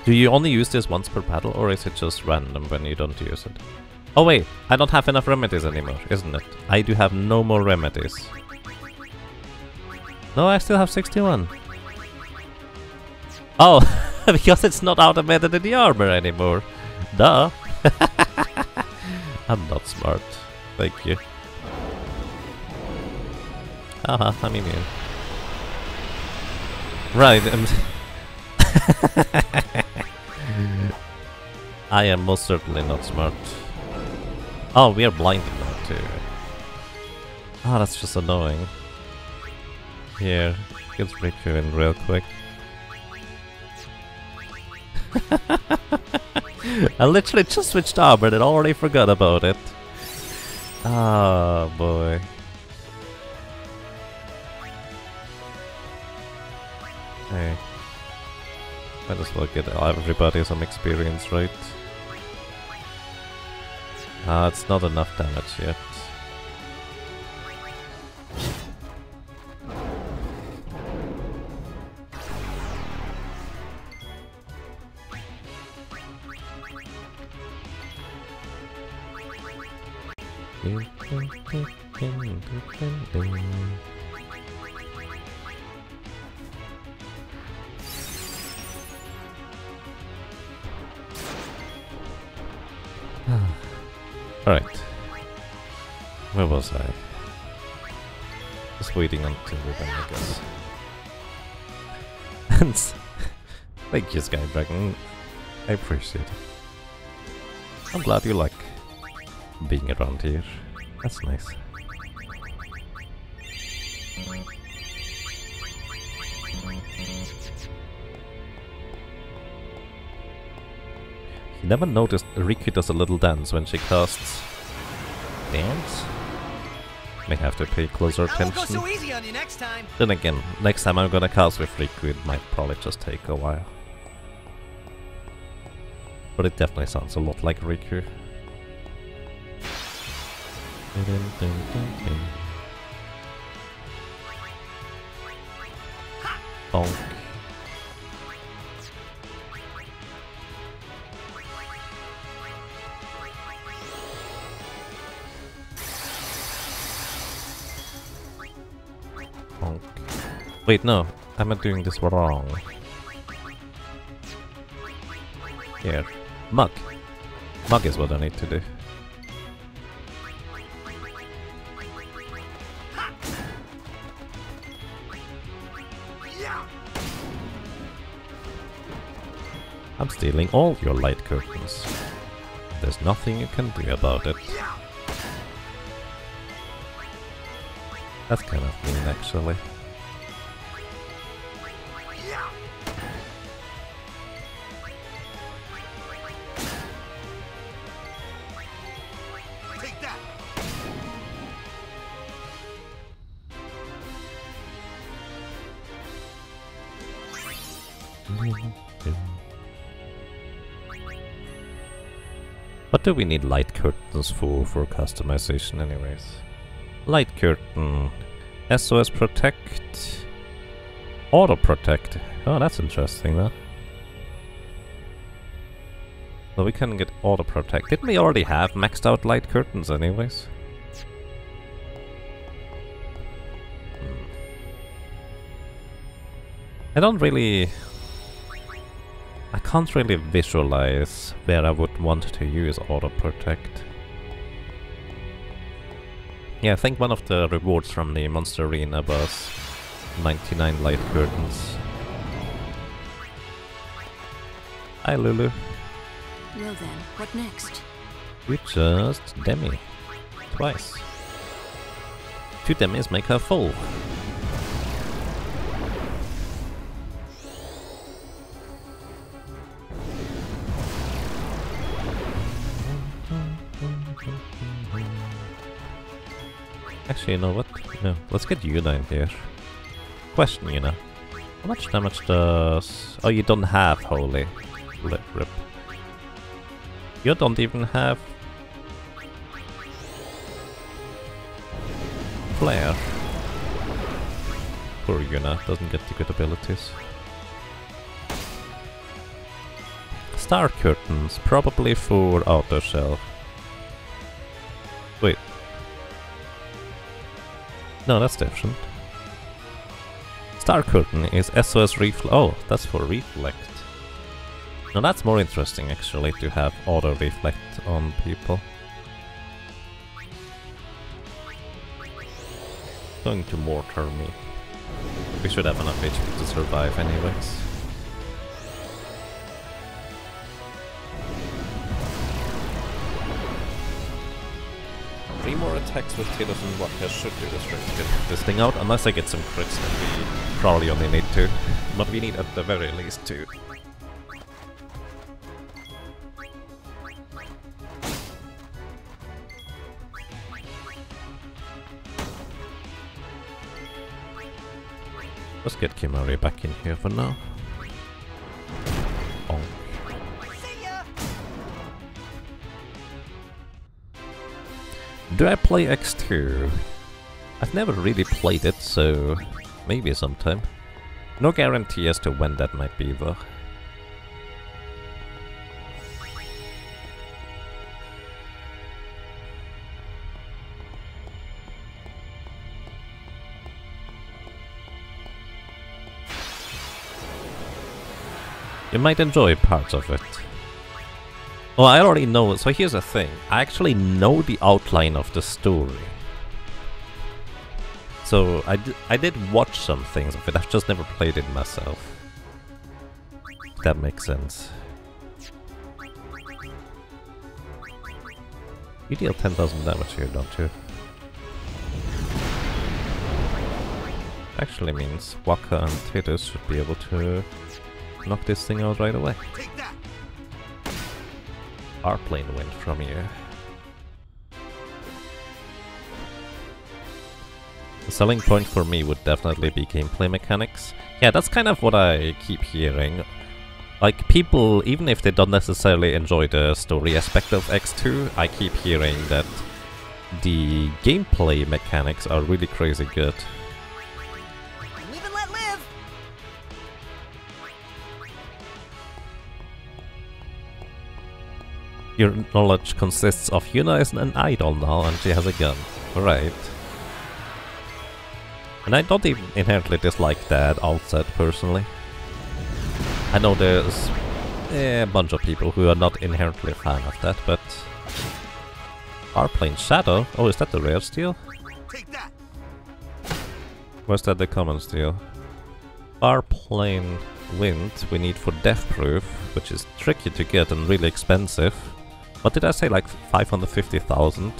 Speaker 1: Do you only use this once per battle, or is it just random when you don't use it? Oh wait, I don't have enough remedies anymore, isn't it? I do have no more remedies. No, I still have 61. Oh, because it's not automated in the armor anymore. Duh. I'm not smart. Thank you. Haha, I'm immune. Right, I am most certainly not smart. Oh, we are blinded now too. Oh, that's just annoying. Here, let's break you in real quick. I literally just switched armor and already forgot about it. Oh boy. Hey. Might as well get everybody some experience, right? Ah, it's not enough damage yet. Alright. Where was I? Just waiting until we're done, I guess. And thank you, Sky Dragon. I appreciate it. I'm glad you like being around here. That's nice. You never noticed Riku does a little dance when she casts dance? May have to pay closer attention.
Speaker 4: Go so easy on you next time.
Speaker 1: Then again, next time I'm gonna cast with Riku, it might probably just take a while. But it definitely sounds a lot like Riku. Bonk. Bonk. Wait, no, I'm not doing this wrong. Here. Mug. Mug is what I need to do. I'm stealing all your light curtains. There's nothing you can do about it. That's kind of mean, actually.
Speaker 2: Take that.
Speaker 1: What do we need light curtains for customization anyways? Light curtain, SOS protect, auto protect. Oh, that's interesting though. So we can get auto protect. Didn't we already have maxed out light curtains anyways? I can't really visualize where I would want to use auto protect. Yeah, I think one of the rewards from the Monster Arena was 99 light curtains. Hi, Lulu.
Speaker 5: Well then, what next?
Speaker 1: You just demi. Twice. 2 demis make her full. Actually, you know what? No, let's get Yuna in here. Question, Yuna. How much damage does... Oh, you don't have Holy. Rip. You don't even have... Flare. Poor Yuna, doesn't get the good abilities. Star Curtains, probably for Auto Shell. Wait. No, that's different. Star Curtain is SOS Reflect. Oh, that's for Reflect. Now that's more interesting actually, to have Auto Reflect on people. Going to mortar me. We should have enough HP to survive anyways. Three more attacks with Tidus and Vodka should do this right to get this thing out, unless I get some crits that we probably only need 2. But we need at the very least 2. Let's get Kimari back in here for now. Bonk.
Speaker 4: See ya!
Speaker 1: Do I play X2? I've never really played it, so maybe sometime. No guarantee as to when that might be though. You might enjoy parts of it. Well, I already know, so here's the thing. I actually know the outline of the story. So I did watch some things of it, I've just never played it myself. If that makes sense. You deal 10,000 damage here, don't you? Actually means Waka and Tidus should be able to knock this thing out right away.
Speaker 2: Take that.
Speaker 1: Our plane went from here. The selling point for me would definitely be gameplay mechanics. Yeah, that's kind of what I keep hearing. Like, people, even if they don't necessarily enjoy the story aspect of X2, I keep hearing that the gameplay mechanics are really crazy good.
Speaker 4: Live and let live!
Speaker 1: Your knowledge consists of Yuna is an idol now and she has a gun. Right. And I don't even inherently dislike that alt set personally. I know there's a bunch of people who are not inherently a fan of that, but... Our plane Shadow? Oh, is that the rare steel?
Speaker 2: Take that.
Speaker 1: Where's that the common steel? Our plane Wind we need for death proof, which is tricky to get and really expensive. What did I say, like 550,000?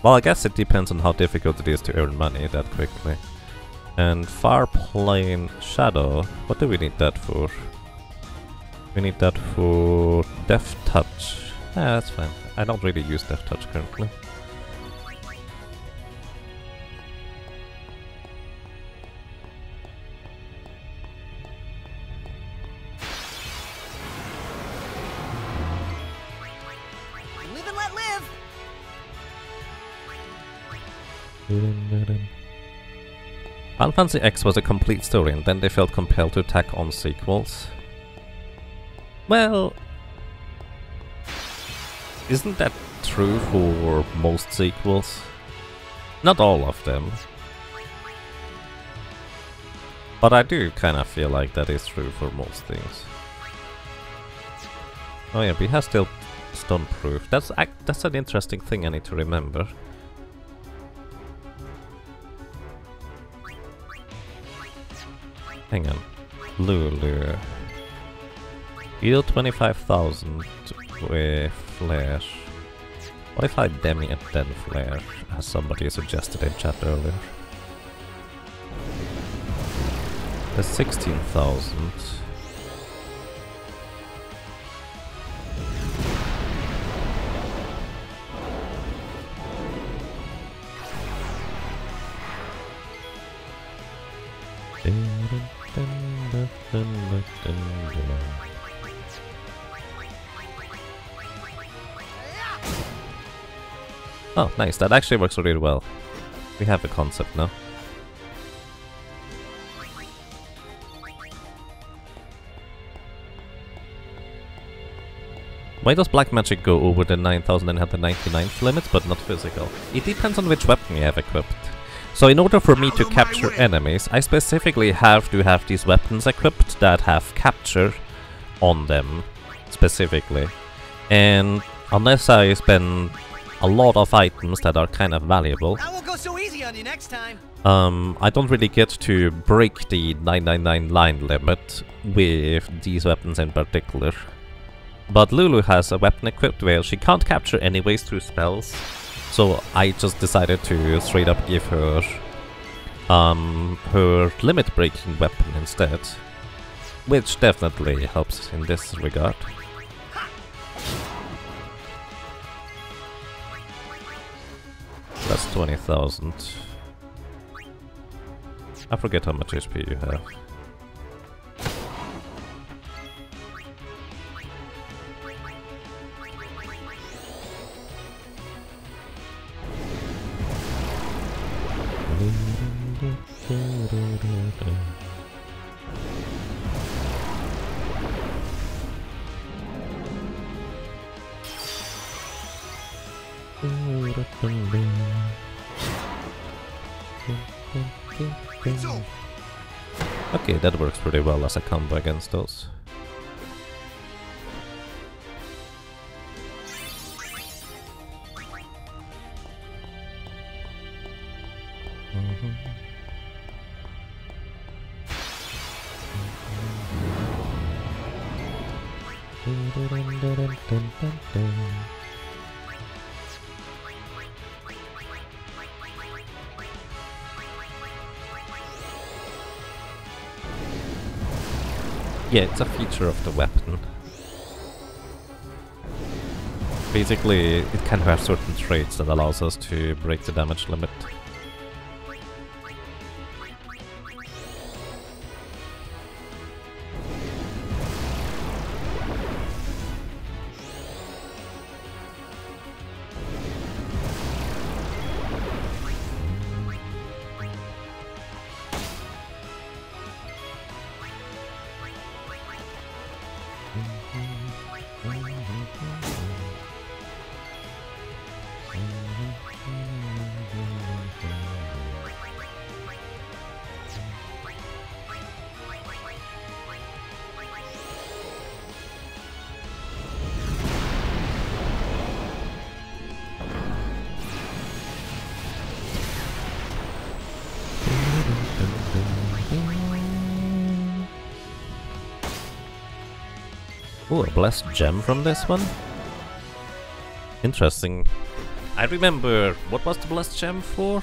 Speaker 1: Well, I guess it depends on how difficult it is to earn money that quickly. And Far Plane Shadow, what do we need that for? We need that for Death Touch. Yeah, that's fine. I don't really use Death Touch currently.
Speaker 4: Live and let live!
Speaker 1: Final Fantasy X was a complete story and then they felt compelled to tack on sequels. Well... Isn't that true for most sequels? Not all of them. But I do kind of feel like that is true for most things. Oh yeah, we have still stun proof. That's an interesting thing I need to remember. Hang on. Lulu. Heal 25,000 with flare. What if I demi and then flare, as somebody suggested in chat earlier? That's 16,000. Oh, nice. That actually works really well. We have a concept now. Why does black magic go over the 9000 and have the 99th limit, but not physical? It depends on which weapon you have equipped. So in order for me to capture enemies, I specifically have to have these weapons equipped that have capture on them, specifically. And unless I spend a lot of items that are kind of valuable,
Speaker 4: I won't go so easy on you next time.
Speaker 1: I don't really get to break the 999 line limit with these weapons in particular. But Lulu has a weapon equipped where she can't capture anyways through spells, so I just decided to straight up give her her limit breaking weapon instead, which definitely helps in this regard. That's 20,000. I forget how much HP you have. Okay, that works pretty well as a combo against those. Yeah, it's a feature of the weapon. Basically, it can have certain traits that allows us to break the damage limit. Ooh, a blessed gem from this one? Interesting. I remember, what was the blessed gem for?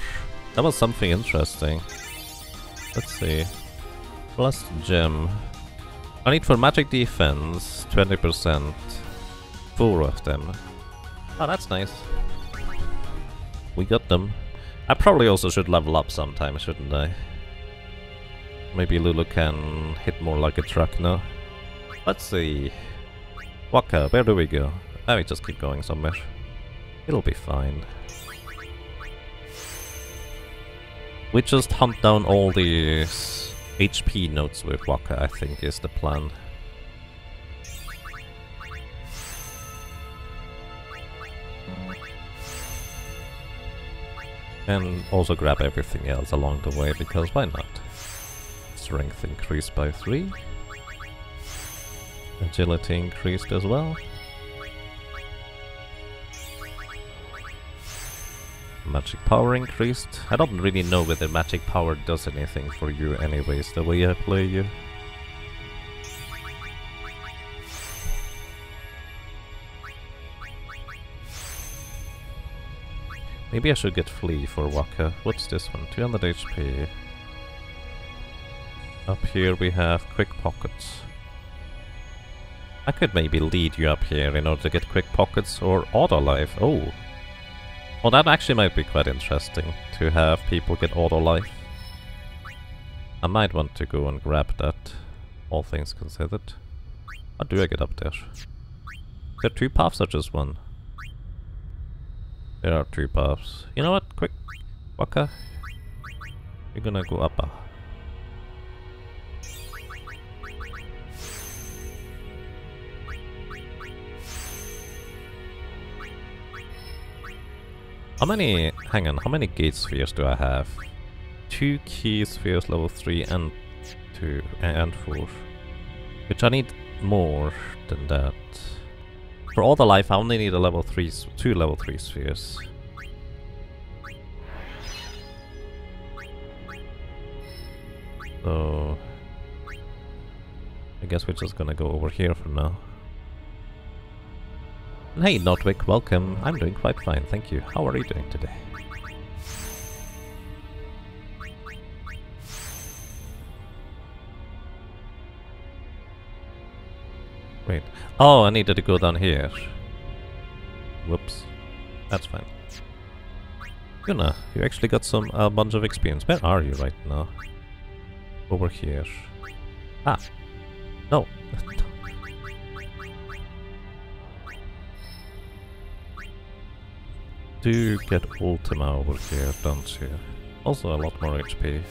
Speaker 1: That was something interesting. Let's see. Blessed gem. I need for magic defense, 20%. 4 of them. Oh, that's nice. We got them. I probably also should level up sometime, shouldn't I? Maybe Lulu can hit more like a truck now. Let's see. Waka, where do we go? Oh, we just keep going somewhere. It'll be fine. We just hunt down all these HP notes with Waka, I think is the plan. And also grab everything else along the way, because why not? Strength increased by 3. Agility increased as well. Magic power increased. I don't really know whether magic power does anything for you anyways, the way I play you. Maybe I should get Flea for Waka. What's this one? 200 HP. Up here we have Quick Pockets. I could maybe lead you up here in order to get Quick Pockets or Auto Life. Oh! Well, that actually might be quite interesting, to have people get Auto Life. I might want to go and grab that, all things considered. How do I get up there? Is there 2 paths or just 1? There are 2 paths. You know what? Quick, Waka. You're gonna go up. How many... hang on, how many gate spheres do I have? 2 key spheres level 3 and 2 and 4. Which I need more than that. For all the life I only need a level 3, 2 level 3 spheres. So I guess we're just gonna go over here for now. Hey Notwick, welcome. I'm doing quite fine, thank you. How are you doing today? Wait. Oh, I needed to go down here. Whoops. That's fine. Yuna, you actually got some a bunch of experience. Where are you right now? Over here. Ah. No. Do get Ultima over here, don't you? Also a lot more HP.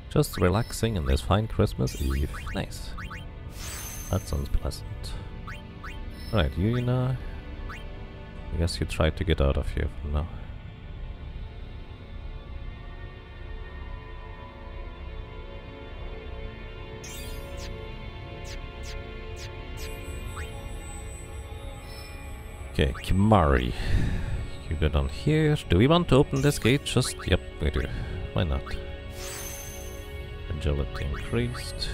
Speaker 1: Just relaxing in this fine Christmas Eve. Nice. That sounds pleasant. Right, you know... I guess you tried to get out of here for now. Okay, Kimari. You go down here. Do we want to open this gate? Just... yep, we do. Why not? Agility increased.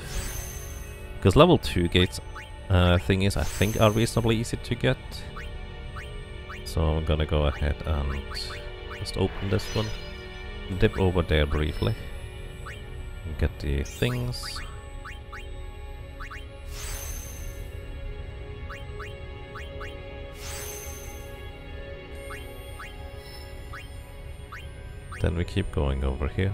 Speaker 1: Because level 2 gates thingies I think are reasonably easy to get. So I'm gonna go ahead and just open this one. Dip over there briefly. And get the things. Then we keep going over here.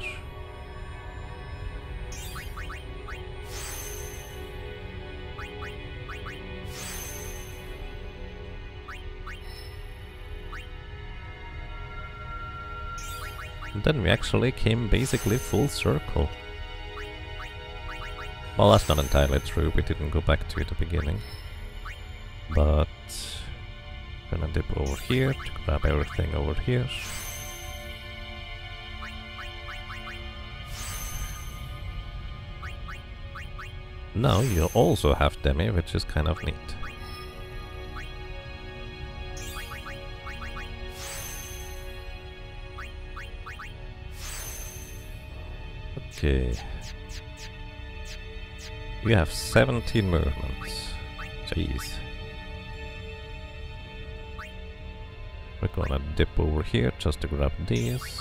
Speaker 1: And then we actually came basically full circle. Well, that's not entirely true, we didn't go back to the beginning. But... gonna dip over here to grab everything over here. Now you also have Demi, which is kind of neat. Okay. You have 17 movements. Jeez. We're gonna dip over here just to grab these.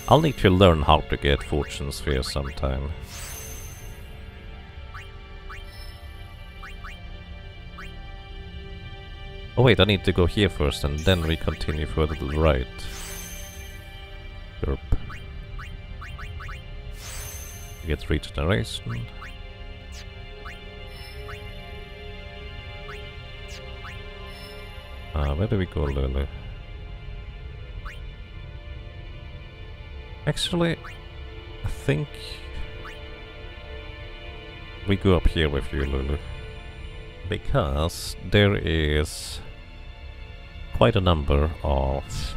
Speaker 1: I'll need to learn how to get fortune spheres sometime. Oh wait, I need to go here first and then we continue further to the right. Derp. Get regeneration. Where do we go, Lulu? Actually, I think we go up here with you, Lulu. Because there is quite a number of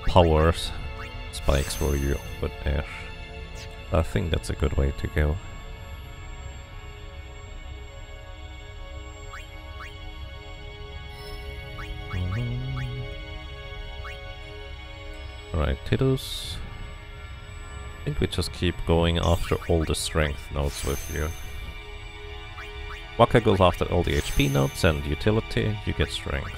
Speaker 1: power spikes for you over there. I think that's a good way to go. Alright, Tidus. think we just keep going after all the strength nodes with you. Waka goes after all the HP nodes and utility, you get strength.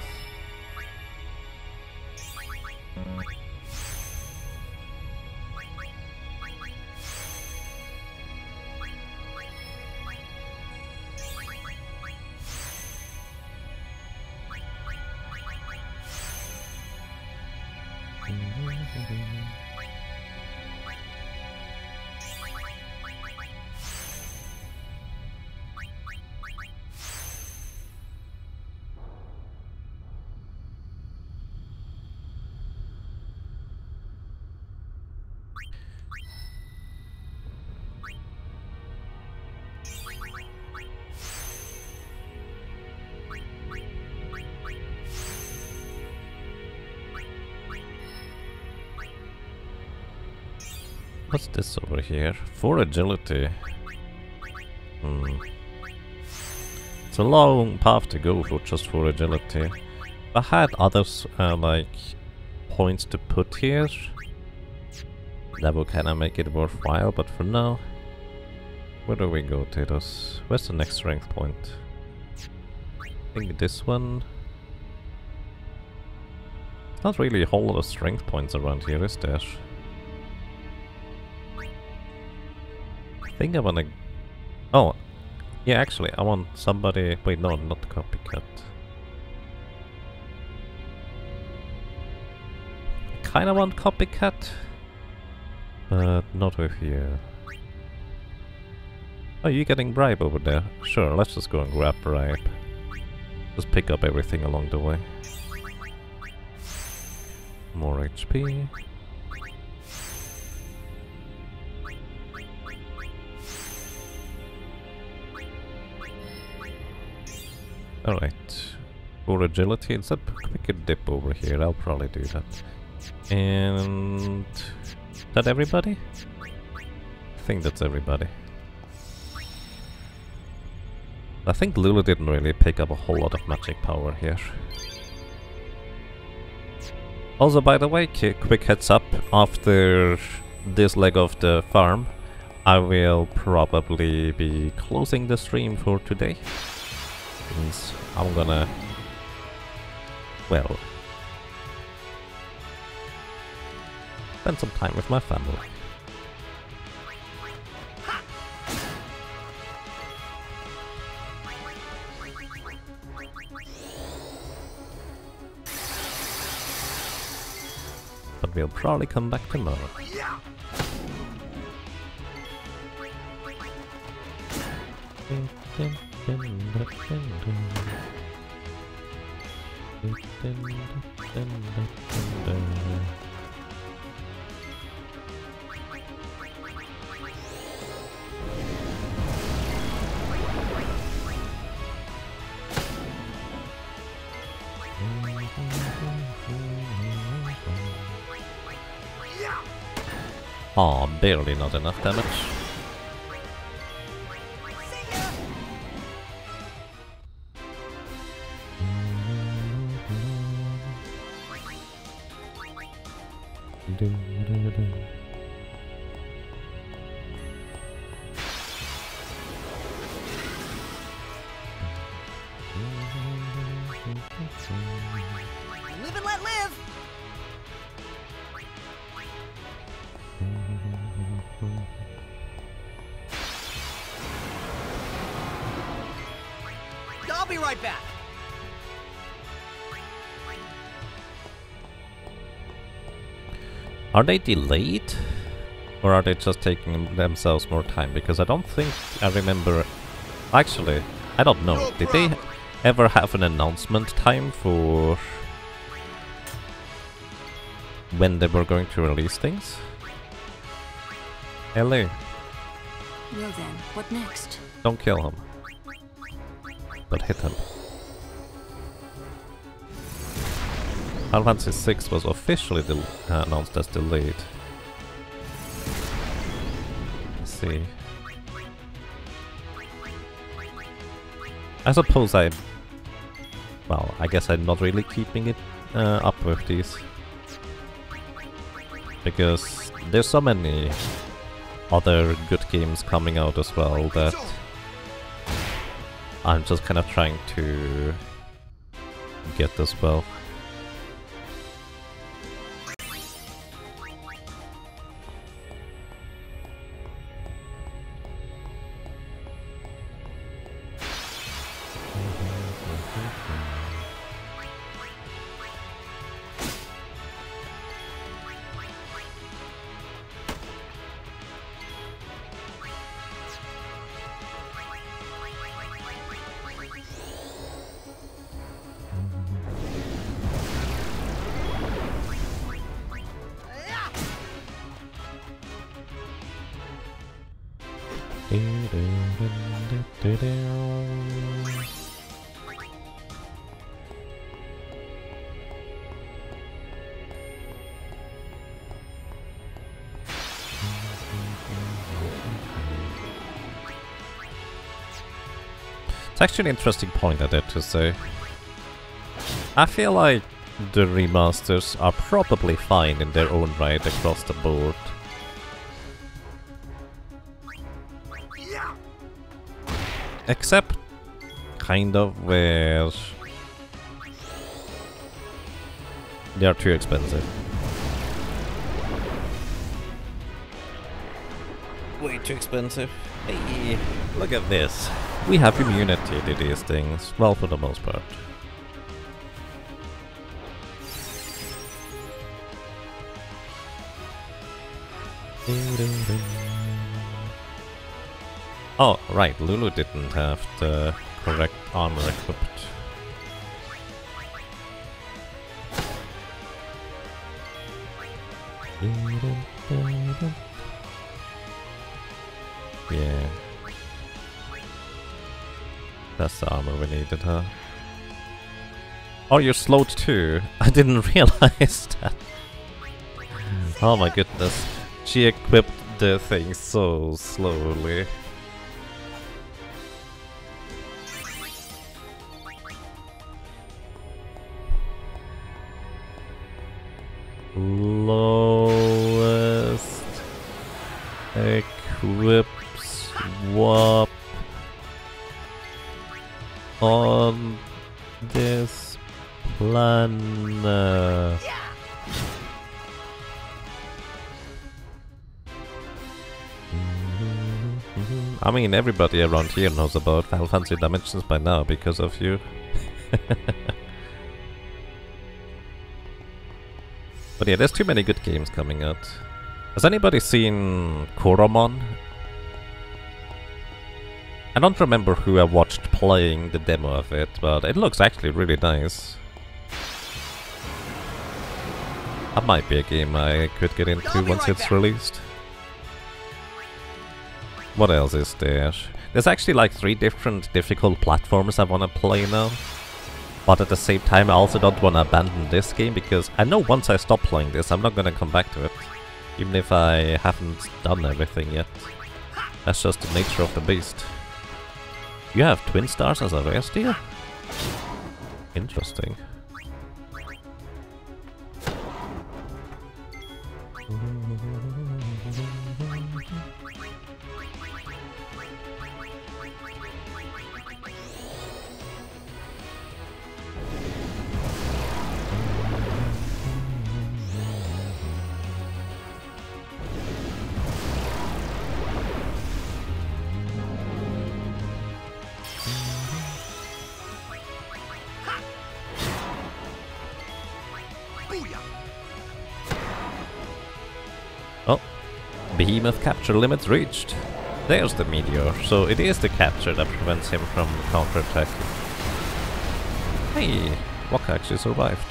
Speaker 1: What's this over here? 4 agility. It's a long path to go for just 4 agility. If I had others like points to put here, that would kinda make it worthwhile, but for now, where do we go, Titus? Where's the next strength point? I think this one. Not really a whole lot of strength points around here, is there? I think I wanna... Oh! Yeah, actually, I want somebody... Wait, no, not copycat. I kinda want copycat, but not with you. Oh, you getting bribe over there? Sure, let's just go and grab bribe. Just pick up everything along the way. More HP. Alright. For agility, instead we could dip over here, I'll probably do that. And... is that everybody? I think that's everybody. I think Lulu didn't really pick up a whole lot of magic power here. Also, by the way, quick heads up, after this leg of the farm, I will probably be closing the stream for today. Means I'm gonna, well, spend some time with my family. But we'll probably come back tomorrow. Oh, barely not enough damage.
Speaker 4: Live and let live. I'll be right back.
Speaker 1: Are they delayed? Or are they just taking themselves more time? Because I don't think I remember... Actually, I don't know. Did they ever have an announcement time for... when they were going to release things? Hello.
Speaker 5: Well then, what next?
Speaker 1: Don't kill him. But hit him. Final Fantasy VI was officially announced as delayed. Let's see. I suppose well, I guess I'm not really keeping it up with these. Because there's so many other good games coming out as well that I'm just kind of trying to get as well. It's actually an interesting point I did to say. I feel like the remasters are probably fine in their own right across the board. Except kind of where they are too expensive. Way too expensive. Hey, look at this. We have immunity to these things, well, for the most part. Oh, right, Lulu didn't have the correct armor equipped. Yeah. That's the armor we needed, huh? Oh, you're slowed too. I didn't realize that. Oh my goodness. She equipped the thing so slowly. Lowest equip swap on this planet. I mean, everybody around here knows about Final Fantasy Dimensions by now because of you. But yeah, there's too many good games coming out. Has anybody seen Koromon? I don't remember who I watched playing the demo of it, but it looks actually really nice. That might be a game I could get into once it's released. What else is there? There's actually like 3 different difficult platforms I want to play now. But at the same time I also don't want to abandon this game, because I know once I stop playing this I'm not going to come back to it. Even if I haven't done everything yet. That's just the nature of the beast. You have twin stars as a race deer? Interesting. Oh, behemoth capture limits reached. There's the meteor, so it is the capture that prevents him from counterattacking. Hey, Waka actually survived.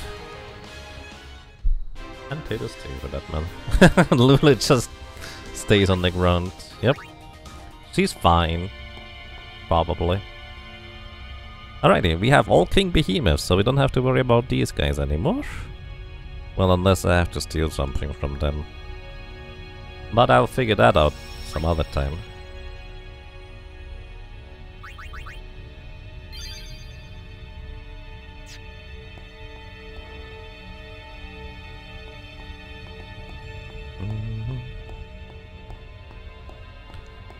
Speaker 1: And Tatus too, for that man. Lulu just stays on the ground. Yep. She's fine. Probably. Alrighty, we have all King Behemoths, so we don't have to worry about these guys anymore. Well, unless I have to steal something from them. But I'll figure that out some other time.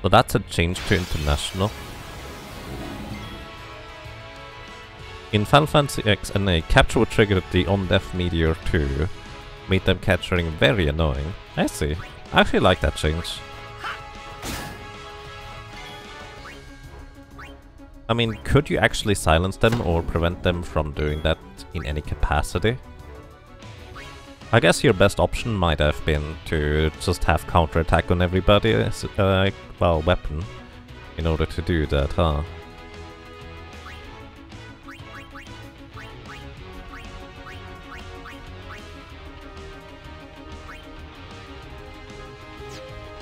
Speaker 1: So that's a change to international. In Final Fantasy X and a capture would trigger the on-death meteor too. Made them capturing very annoying. I see. I actually like that change. I mean, could you actually silence them or prevent them from doing that in any capacity? I guess your best option might have been to just have counterattack on everybody as well, weapon, in order to do that, huh?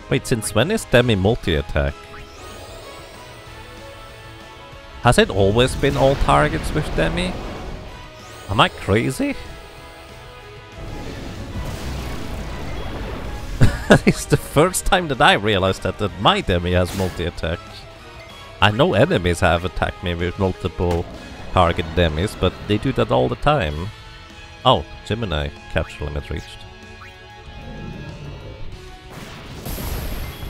Speaker 1: Wait, since when is Demi multi-attack? Has it always been all targets with Demi? Am I crazy? It's the first time that I realized that my Demi has multi-attack. I know enemies have attacked me with multiple target Demis, but they do that all the time. Oh, Gemini capture limit reached.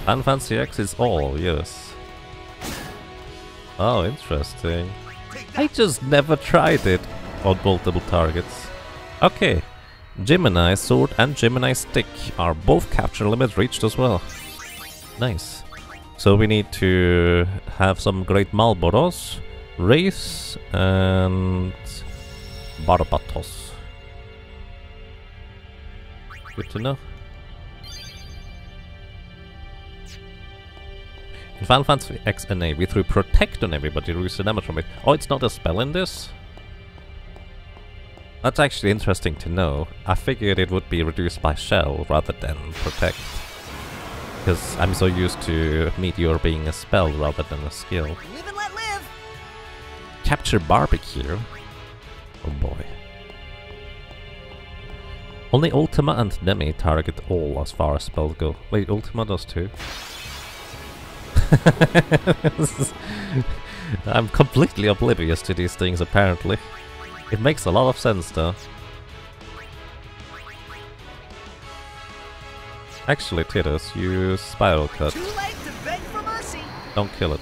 Speaker 1: Final Fantasy X is all, yes. Oh, interesting. I just never tried it on multiple targets. Okay, Gemini Sword and Gemini Stick are both capture limit reached as well. Nice. So we need to have some great Malboros, Wraiths, and Barbatos. Good to know. In Final Fantasy X and A, we threw Protect on everybody to reduce the damage from it. Oh, it's not a spell in this? That's actually interesting to know. I figured it would be reduced by Shell rather than Protect. Because I'm so used to Meteor being a spell rather than a skill.
Speaker 4: Live and let live.
Speaker 1: Capture Barbecue? Oh boy. Only Ultima and Demi target all as far as spells go. Wait, Ultima does too? I'm completely oblivious to these things apparently. It makes a lot of sense though. Actually, Tidus, use Spiral Cut.
Speaker 4: Too late to beg for mercy.
Speaker 1: Don't kill it.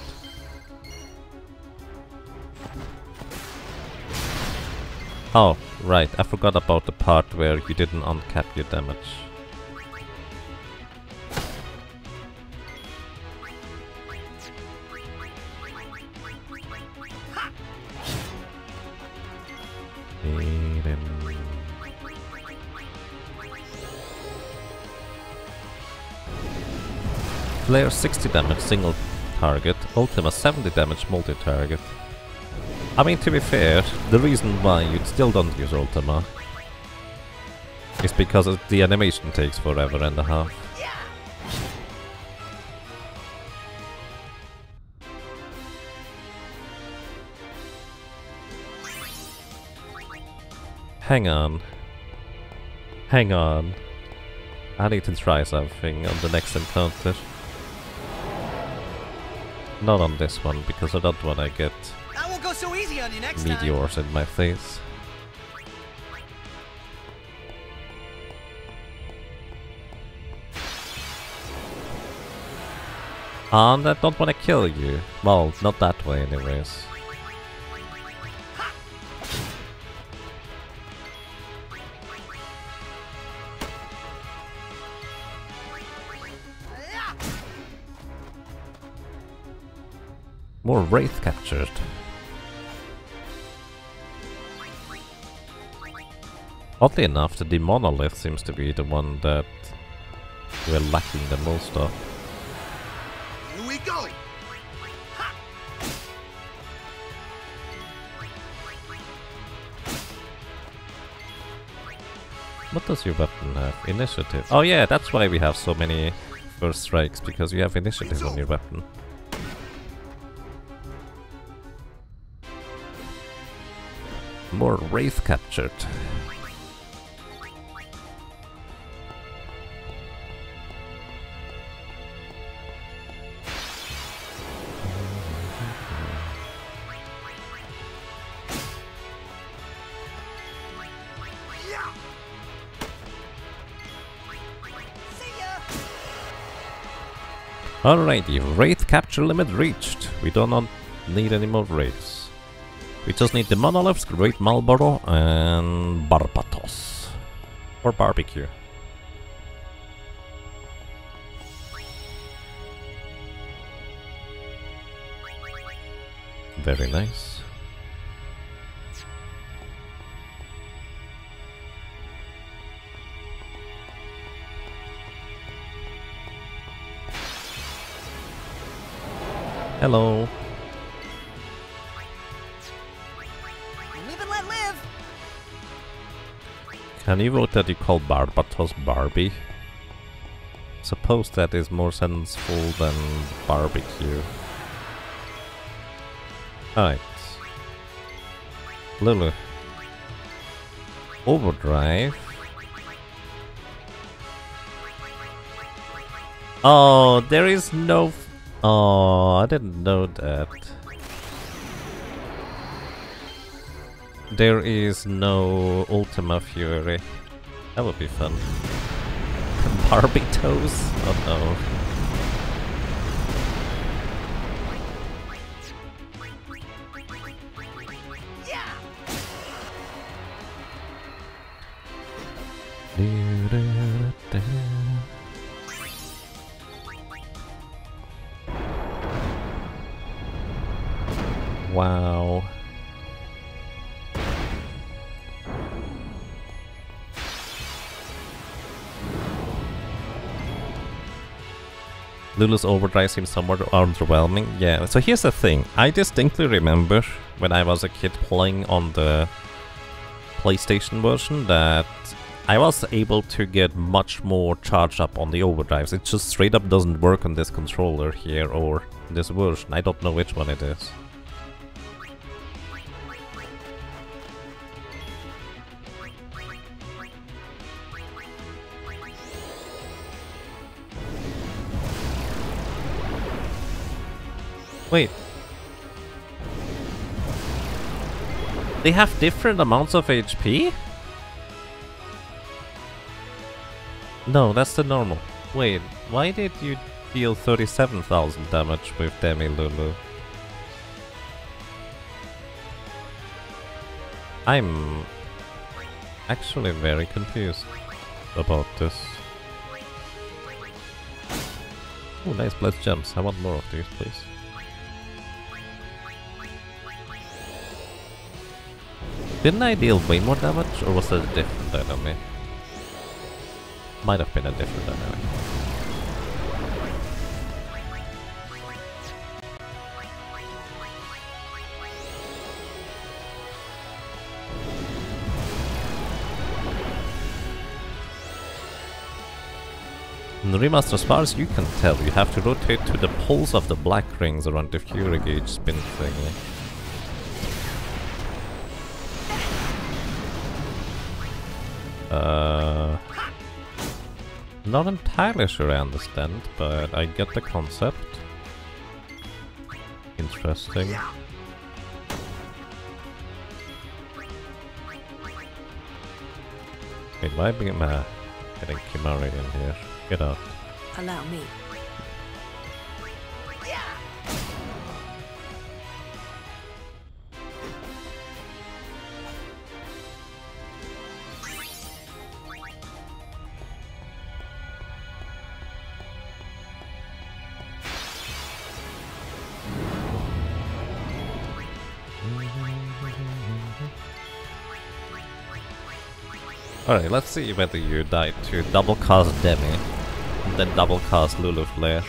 Speaker 1: Oh, right, I forgot about the part where you didn't uncap your damage. Flare 60 damage single target, Ultima 70 damage multi-target. I mean, to be fair, the reason why you still don't use Ultima is because the animation takes forever and a half. Hang on. Hang on. I need to try something on the next encounter. Not on this one, because I don't want to get
Speaker 4: I won't go so easy on you next time.
Speaker 1: meteors in my face. And I don't want to kill you. Well, not that way anyways. More Wraith captured. Oddly enough, the Monolith seems to be the one that we're lacking the most of.
Speaker 2: Here we go.
Speaker 1: What does your weapon have? Initiative. Oh yeah, that's why we have so many first strikes, because you have initiative on your weapon. More Wraith captured. Alrighty, Wraith capture limit reached. We do not need any more Wraiths. We just need the Monoliths, Great Marlboro, and Barbatos. Or Barbecue. Very nice. Hello.
Speaker 4: Live and let live.
Speaker 1: Can you vote that you call Barbatos Barbie? Suppose that is more senseful than barbecue. Alright. Lulu. Overdrive. Oh, there is no... Oh, I didn't know that. There is no Ultima Fury. That would be fun. Barbie toes? Oh no. Wow. Lulu's overdrive seems somewhat underwhelming. Yeah, so here's the thing. I distinctly remember when I was a kid playing on the PlayStation version that I was able to get much more charge up on the overdrives. It just straight up doesn't work on this controller here or this version. I don't know which one it is. Wait. They have different amounts of HP? No, that's the normal. Wait, why did you deal 37,000 damage with Demi Lulu? I'm actually very confused about this. Oh, nice blessed gems. I want more of these, please. Didn't I deal way more damage, or was that a different enemy? Might have been a different enemy. In the remaster, as far as you can tell, you have to rotate to the poles of the black rings around the Fury Gauge spin thingy. Not entirely sure I understand, but I get the concept. Interesting. Wait, why am I getting Kimari in here? Get out.
Speaker 5: Allow me.
Speaker 1: Alright, let's see whether you die to double cast Demi, and then double cast Lulu Flare.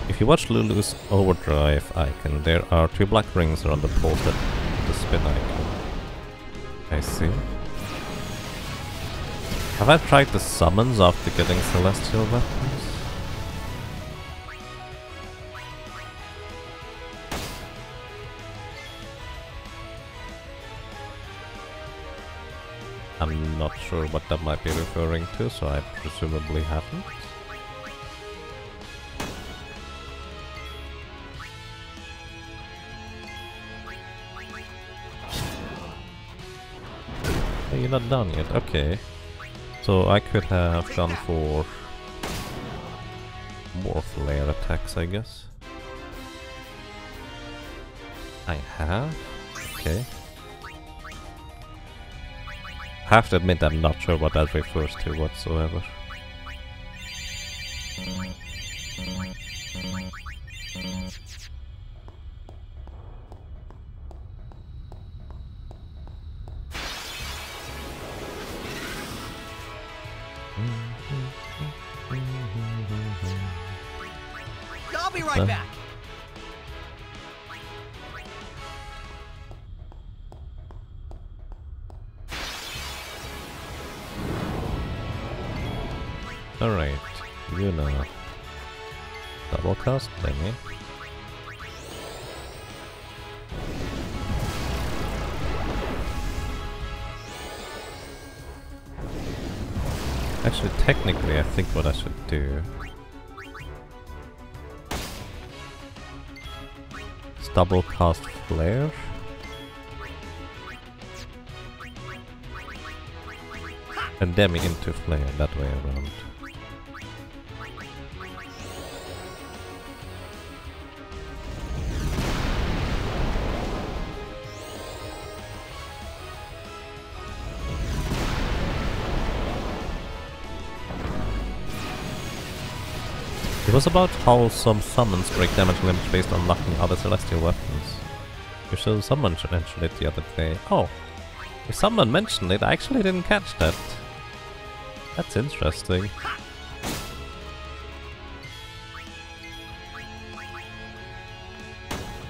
Speaker 1: If you watch Lulu's overdrive icon, there are two black rings around the poles that the spin icon. I see. Have I tried the summons after getting celestial weapons? I'm not sure what that might be referring to, so I presumably haven't. Oh, you're not done yet, okay. So I could have gone for more flare attacks, I guess. I have? Okay. I have to admit I'm not sure what that refers to whatsoever.
Speaker 4: I'll be right back.
Speaker 1: Alright, you know. Double cast, thingy. Actually, technically, I think what I should do is double cast flare. And demi into flare that way around. It was about how some summons break damage limits based on unlocking other celestial weapons. You showed someone mentioned it the other day. Oh, if someone mentioned it, I actually didn't catch that. That's interesting.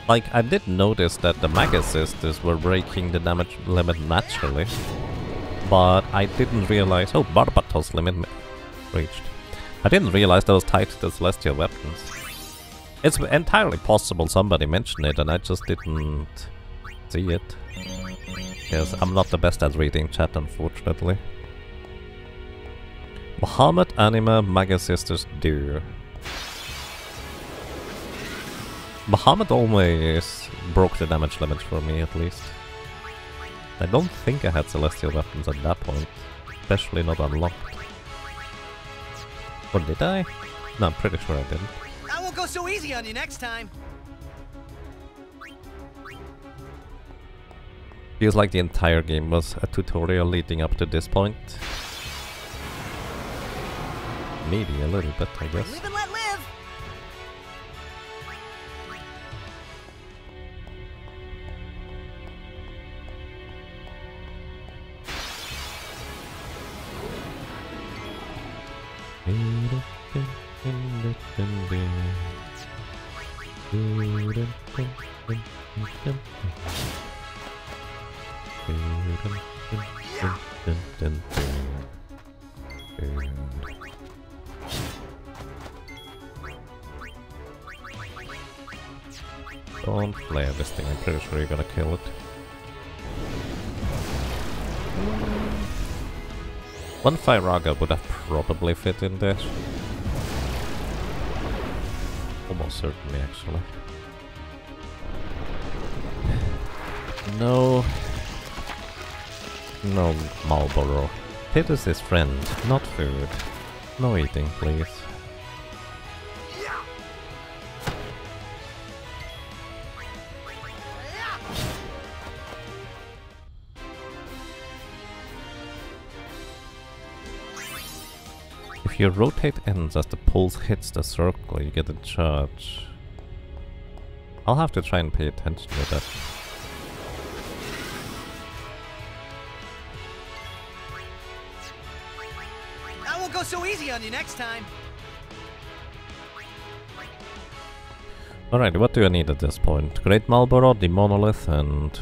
Speaker 1: Like, I did notice that the Mega Sisters were breaking the damage limit naturally, but I didn't realize... Oh, Barbatos limit reached. I didn't realize that was tied to the celestial weapons. It's entirely possible somebody mentioned it and I just didn't see it. Yes, I'm not the best at reading chat, unfortunately. Muhammad Anima Mega Sisters do. Muhammad always broke the damage limit for me, at least. I don't think I had celestial weapons at that point, especially not unlocked. Or did I? No, I'm pretty sure I didn't.
Speaker 4: I won't go so easy on you next time.
Speaker 1: Feels like the entire game was a tutorial leading up to this point. Maybe a little bit, I guess.
Speaker 4: Live and let live.
Speaker 1: Don't flare this thing, I'm pretty sure you're gonna kill it. One Firaga would have probably fit in there. Almost certainly, actually. No. No, Marlboro. Pit is his friend, not food. No eating, please. If you rotate ends as the pulse hits the circle, you get a charge. I'll have to try and pay attention to that.
Speaker 4: I won't go so easy on you next time.
Speaker 1: Alright, what do I need at this point? Great Marlboro, the Monolith, and...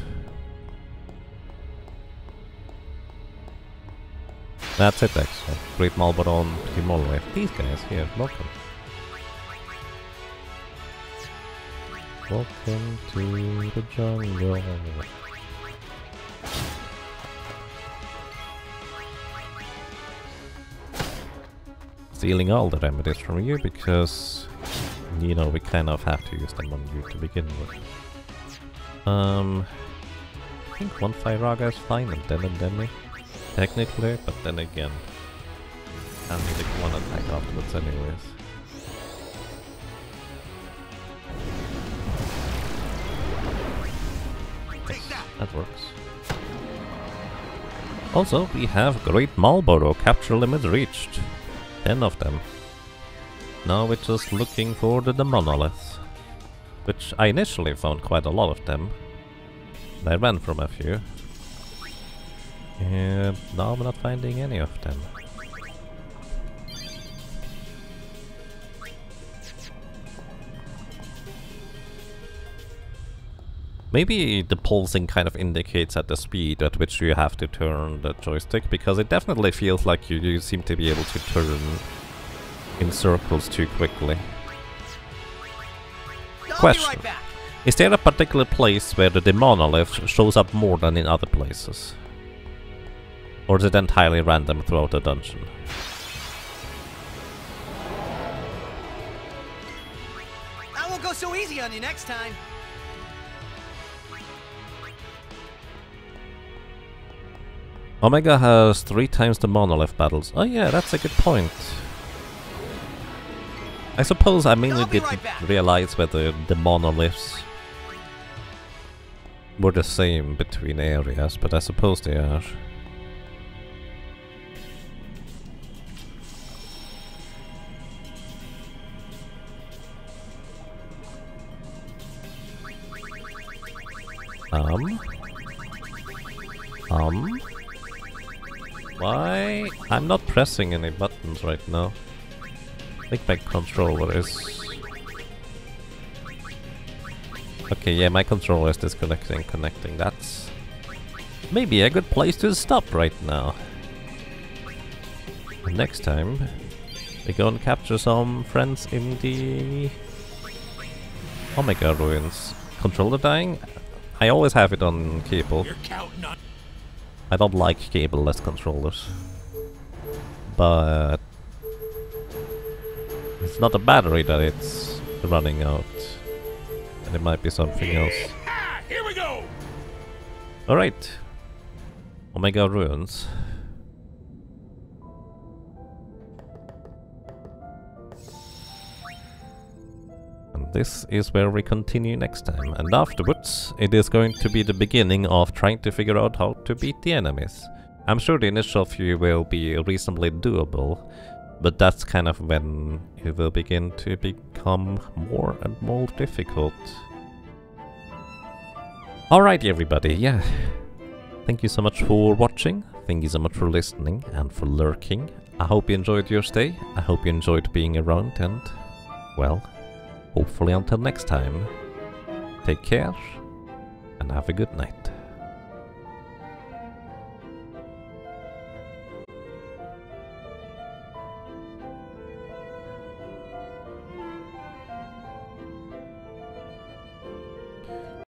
Speaker 1: That's it, actually. Great Marlboro and the Monolith. These guys here, welcome. Welcome to the jungle. stealing all the remedies from you because, you know, we kind of have to use them on you to begin with. I think one Firaga is fine and then Demi, technically, but then again, I need like one attack afterwards anyways. Yes, that works. Also, we have Great Marlborough capture limit reached. 10 of them. Now we're just looking for the monoliths, which I initially found quite a lot of them. I ran from a few. And now I'm not finding any of them. Maybe the pulsing kind of indicates at the speed at which you have to turn the joystick, because it definitely feels like you seem to be able to turn in circles too quickly. Question.
Speaker 4: I'll be right back.
Speaker 1: Is there a particular place where the monolith shows up more than in other places? Or is it entirely random throughout the dungeon?
Speaker 4: I won't go so easy on you next time.
Speaker 1: Omega has 3 times the monolith battles. Oh yeah, that's a good point. I suppose I mainly didn't realize whether the monoliths were the same between areas, but I suppose they are. Why? I'm not pressing any buttons right now. I think my controller is... Okay, yeah, my controller is disconnecting, connecting. That's maybe a good place to stop right now. And next time, we go and capture some friends in the Omega ruins. Controller dying? I always have it on cable. I don't like cable-less controllers. But it's not a battery that it's running out. And it might be something else.
Speaker 2: Here we go.
Speaker 1: Alright. Omega ruins. And this is where we continue next time. And afterwards, it is going to be the beginning of trying to figure out how to beat the enemies. I'm sure the initial few will be reasonably doable, but that's kind of when it will begin to become more and more difficult. Alright everybody, yeah. Thank you so much for watching, thank you so much for listening and for lurking. I hope you enjoyed your stay, I hope you enjoyed being around, and, well, hopefully until next time, take care and have a good night.